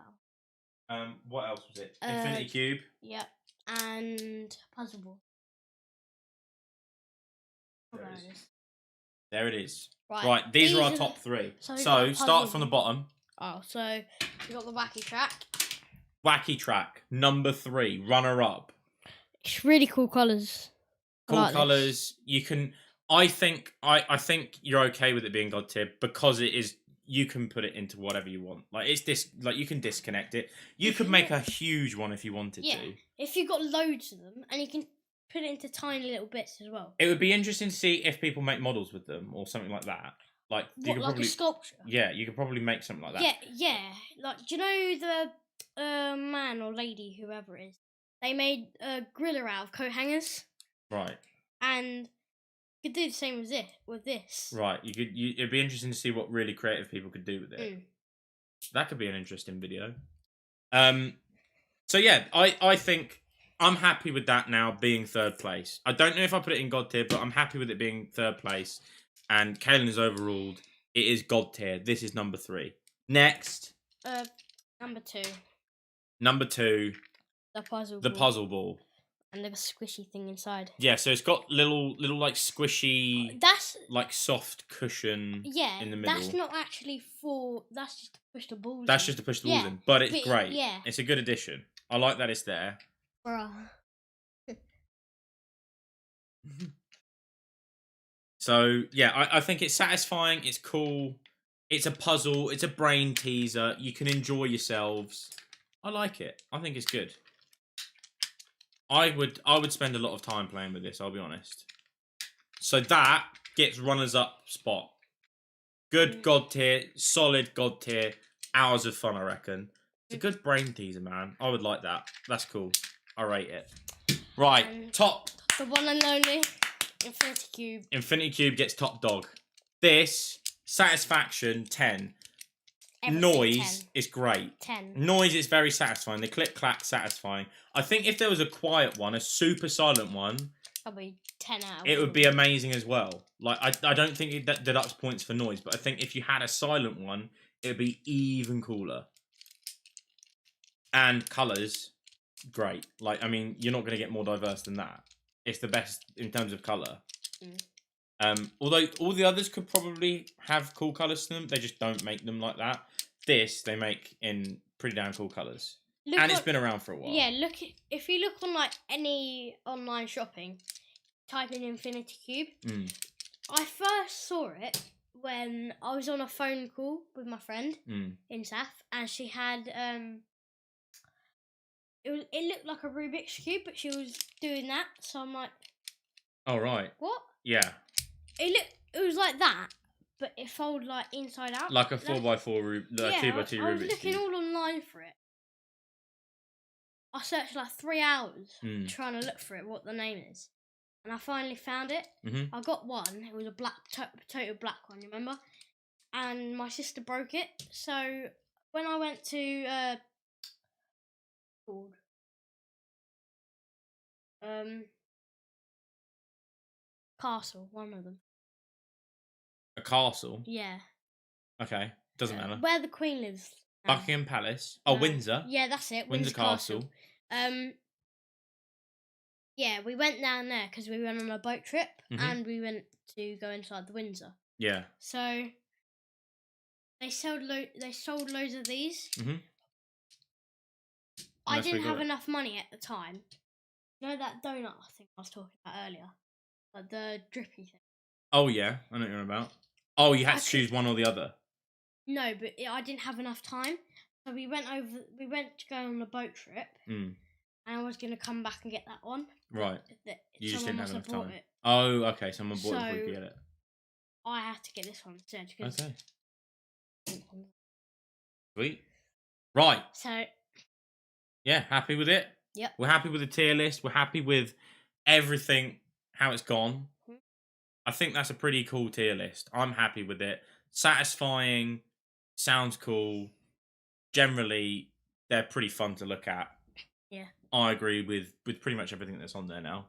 Speaker 2: Better.
Speaker 1: What else was it? Infinity Cube.
Speaker 2: Yep. And Puzzle Ball.
Speaker 1: There it is.
Speaker 2: Right.
Speaker 1: These are our top 3. So start from the bottom.
Speaker 2: Oh, so we got the Wacky Track.
Speaker 1: Wacky Track, number 3, runner up.
Speaker 2: It's really cool colours.
Speaker 1: Cool colours. You can. I think you're okay with it being God tier because it is. You can put it into whatever you want. Like it's this. Like you can disconnect it. You could make a huge one if you wanted to.
Speaker 2: If you got loads of them, and you can put it into tiny little bits as well.
Speaker 1: It would be interesting to see if people make models with them or something like that. Like you could probably
Speaker 2: a sculpture.
Speaker 1: Yeah, you could probably make something like that.
Speaker 2: Yeah. Like, do you know the man or lady, whoever it is? They made a griller out of coat hangers.
Speaker 1: Right.
Speaker 2: And you could do the same with this.
Speaker 1: Right. It'd be interesting to see what really creative people could do with it.
Speaker 2: Mm.
Speaker 1: That could be an interesting video. So yeah, I think I'm happy with that now being 3rd place. I don't know if I put it in God tier, but I'm happy with it being 3rd place. And Kaylin is overruled. It is God tier. This is number 3. Next.
Speaker 2: Number 2.
Speaker 1: Number 2.
Speaker 2: The puzzle ball. And the squishy thing inside.
Speaker 1: Yeah, so it's got little like squishy.
Speaker 2: That's
Speaker 1: like soft cushion.
Speaker 2: Yeah,
Speaker 1: in the middle.
Speaker 2: That's not actually for. That's just to push the balls.
Speaker 1: That's just to push the balls in, but it's great.
Speaker 2: Yeah,
Speaker 1: it's a good addition. I like that it's there.
Speaker 2: Bruh.
Speaker 1: So yeah, I think it's satisfying. It's cool. It's a puzzle. It's a brain teaser. You can enjoy yourselves. I like it. I think it's good. I would spend a lot of time playing with this, I'll be honest. So that gets runners up spot. Good God tier, solid God tier, hours of fun, I reckon. It's a good brain teaser, man. I would like that. That's cool. I rate it. Right, top.
Speaker 2: The one and only Infinity Cube.
Speaker 1: Infinity Cube gets top dog. This, satisfaction, 10. Noise is great.
Speaker 2: 10.
Speaker 1: Noise is very satisfying. The click clack satisfying. I think if there was a quiet one, a super silent one,
Speaker 2: probably 10 out.
Speaker 1: It would be amazing as well. Like I don't think it deducts points for noise, but I think if you had a silent one, it would be even cooler. And colours, great. Like I mean, you're not going to get more diverse than that. It's the best in terms of colour. Although all the others could probably have cool colours to them, they just don't make them like that. This they make in pretty damn cool colours, and it's been around for a while.
Speaker 2: Yeah, if you look on like any online shopping, type in Infinity Cube. I first saw it when I was on a phone call with my friend in Saf, and she had it looked like a Rubik's Cube, but she was doing that, so I'm like,
Speaker 1: oh right,
Speaker 2: what?
Speaker 1: Yeah.
Speaker 2: It was like that, but it folded like inside out.
Speaker 1: Like a 4x4 2x2 Rubik's Cube.
Speaker 2: I was looking all online for it. I searched like 3 hours trying to look for it, what the name is. And I finally found it. I got one. It was a black, total black one, you remember? And my sister broke it. So when I went to castle, one of them.
Speaker 1: A castle?
Speaker 2: Yeah.
Speaker 1: Okay, doesn't matter.
Speaker 2: Where the Queen lives.
Speaker 1: Buckingham Palace. Oh, Windsor.
Speaker 2: Yeah, that's it.
Speaker 1: Windsor Castle.
Speaker 2: Yeah, we went down there because we went on a boat trip and we went to go inside the Windsor.
Speaker 1: Yeah.
Speaker 2: So they sold loads of these. I didn't have enough money at the time. You know that donut thing I was talking about earlier? like the drippy thing.
Speaker 1: Oh yeah, I know what you're on about. Oh, you had
Speaker 2: I
Speaker 1: to choose one or the other.
Speaker 2: No, but I didn't have enough time, so we went to go on a boat trip,
Speaker 1: Mm.
Speaker 2: and I was gonna come back and get that one.
Speaker 1: Right. You just didn't have enough time.
Speaker 2: It.
Speaker 1: Oh, okay. Someone bought it before you
Speaker 2: So
Speaker 1: could get it.
Speaker 2: I had to get this one instead.
Speaker 1: Okay. Sweet. Right.
Speaker 2: So
Speaker 1: Yeah, happy with it?
Speaker 2: Yep.
Speaker 1: We're happy with the tier list. We're happy with everything, how it's gone.
Speaker 2: Mhm.
Speaker 1: I think that's a pretty cool tier list. I'm happy with it. Satisfying, sounds cool. Generally, they're pretty fun to look at.
Speaker 2: Yeah.
Speaker 1: I agree with pretty much everything that's on there now.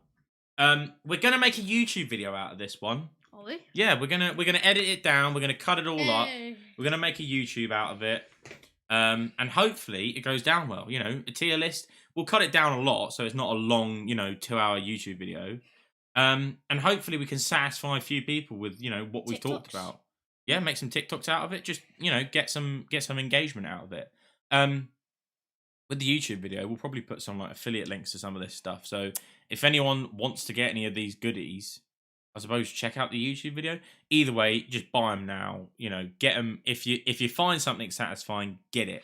Speaker 1: We're gonna make a YouTube video out of this one.
Speaker 2: Are we?
Speaker 1: Yeah, we're gonna edit it down. We're gonna cut it all up.
Speaker 2: Yay.
Speaker 1: We're gonna make a YouTube out of it. And hopefully it goes down well. You know, a tier list. We'll cut it down a lot, so it's not a long, 2-hour YouTube video. And hopefully we can satisfy a few people with, what we've talked about. Yeah, make some TikToks out of it. Just, get some engagement out of it. With the YouTube video, we'll probably put some like affiliate links to some of this stuff. So if anyone wants to get any of these goodies, I suppose check out the YouTube video. Either way, just buy them now. Get them if you find something satisfying, get it.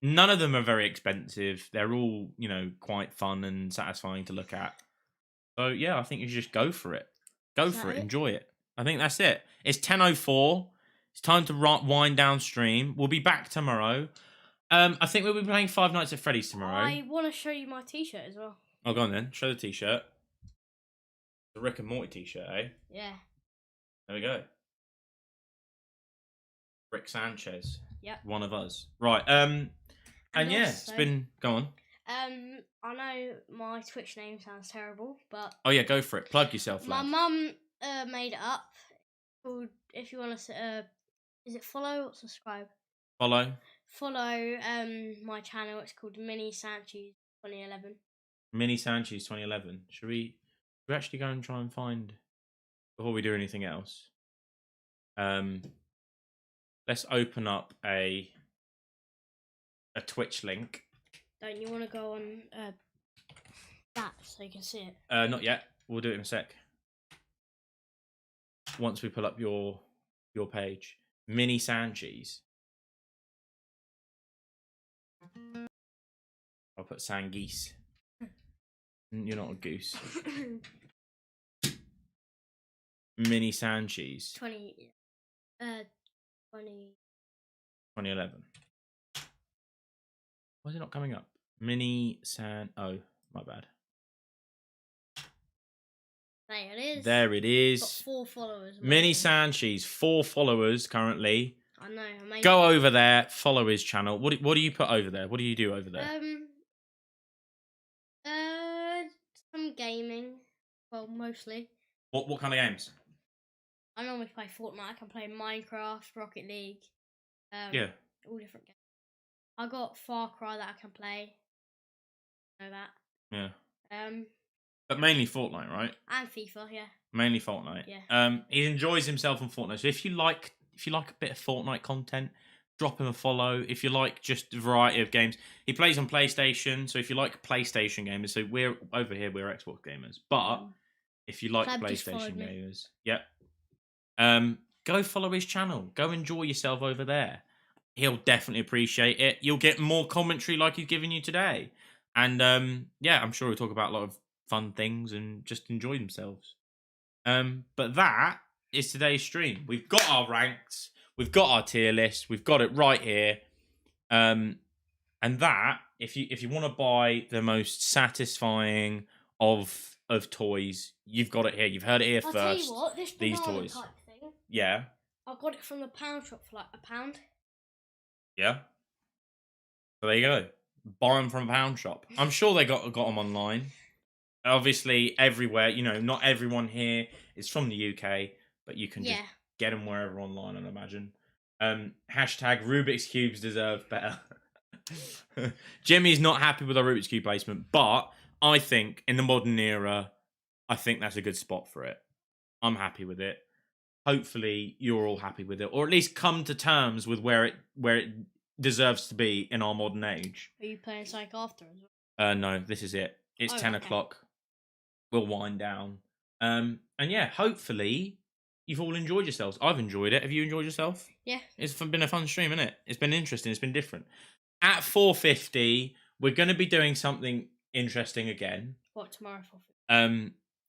Speaker 1: None of them are very expensive. They're all quite fun and satisfying to look at. So yeah, I think you should just go for it. Go for it. Enjoy it. I think that's it. It's 10:04. It's time to wind down stream. We'll be back tomorrow. I think we'll be playing Five Nights at Freddy's tomorrow.
Speaker 2: I want to show you my t-shirt as well.
Speaker 1: Oh, go on then. Show the t-shirt. The Rick and Morty t-shirt, eh?
Speaker 2: Yeah.
Speaker 1: There we go. Rick Sanchez.
Speaker 2: Yep.
Speaker 1: One of us. Right. And yeah, it's been... Go on.
Speaker 2: I know my Twitch name sounds terrible, but...
Speaker 1: Oh yeah, go for it. Plug yourself,
Speaker 2: my
Speaker 1: lad.
Speaker 2: mum made it up. Called, if you want to... is it follow or subscribe?
Speaker 1: Follow
Speaker 2: my channel. It's called Mini Sanchez 2011.
Speaker 1: Mini Sanchez 2011. Should we actually go and try and find, before we do anything else, let's open up a Twitch link.
Speaker 2: Don't you want to go on that so you can see it?
Speaker 1: Not yet. We'll do it in a sec. Once we pull up your page. Mini Sanchez. I'll put Sangeese. You're not a goose. Mini Sanchez. 2011. Why is it not coming up? Mini San... Oh, my bad.
Speaker 2: There it is.
Speaker 1: There it is.
Speaker 2: Got 4 followers.
Speaker 1: Mini Sanchez, 4 followers currently.
Speaker 2: I know. Amazing.
Speaker 1: Go over there, follow his channel. What do you put over there? What do you do over there?
Speaker 2: Some gaming. Well, mostly.
Speaker 1: What kind of games?
Speaker 2: I normally play Fortnite. I can play Minecraft, Rocket League.
Speaker 1: Yeah.
Speaker 2: All different games. I got Far Cry that I can play. Know that.
Speaker 1: Yeah.
Speaker 2: Um.
Speaker 1: But mainly Fortnite, right?
Speaker 2: And FIFA, yeah.
Speaker 1: Mainly Fortnite.
Speaker 2: Yeah.
Speaker 1: He enjoys himself on Fortnite. So if you like a bit of Fortnite content, drop him a follow. If you like just a variety of games, he plays on PlayStation. So if you like PlayStation gamers, so we're over here, we're Xbox gamers. But if you like PlayStation gamers, yep. Go follow his channel. Go enjoy yourself over there. He'll definitely appreciate it. You'll get more commentary like he's giving you today. And yeah, I'm sure he'll talk about a lot of fun things and just enjoy themselves. But that is today's stream. We've got our ranks, we've got our tier list, we've got it right here. And that, if you want to buy the most satisfying of toys, you've got it here. You've heard it here first.
Speaker 2: I'll tell you what, this
Speaker 1: these
Speaker 2: banana
Speaker 1: toys.
Speaker 2: type thing.
Speaker 1: Yeah.
Speaker 2: I got it from the pound shop for like £1.
Speaker 1: Yeah. So there you go. Buy them from a pound shop. I'm sure they got them online. Obviously, everywhere. Not everyone here is from the UK, but you can just get them wherever online, I'd imagine. Hashtag Rubik's Cubes deserve better. Jimmy's not happy with our Rubik's Cube placement, but I think in the modern era, I think that's a good spot for it. I'm happy with it. Hopefully, you're all happy with it, or at least come to terms with where it deserves to be in our modern age.
Speaker 2: Are you playing Psych after as well?
Speaker 1: No, this is it. It's 10 o'clock. we'll wind down. And yeah, hopefully you've all enjoyed yourselves. I've enjoyed it. Have you enjoyed yourself?
Speaker 2: Yeah.
Speaker 1: It's been a fun stream, isn't it? It's been interesting. It's been different. At 450, we're going to be doing something interesting again.
Speaker 2: What, tomorrow?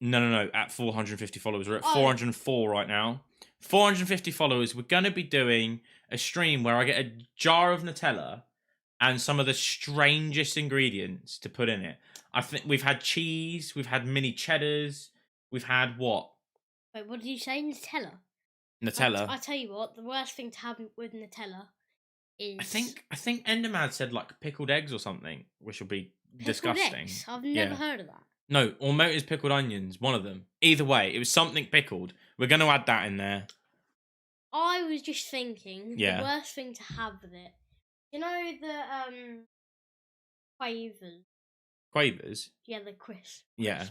Speaker 1: No. At 450 followers, we're at 404 right now. 450 followers. We're going to be doing a stream where I get a jar of Nutella and some of the strangest ingredients to put in it. I think we've had cheese, we've had mini cheddars, we've had what?
Speaker 2: Wait, what did you say? Nutella.
Speaker 1: Nutella.
Speaker 2: I tell you what, the worst thing to have with Nutella is.
Speaker 1: I think Enderman said like pickled eggs or something, which will be disgusting.
Speaker 2: Eggs? I've never heard of that.
Speaker 1: No, or Motor's pickled onions, one of them. Either way, it was something pickled. We're going to add that in there.
Speaker 2: I was just thinking, the worst thing to have with it, you know the quavers.
Speaker 1: Quavers?
Speaker 2: Yeah, the crisp.
Speaker 1: Yeah.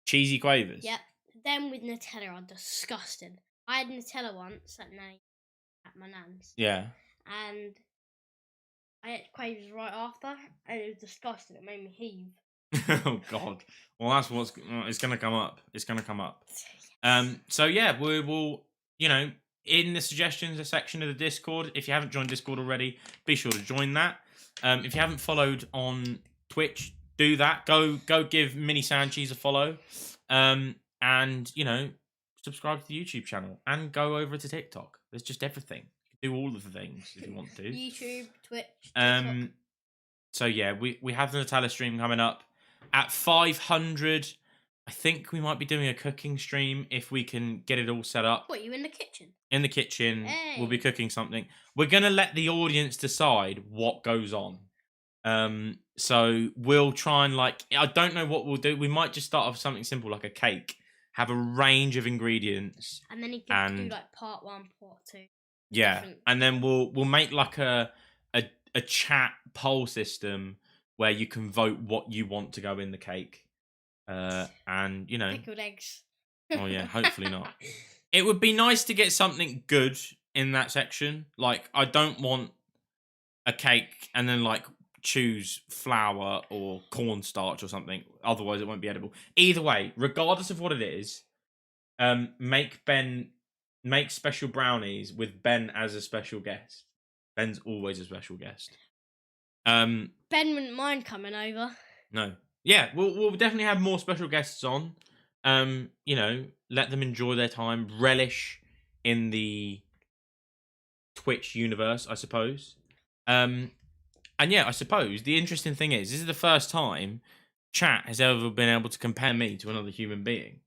Speaker 1: Cheesy quavers.
Speaker 2: Yep. Them with Nutella are disgusting. I had Nutella once at my nan's.
Speaker 1: Yeah.
Speaker 2: And I ate quavers right after, and it was disgusting. It made me heave.
Speaker 1: Oh God. Well, that's it's going to come up. It's going to come up. So yeah, we will, in the suggestions section of the Discord, if you haven't joined Discord already, be sure to join that. If you haven't followed on Twitch, do that. Go give Mini Sanchies a follow. And subscribe to the YouTube channel and go over to TikTok. There's just everything. You can do all of the things if you want to.
Speaker 2: YouTube, Twitch, TikTok.
Speaker 1: So yeah, we have the Nutella stream coming up at 500. I think we might be doing a cooking stream if we can get it all set up.
Speaker 2: What, you in the kitchen?
Speaker 1: In the kitchen,
Speaker 2: hey.
Speaker 1: We'll be cooking something. We're gonna let the audience decide what goes on. So we'll try and I don't know what we'll do. We might just start off with something simple like a cake. Have a range of ingredients,
Speaker 2: and then you can do part 1, part 2.
Speaker 1: Yeah,
Speaker 2: different.
Speaker 1: And then we'll make like a chat poll system where you can vote what you want to go in the cake. And
Speaker 2: pickled eggs.
Speaker 1: Oh yeah, hopefully not. It would be nice to get something good in that section. Like, I don't want a cake and then choose flour or cornstarch or something. Otherwise, it won't be edible. Either way, regardless of what it is, make special brownies with Ben as a special guest. Ben's always a special guest.
Speaker 2: Ben wouldn't mind coming over.
Speaker 1: No. Yeah, we'll definitely have more special guests on. Let them enjoy their time, relish in the Twitch universe, I suppose. And yeah, I suppose the interesting thing is, this is the first time chat has ever been able to compare me to another human being.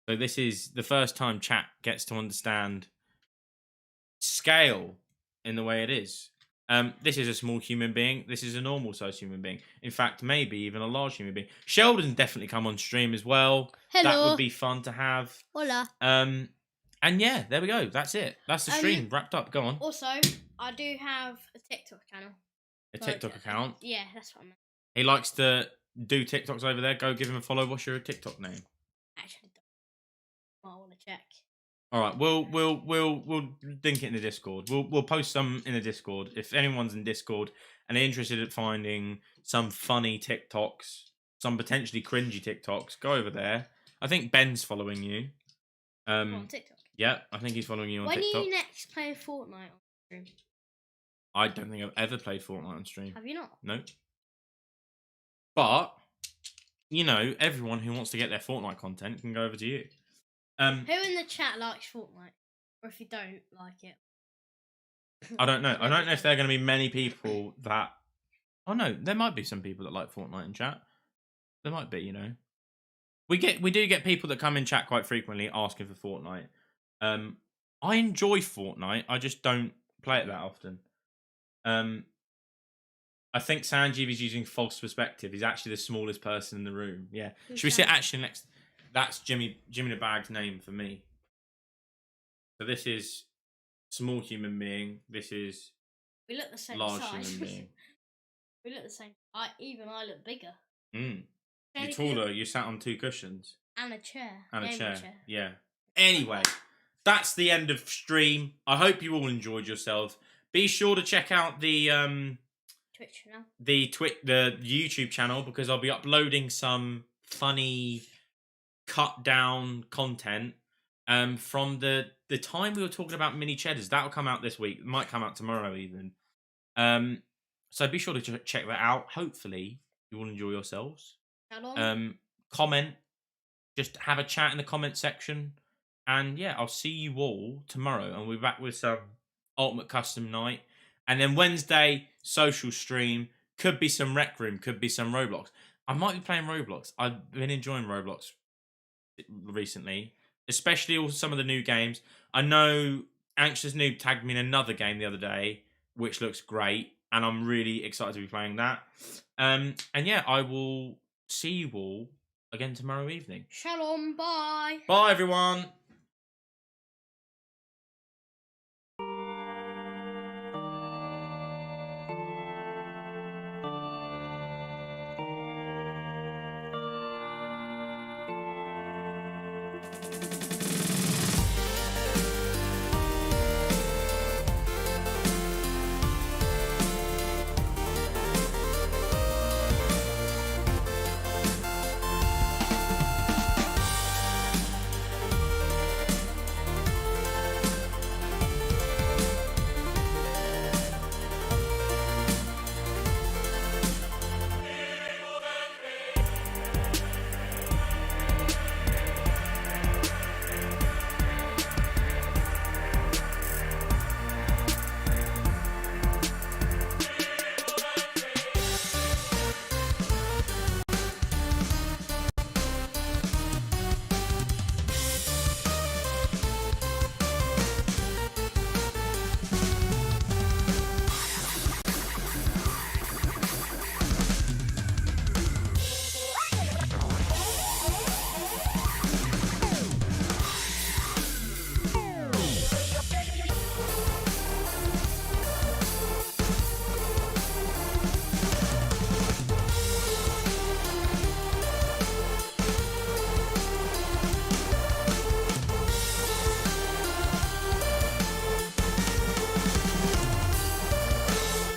Speaker 1: So this is the first time chat gets to understand scale in the way it is. This is a small human being. This is a normal sized human being. In fact, maybe even a large human being. Sheldon definitely come on stream as well.
Speaker 2: Hello.
Speaker 1: That would be fun to have.
Speaker 2: Hola.
Speaker 1: And yeah, there we go. That's it. That's the stream wrapped up. Go on.
Speaker 2: Also, I do have a TikTok channel.
Speaker 1: A TikTok account?
Speaker 2: Yeah, that's what I meant.
Speaker 1: He likes to do TikToks over there. Go give him a follow. What's your TikTok name?
Speaker 2: Actually, I want to check.
Speaker 1: All right, we'll link it in the Discord. We'll post some in the Discord. If anyone's in Discord and they're interested in finding some funny TikToks, some potentially cringy TikToks, go over there. I think Ben's following you.
Speaker 2: On TikTok.
Speaker 1: Yeah, I think he's following you on TikTok.
Speaker 2: When are you next playing Fortnite on stream?
Speaker 1: I don't think I've ever played Fortnite on stream.
Speaker 2: Have you not?
Speaker 1: No. But everyone who wants to get their Fortnite content can go over to you.
Speaker 2: Who in the chat likes Fortnite? Or if you don't like it?
Speaker 1: I don't know. I don't know if there are going to be many people that... Oh, no. There might be some people that like Fortnite in chat. There might be, We do get people that come in chat quite frequently asking for Fortnite. I enjoy Fortnite. I just don't play it that often. I think Sanjeev is using false perspective. He's actually the smallest person in the room. Yeah. Should we sit actually next... That's Jimmy the Bag's name for me. So this is small human being. This is
Speaker 2: we look the same
Speaker 1: large
Speaker 2: size.
Speaker 1: human being.
Speaker 2: We look the same. I look bigger.
Speaker 1: You're taller. You sat on 2 cushions.
Speaker 2: And a chair.
Speaker 1: And a chair. Yeah. Anyway, that's the end of stream. I hope you all enjoyed yourselves. Be sure to check out the
Speaker 2: Twitch channel.
Speaker 1: The YouTube channel, because I'll be uploading some funny cut down content from the time we were talking about mini cheddars. That'll come out this week. It might come out tomorrow even. So be sure to check that out. Hopefully you will enjoy yourselves. Comment, just have a chat in the comment section, and yeah, I'll see you all tomorrow, and we'll be back with some Ultimate Custom Night, and then Wednesday social stream. Could be some Rec Room, could be some Roblox. I might be playing Roblox. I've been enjoying Roblox recently, especially all some of the new games. I know Anxious Noob tagged me in another game the other day, which looks great, and I'm really excited to be playing that. And yeah, I will see you all again tomorrow evening.
Speaker 2: Shalom, bye.
Speaker 1: Bye, everyone.